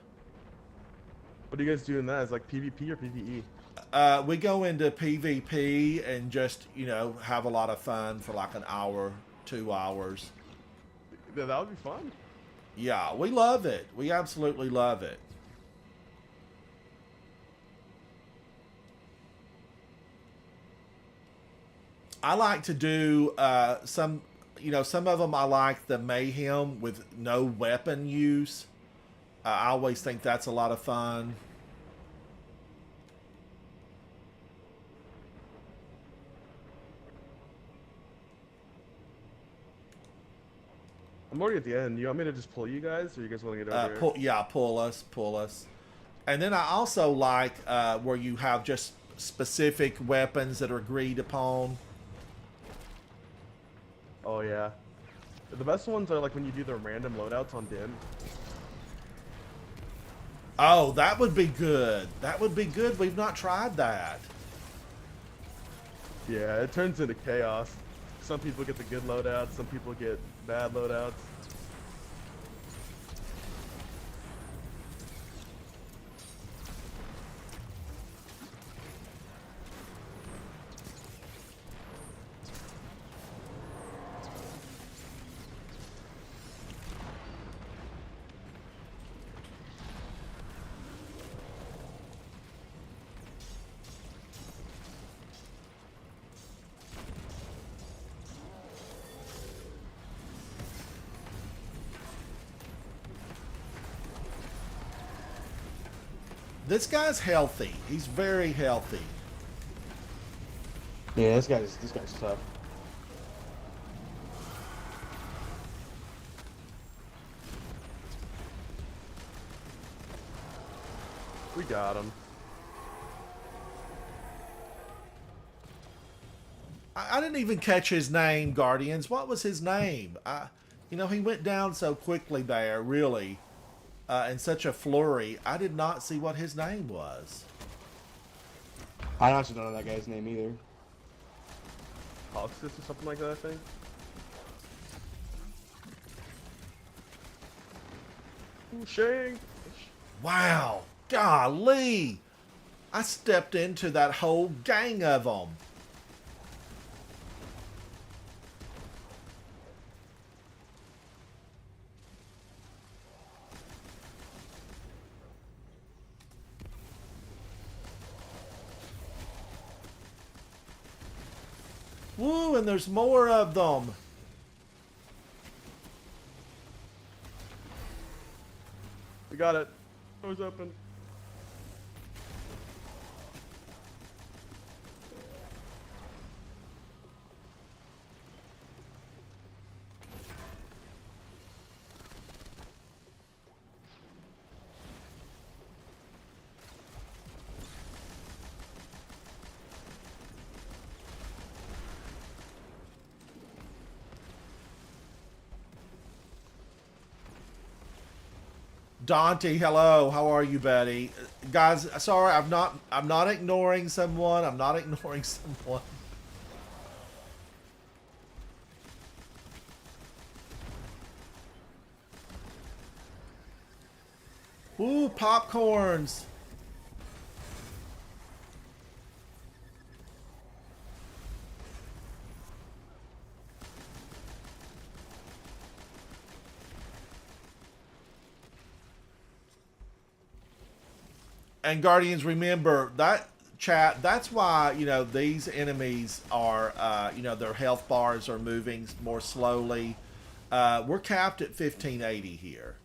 What do you guys do in that? Is like PvP or PvE? We go into PvP and just, you know, have a lot of fun for like an hour, 2 hours. Yeah, that would be fun. Yeah, we love it. We absolutely love it. I like to do some, you know, some of them I like the mayhem with no weapon use. I always think that's a lot of fun. I'm already at the end. You want me to just pull you guys, or you guys want to get over here? Yeah, pull us. And then I also like where you have just specific weapons that are agreed upon. Oh yeah. The best ones are like when you do the random loadouts on Dim. Oh, that would be good. That would be good. We've not tried that. Yeah, it turns into chaos. Some people get the good loadouts, some people get bad loadouts. This guy's healthy. He's very healthy. Yeah, this guy's tough. We got him. I didn't even catch his name, Guardians. What was his name? You know, he went down so quickly there, really, in such a flurry. I did not see what his name was. I actually don't know that guy's name either. Hoxus or something like that, I think. Ooh, Shang. Wow. Golly. I stepped into that whole gang of them. Woo, and there's more of them. We got it. Door's open. Dante, hello. How are you, buddy? Guys, sorry, I'm not ignoring someone. I'm not ignoring someone. Ooh, popcorns. And Guardians, remember that chat. That's why these enemies are their health bars are moving more slowly. We're capped at 1580 here.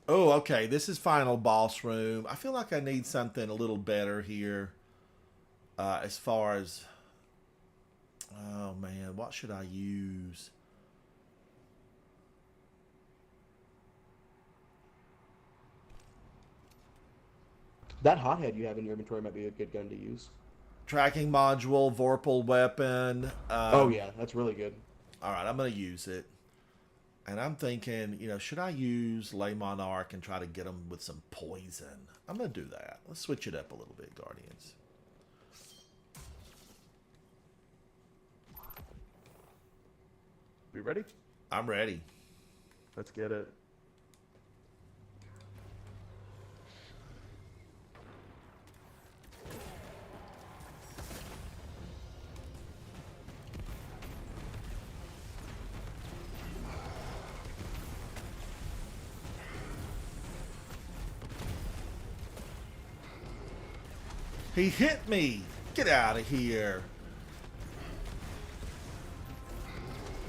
Oh, okay. This is final boss room. I feel like I need something a little better here. As far as... Oh, man. What should I use? That hothead you have in your inventory might be a good gun to use. Tracking module, Vorpal weapon. Oh, yeah. That's really good. All right. I'm going to use it. And I'm thinking, should I use Lay Monarch and try to get them with some poison? I'm going to do that. Let's switch it up a little bit, Guardians. We ready? I'm ready. Let's get it. He hit me. Get out of here.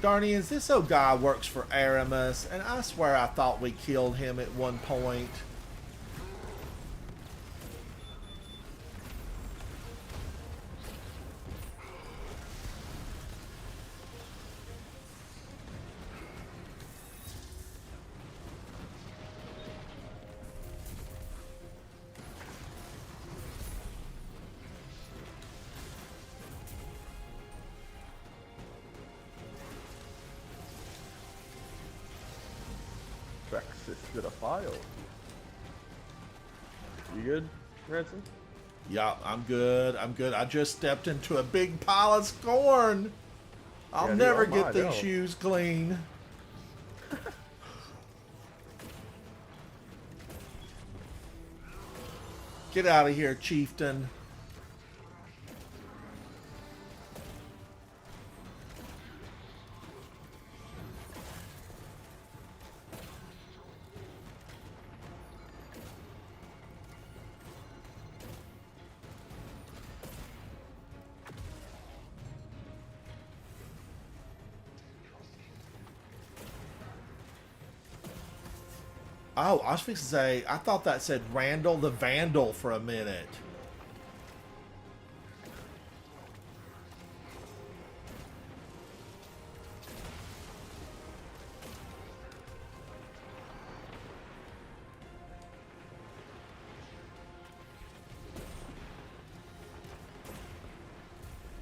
Guardians, this old guy works for Aramis, and I swear I thought we killed him at one point. To the file. You good, Ransom? Yeah, I'm good. I'm good. I just stepped into a big pile of scorn. I'll never get these shoes clean. Get out of here, chieftain. Oh, I was fixing to say, I thought that said Randall the Vandal for a minute.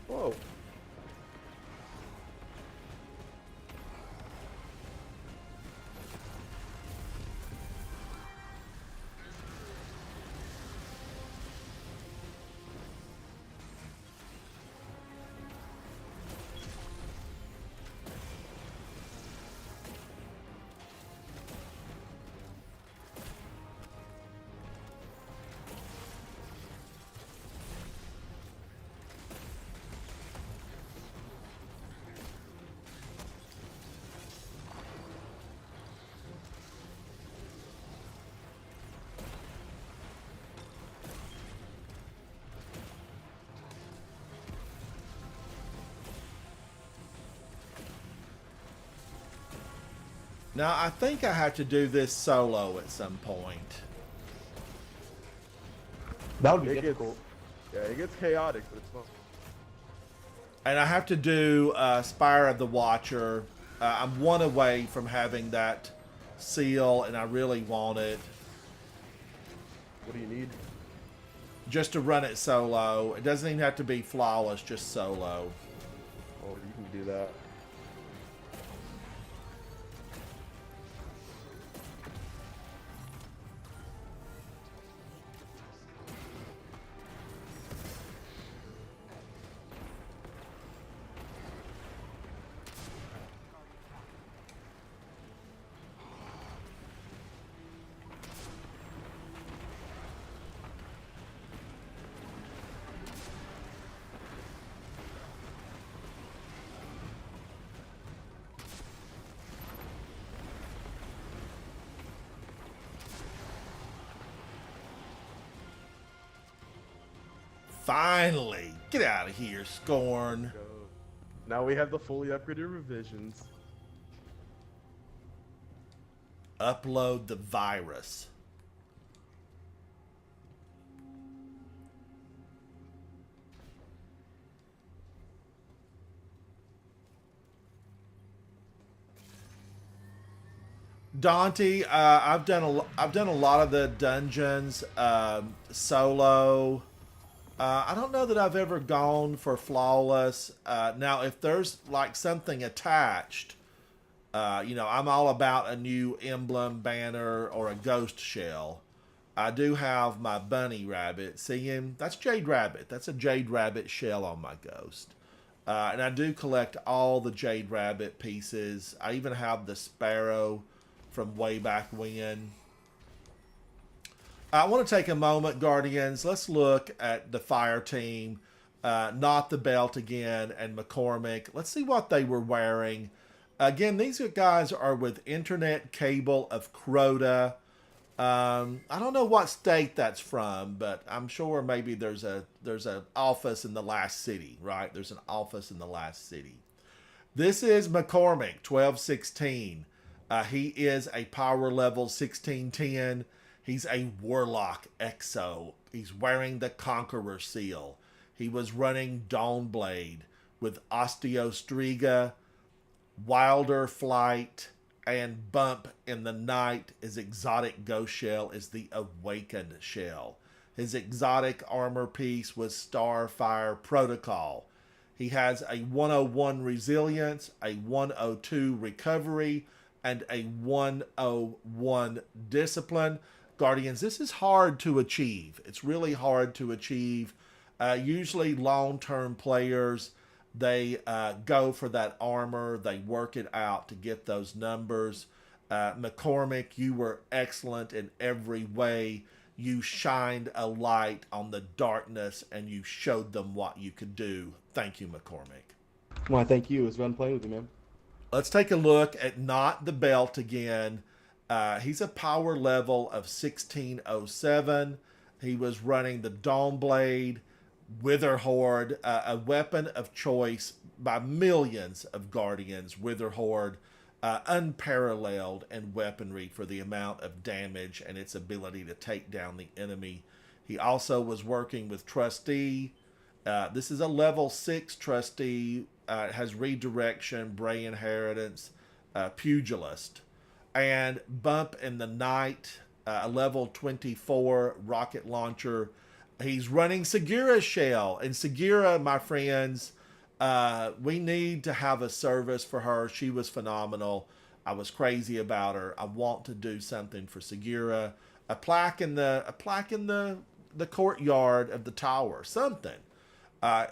Whoa. Now, I think I have to do this solo at some point. That would be difficult. Yeah, it gets chaotic, but it's fun. And I have to do Spire of the Watcher. I'm one away from having that seal, and I really want it. What do you need? just to run it solo. It doesn't even have to be flawless, just solo. Oh, you can do that. Finally, get out of here, Scorn. Go. Now we have the fully upgraded revisions. Upload the virus. Dante, I've done a lot of the dungeons solo. I don't know that I've ever gone for flawless. Now, if there's like something attached, I'm all about a new emblem, banner, or a ghost shell. I do have my bunny rabbit. See him? That's Jade Rabbit. That's a Jade Rabbit shell on my ghost. And I do collect all the Jade Rabbit pieces. I even have the sparrow from way back when. I want to take a moment, Guardians. Let's look at the fire team. Not the belt again, and McCormick. Let's see what they were wearing. Again, these guys are with Internet Cable of Crota. I don't know what state that's from, but I'm sure maybe there's a office in the last city, right? There's an office in the last city. This is McCormick, 1216. He is a power level 1610. He's a Warlock Exo. He's wearing the Conqueror seal. He was running Dawnblade with Osteostriga, Wilder Flight, and Bump in the Night. His exotic ghost shell is the Awakened shell. His exotic armor piece was Starfire Protocol. He has a 101 resilience, a 102 recovery, and a 101 discipline. Guardians, this is hard to achieve. It's really hard to achieve. Usually long-term players, they go for that armor. They work it out to get those numbers. McCormick, you were excellent in every way. You shined a light on the darkness and you showed them what you could do. Thank you, McCormick. Well, thank you. It was fun playing with you, man. Let's take a look at Not the Belt again. He's a power level of 1607. He was running the Dawnblade, Wither Horde, a weapon of choice by millions of Guardians. Wither Horde, unparalleled in weaponry for the amount of damage and its ability to take down the enemy. He also was working with Trustee. This is a level 6 Trustee. It has redirection, Bray Inheritance, Pugilist. And Bump in the Night, a level 24 rocket launcher. He's running Segura's shell. And Segura, my friends, we need to have a service for her. She was phenomenal. I was crazy about her. I want to do something for Segura. A plaque in the courtyard of the tower. Something.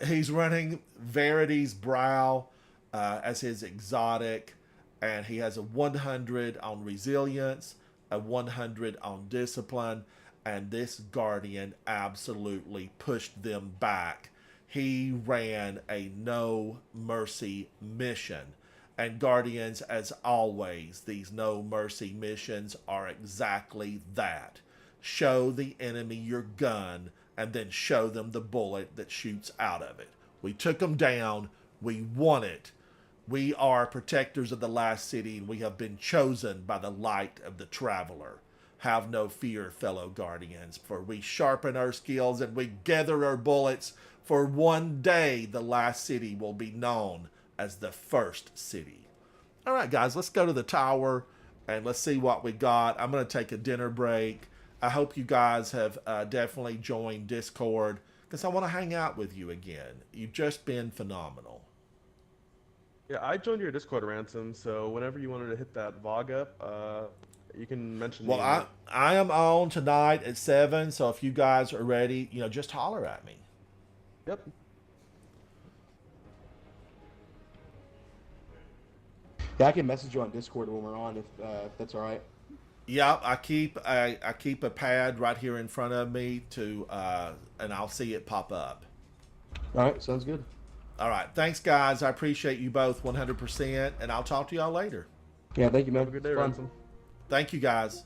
He's running Verity's Brow as his exotic, and he has a 100 on resilience, a 100 on discipline, and this Guardian absolutely pushed them back. He ran a no mercy mission. And Guardians, as always, these no mercy missions are exactly that. Show the enemy your gun and then show them the bullet that shoots out of it. We took them down. We won it. We are protectors of the last city, and we have been chosen by the light of the traveler. Have no fear, fellow Guardians, for we sharpen our skills and we gather our bullets, for one day the last city will be known as the first city. All right, guys, let's go to the tower and let's see what we got. I'm going to take a dinner break. I hope you guys have definitely joined Discord because I want to hang out with you again. You've just been phenomenal. Yeah, I joined your Discord, Ransom, so whenever you wanted to hit that VOG up, you can mention Well, me. I am on tonight at 7, so if you guys are ready, just holler at me. Yep. Yeah, I can message you on Discord when we're on if that's all right. Yep, I keep a pad right here in front of me and I'll see it pop up. All right, sounds good. All right, thanks guys. I appreciate you both 100%, and I'll talk to y'all later. Yeah, thank you, man. Have a good day, It's fun. Ransom. Thank you guys.